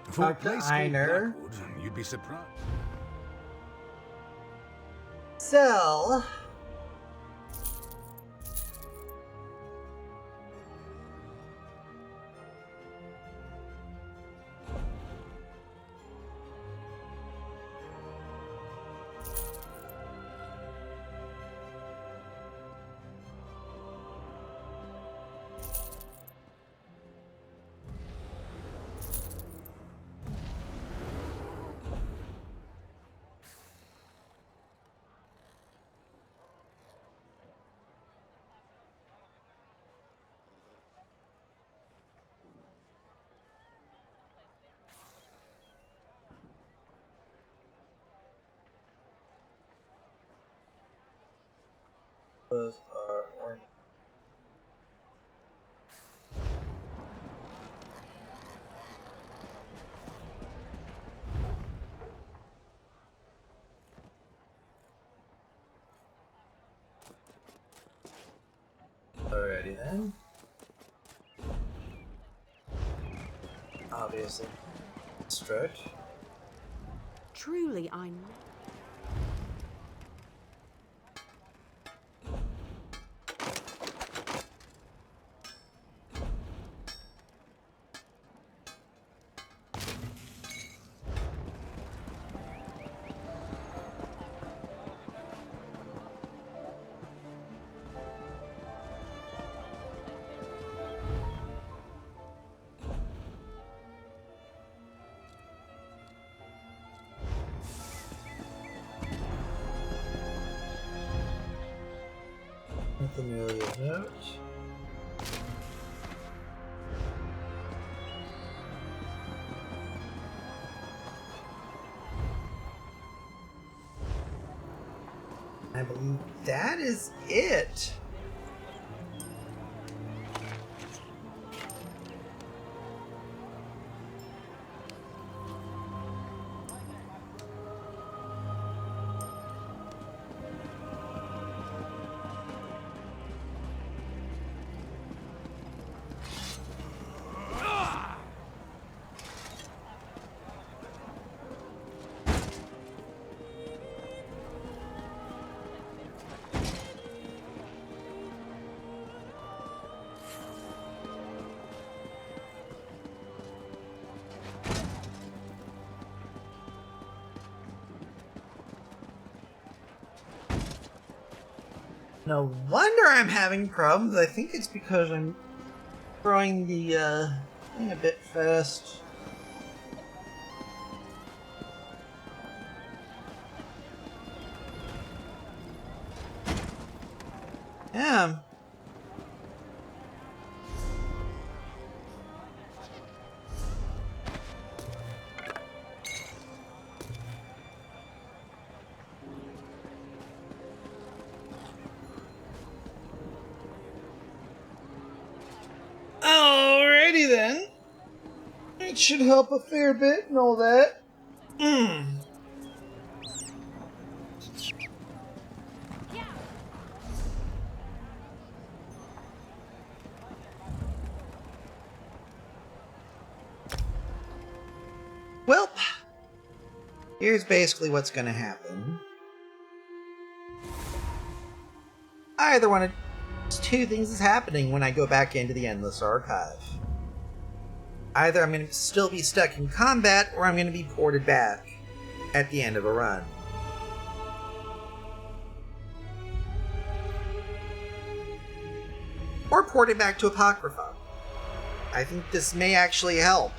For a Dr. place called Einer. Blackwood, you'd be surprised. Sell. Those are orange. Alrighty then. Obviously. Stretch. Truly, I'm... Nothing really of note. I believe that is it. No wonder I'm having problems. I think it's because I'm Throwing the thing a bit fast. Yeah. Alrighty then. It should help a fair bit and all that. Well, here's basically what's gonna happen. Either one of two things is happening when I go back into the Endless Archive. Either I'm going to still be stuck in combat, or I'm going to be ported back at the end of a run. Or ported back to Apocrypha. I think this may actually help.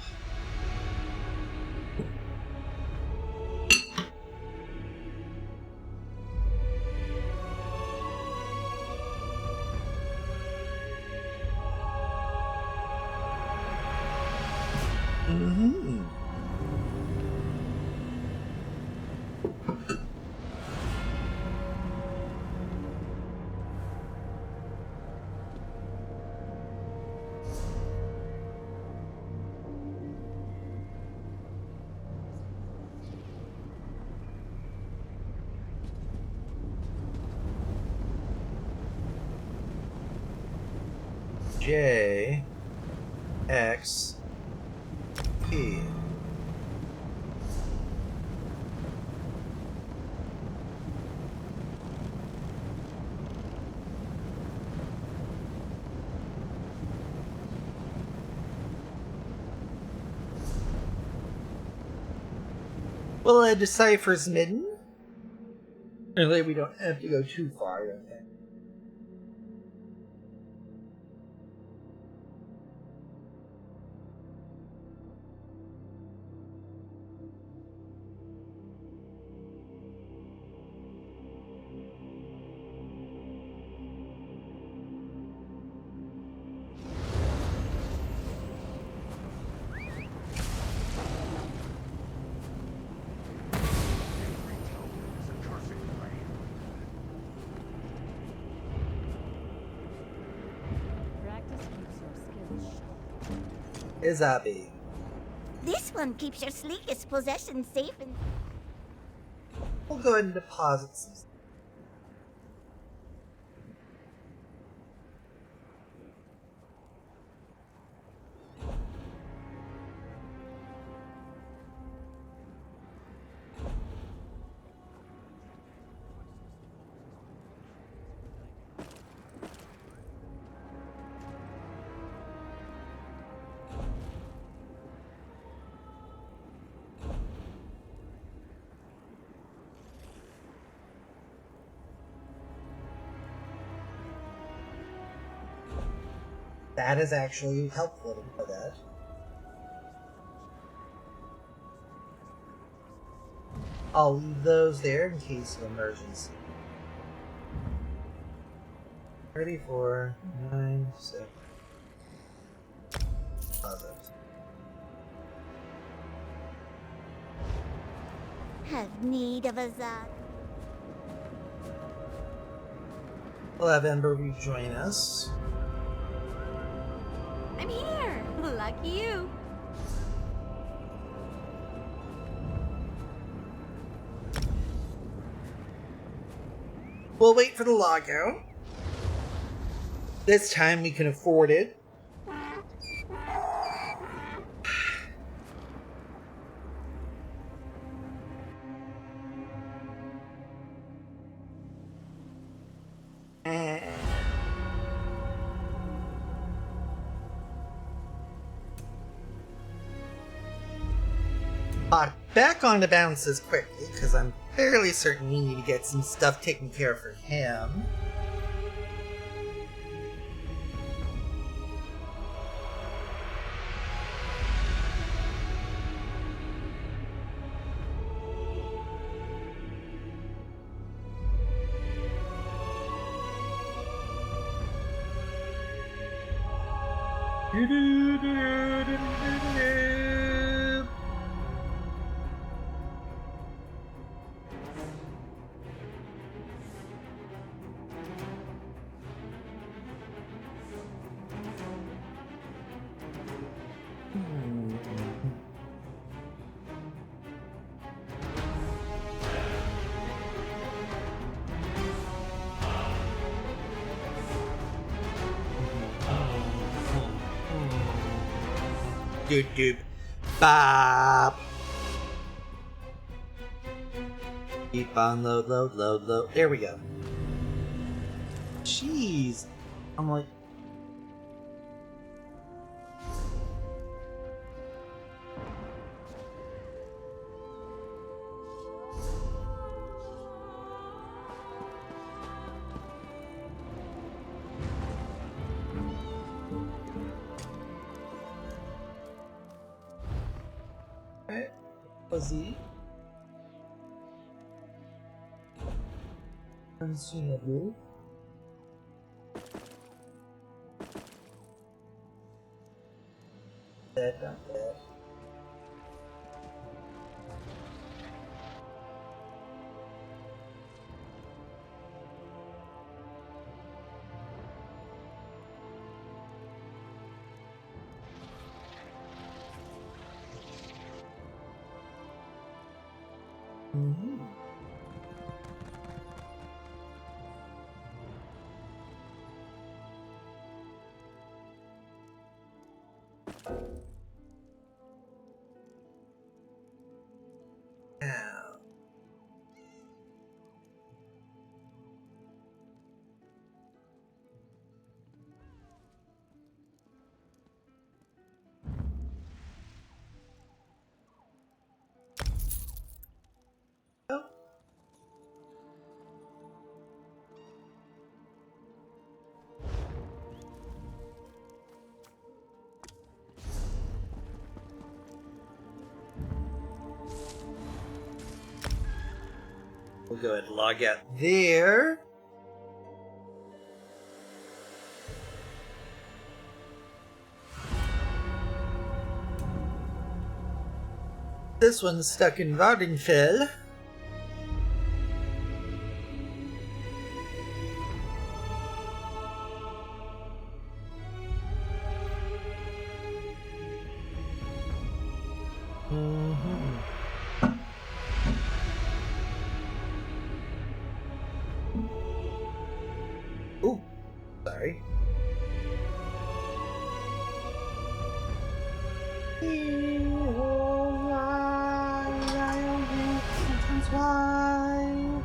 J X P. Well, it deciphers midden. Really, we don't have to go too far, I don't think. Is Abby. This one keeps your sleekest possessions safe and... We'll go ahead and deposit some. That is actually helpful to know that. I'll leave those there in case of emergency. 34, 9, 7. Positive. Have need of a Zod. We'll have Ember rejoin us. I'm here! Lucky you! We'll wait for the logout. This time we can afford it. Back on the bounces quickly, because I'm fairly certain we need to get some stuff taken care of for him. Doop doop. Bop. Keep on load, load, load, load. There we go. Jeez. I'm like. Alright. Fuzzy. Consumable. That, not that. Mm-hmm. Now. Oh. We'll go ahead and log out there. This one's stuck in Vardenfell. Ooh, sorry. Why?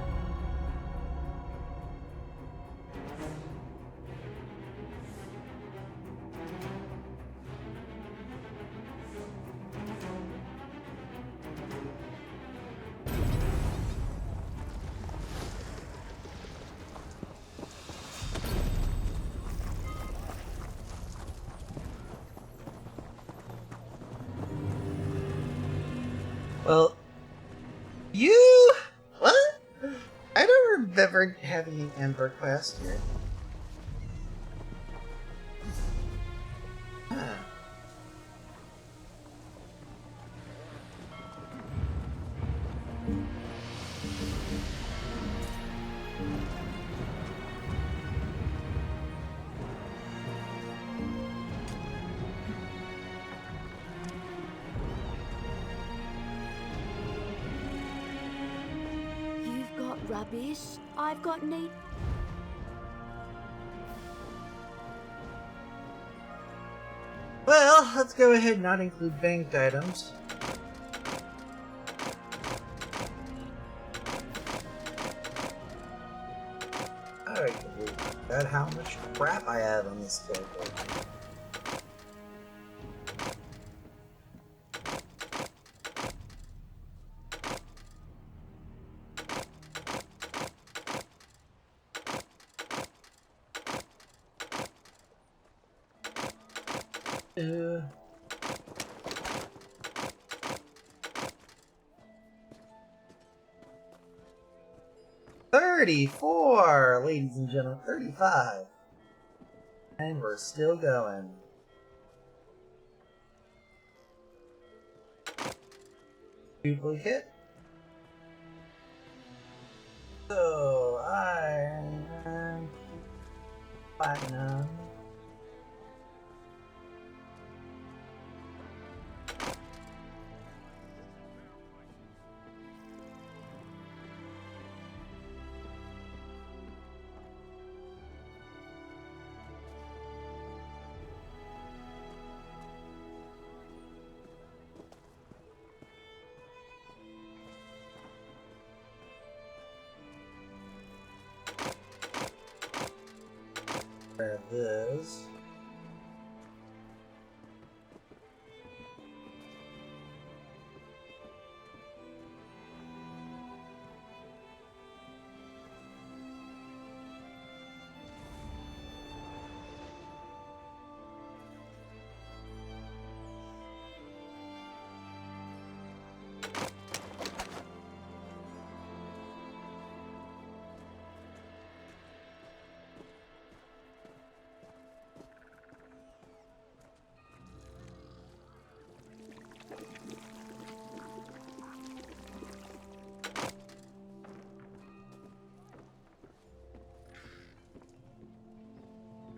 Well, you... What? I don't remember having an Ember quest here. Huh. You've got rubbish, I've got neat. Well, let's go ahead and not include banked items. I can believe that how much crap I have on this schedule. Uh... 34, ladies and gentlemen, 35. And we're still going. Duplicate. So I'm platinum. Grab this.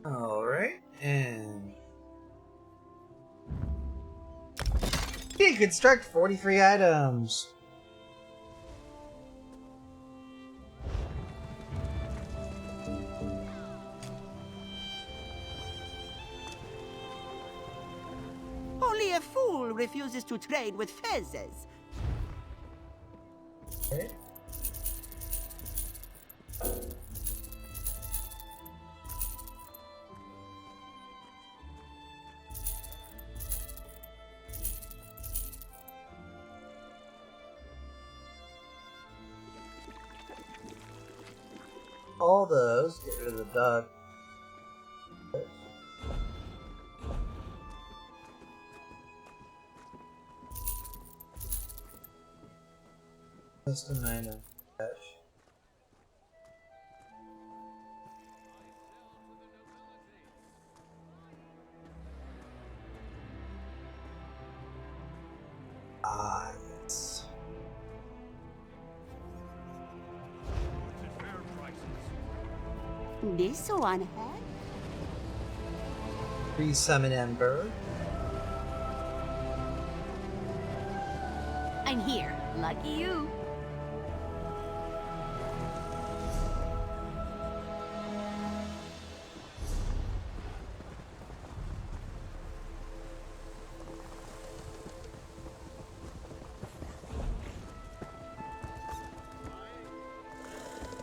Alright, and deconstruct 43 items. Only a fool refuses to trade with fezzes. Okay. All those, get rid of the dog. Just a minor cash. Ah, yes. This one, huh? Resummon Ember. I'm here. Lucky you.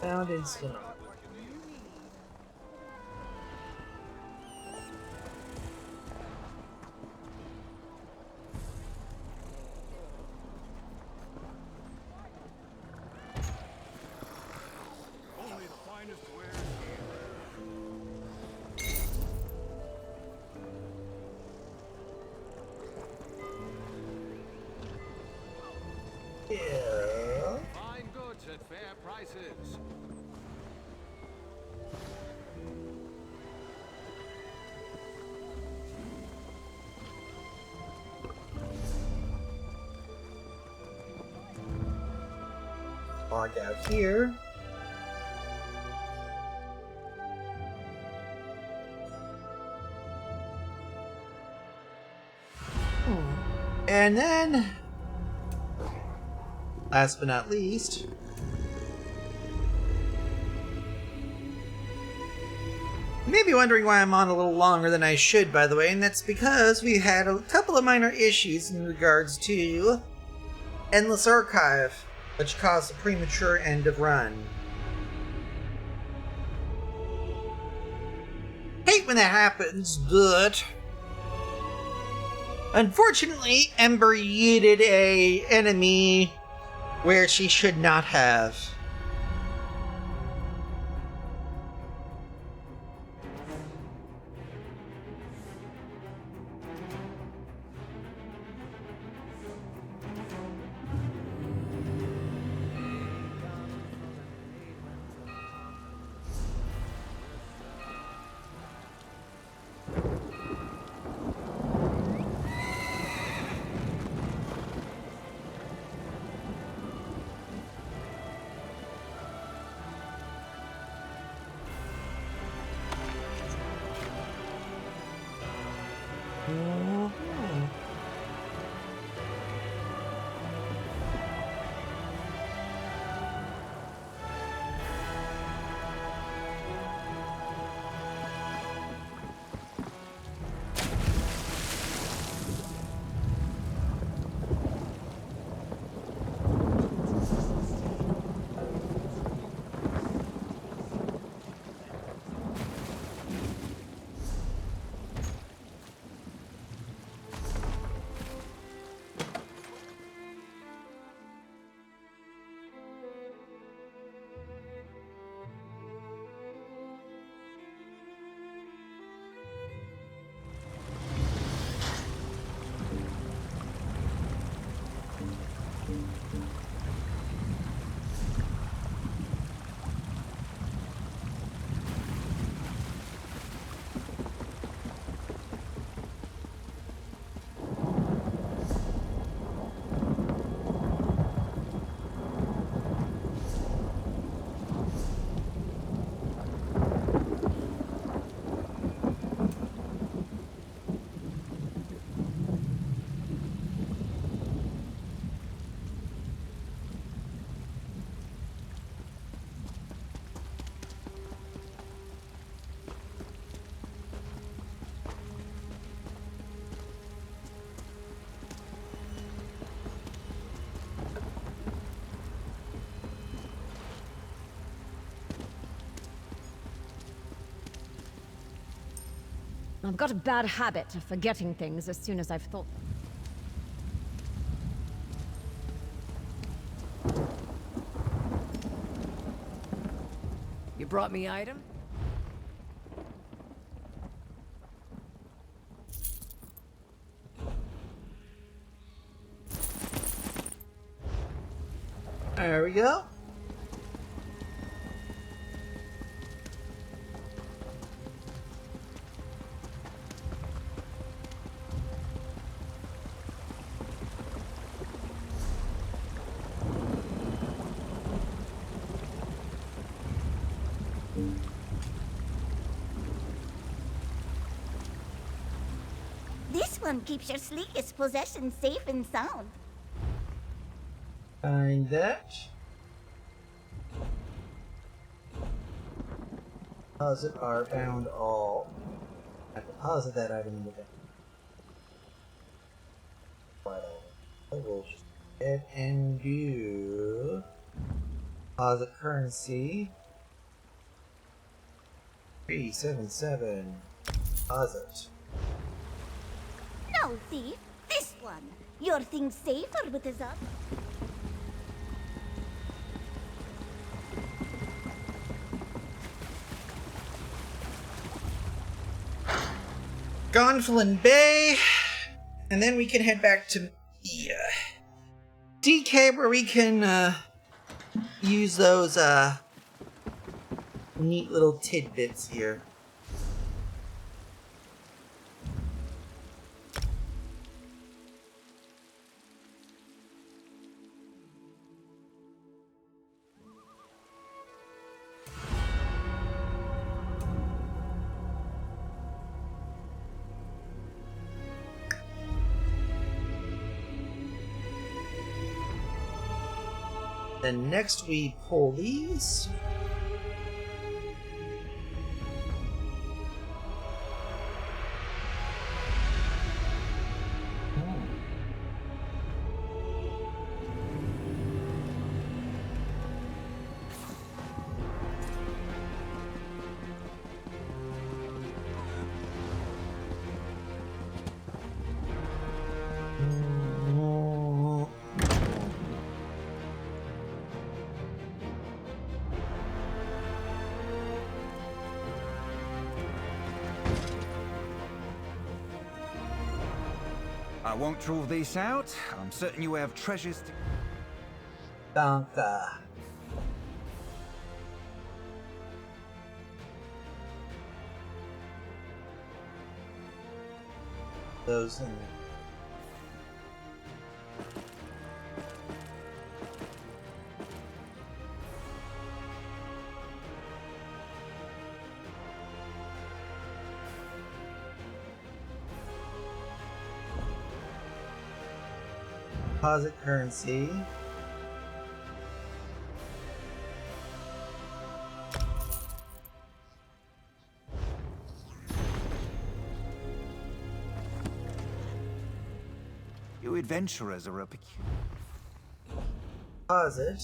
Found instant. Only the finest wares Yeah. Fine goods at fair prices. Log out here. And then, last but not least, you may be wondering why I'm on a little longer than I should, by the way, and that's because we had a couple of minor issues in regards to Endless Archive, which caused a premature end of run. Hate when that happens, but unfortunately, Ember yeeted a enemy where she should not have. I've got a bad habit of forgetting things as soon as I've thought. You brought me item? There we go. This one keeps your sleekest possessions safe and sound. Find that. Deposit are found all. I deposit that item in the bank. I will just go ahead and do deposit currency 377 deposit. No, thief. This one. Your thing's safer with his up. Gonfalon Bay, and then we can head back to DK where we can use those neat little tidbits here. Then next we pull these. I won't rule this out. I'm certain you have treasures to... Danka. Those in deposit currency. You adventurers are a peculiar... Deposit.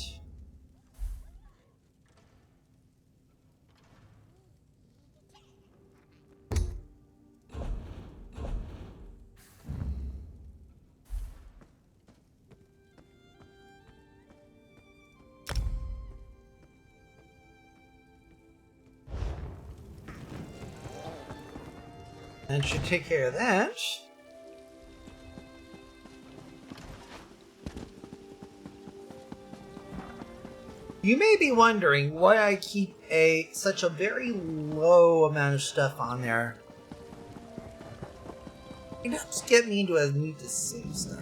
And should take care of that. You may be wondering why I keep such a very low amount of stuff on there. It helps get me into a need to save stuff.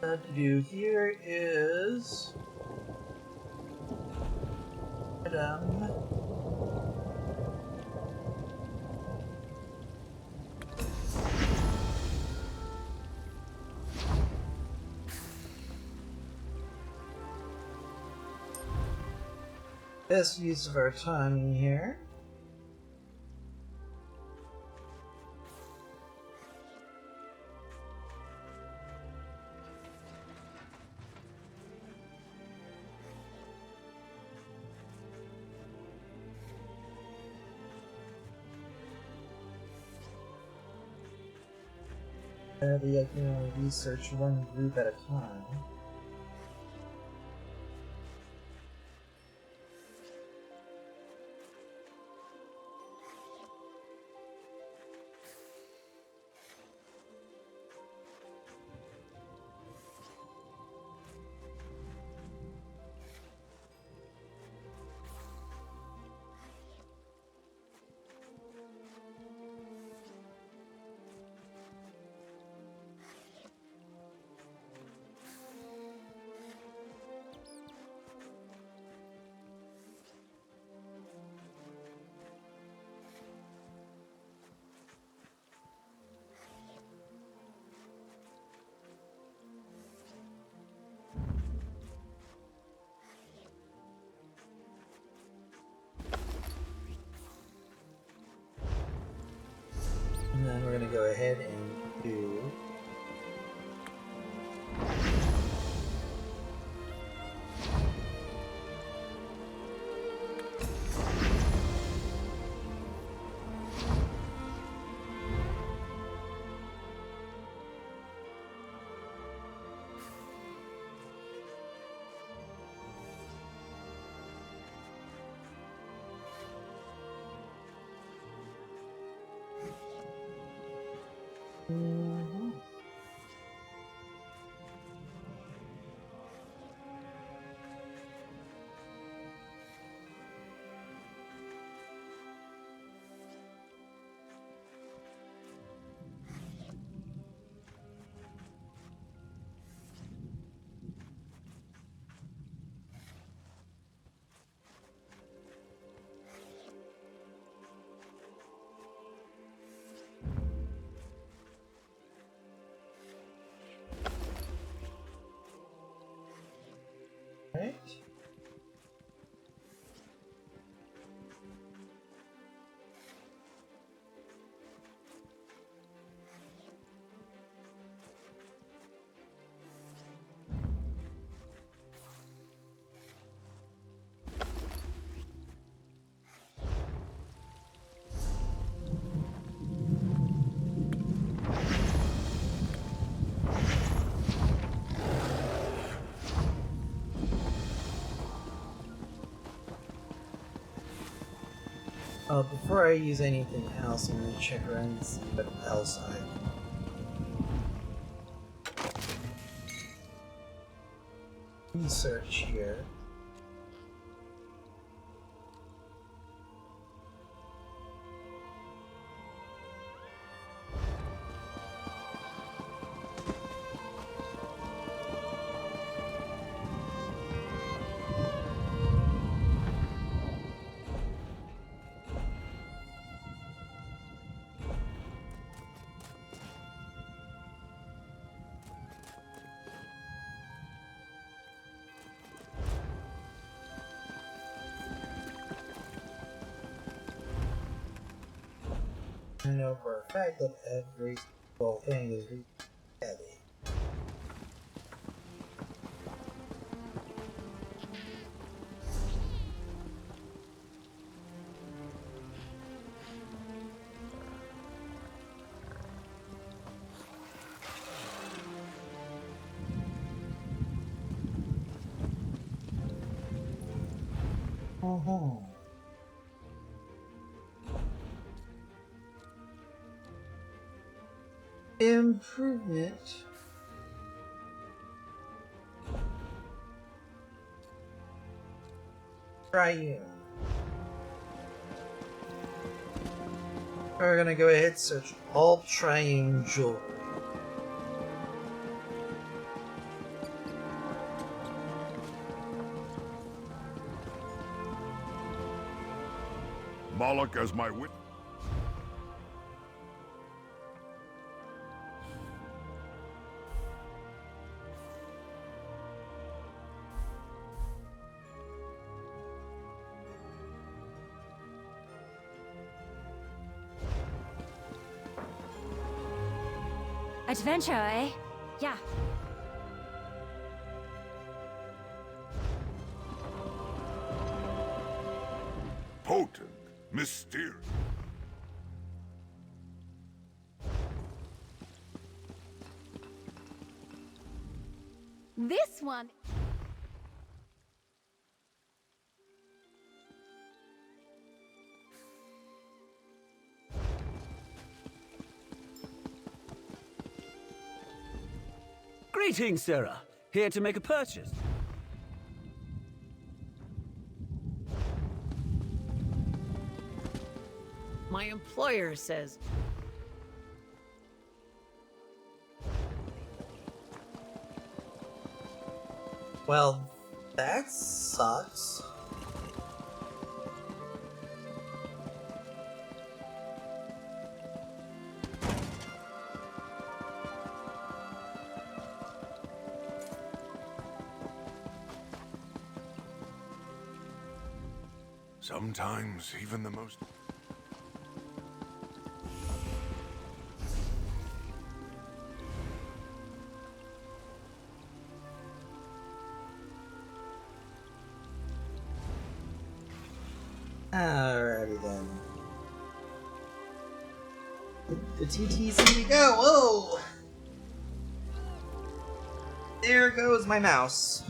What to do here is best use of our time in here. Sadly, I can only research one group at a time. And then we're going to go ahead and do... Right. Before I use anything else, I'm going to check around and see what else I research here. I know for a fact that every single thing is really heavy. Improvement. Triune. We're gonna go ahead and search all triune jewelry. Moloch as my witness. Adventure, eh? Yeah. Potent, mysterious. This one. Greetings, Sarah. Here to make a purchase. My employer says... Well, that sucks. Sometimes even the most... Alrighty then. The TTC we go! Whoa! There goes my mouse.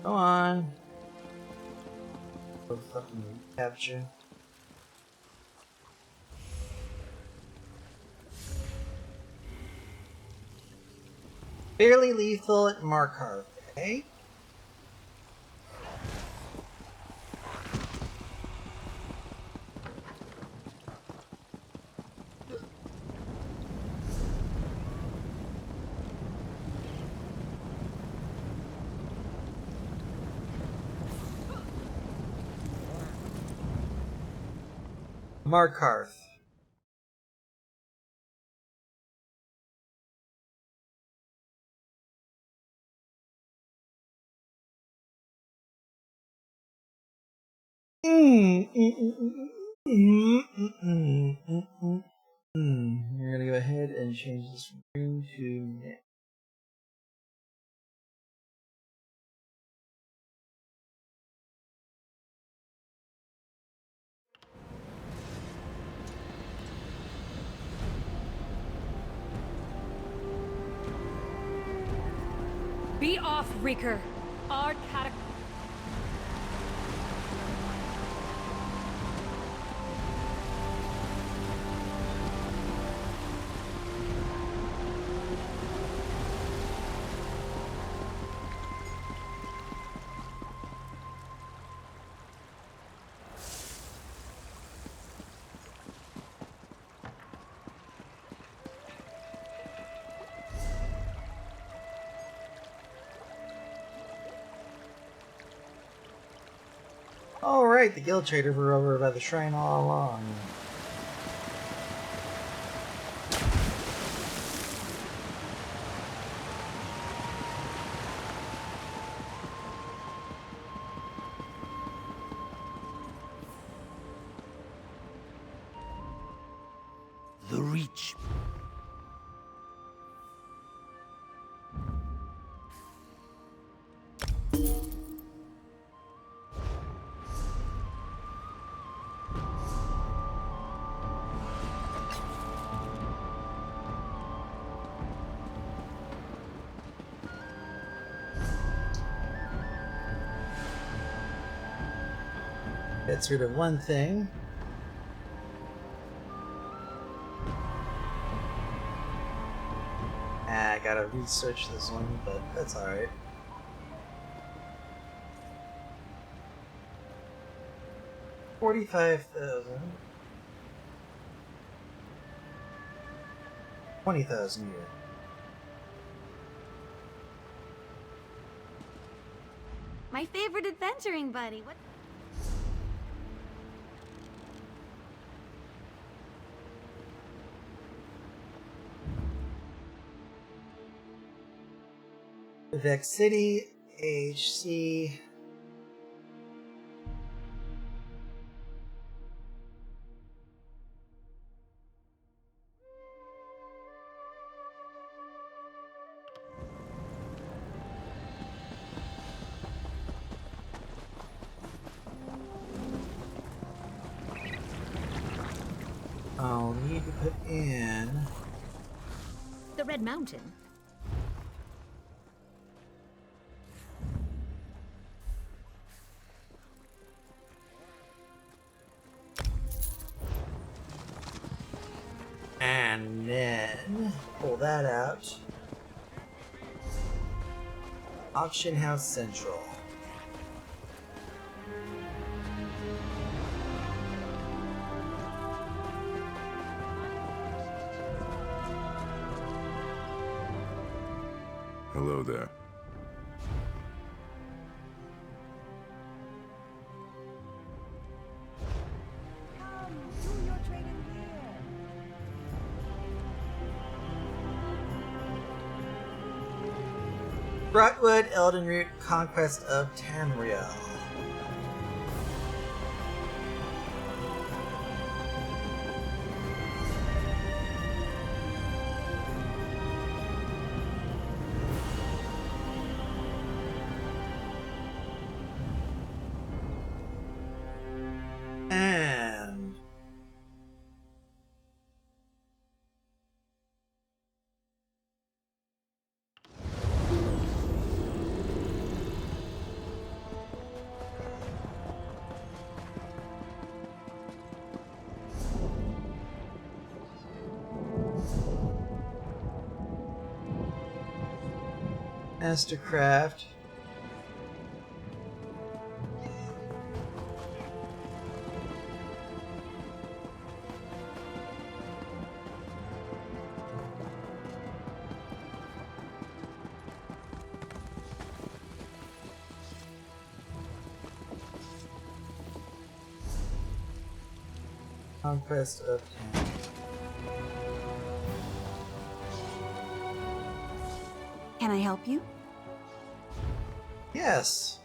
Go on. Go fucking capture. Fairly lethal at Markarth, okay? Markarth. We're gonna go ahead and change this from green to now. Be off, Reeker. Our Alright, the guild traders were over by the shrine all along. The Reach. Gets rid of one thing. I gotta research this one, but that's alright. 45,000. 20,000 a year. My favorite adventuring buddy. What? Vex City, HC. I'll need to put in the Red Mountain. and then pull that out. Auction House Central. Hello there. Brightwood, Elden Root, Conquest of Tamriel. And Mastercraft. Conquest of Tamriel. Can I help you? Yes.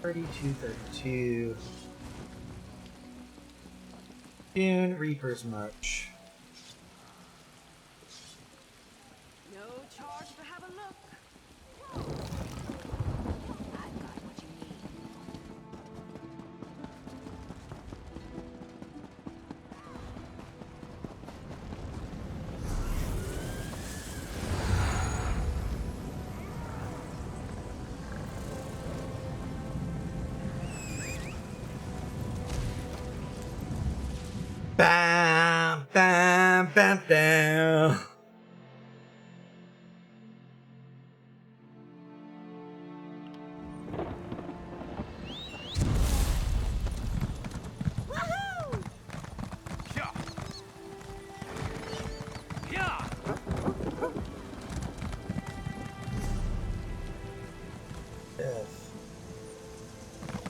$32.32. Dune Reaper's March. No charge to have a look. I've got what you need. Bam, bam, bam, bam. Death.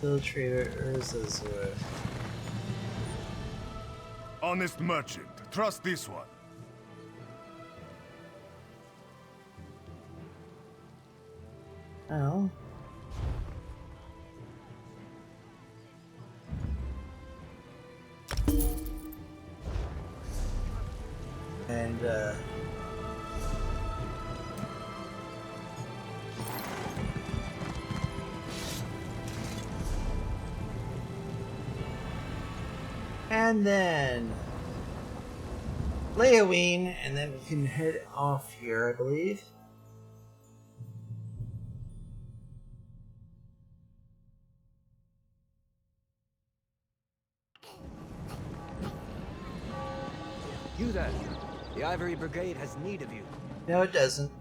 Infiltrator Urza's worth. Honest merchant, trust this one. Oh. And And then Leoween, and then we can head off here, I believe. You there. The Ivory Brigade has need of you. No, it doesn't.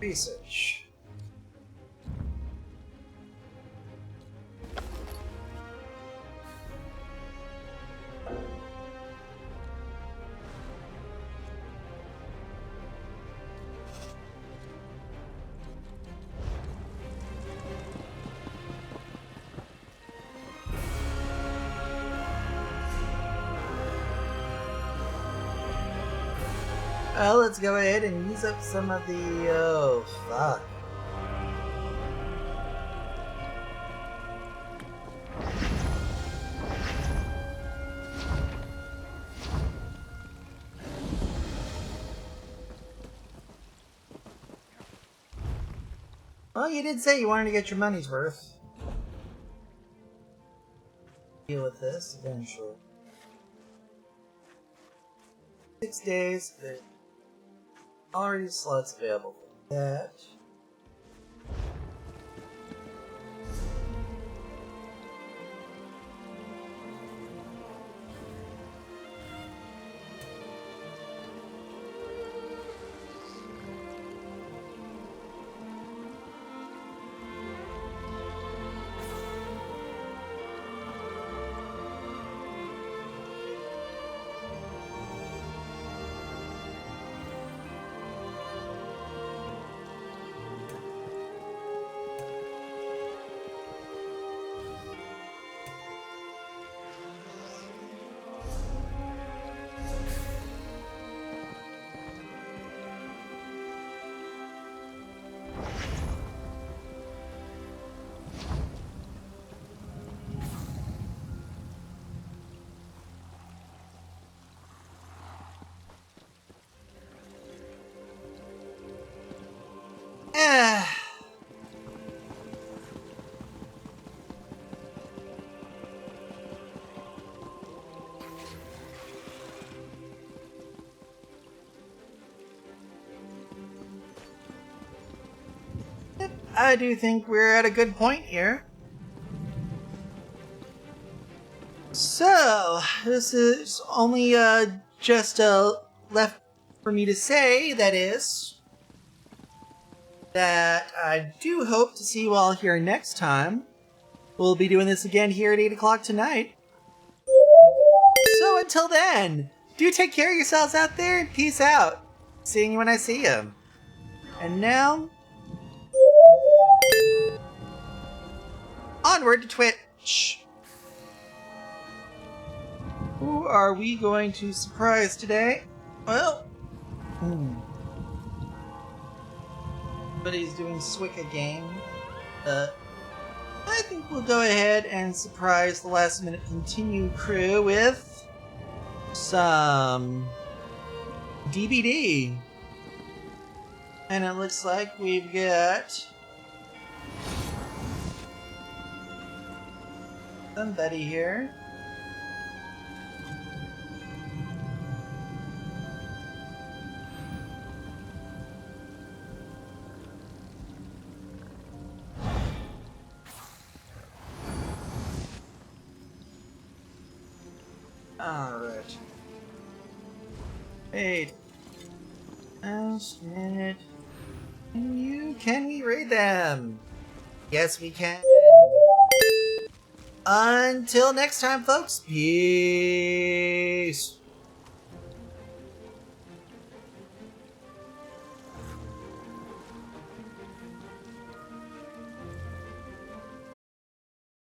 Research. Well, let's go ahead and use up some of the... oh, fuck. Well, you did say you wanted to get your money's worth. Deal with this eventually. 6 days. There's already slots available for that. I do think we're at a good point here. So, this is only just left for me to say, that is, that I do hope to see you all here next time. We'll be doing this again here at 8 o'clock tonight. So until then, do take care of yourselves out there and peace out. Seeing you when I see you. And now, onward to Twitch. Who are we going to surprise today? Well, but he's doing Swicka game. I think we'll go ahead and surprise the last minute continue crew with some DBD. And it looks like we've got somebody here. Alright. Hey. Last minute. Can we raid them? Yes, we can. Until next time, folks. Peace.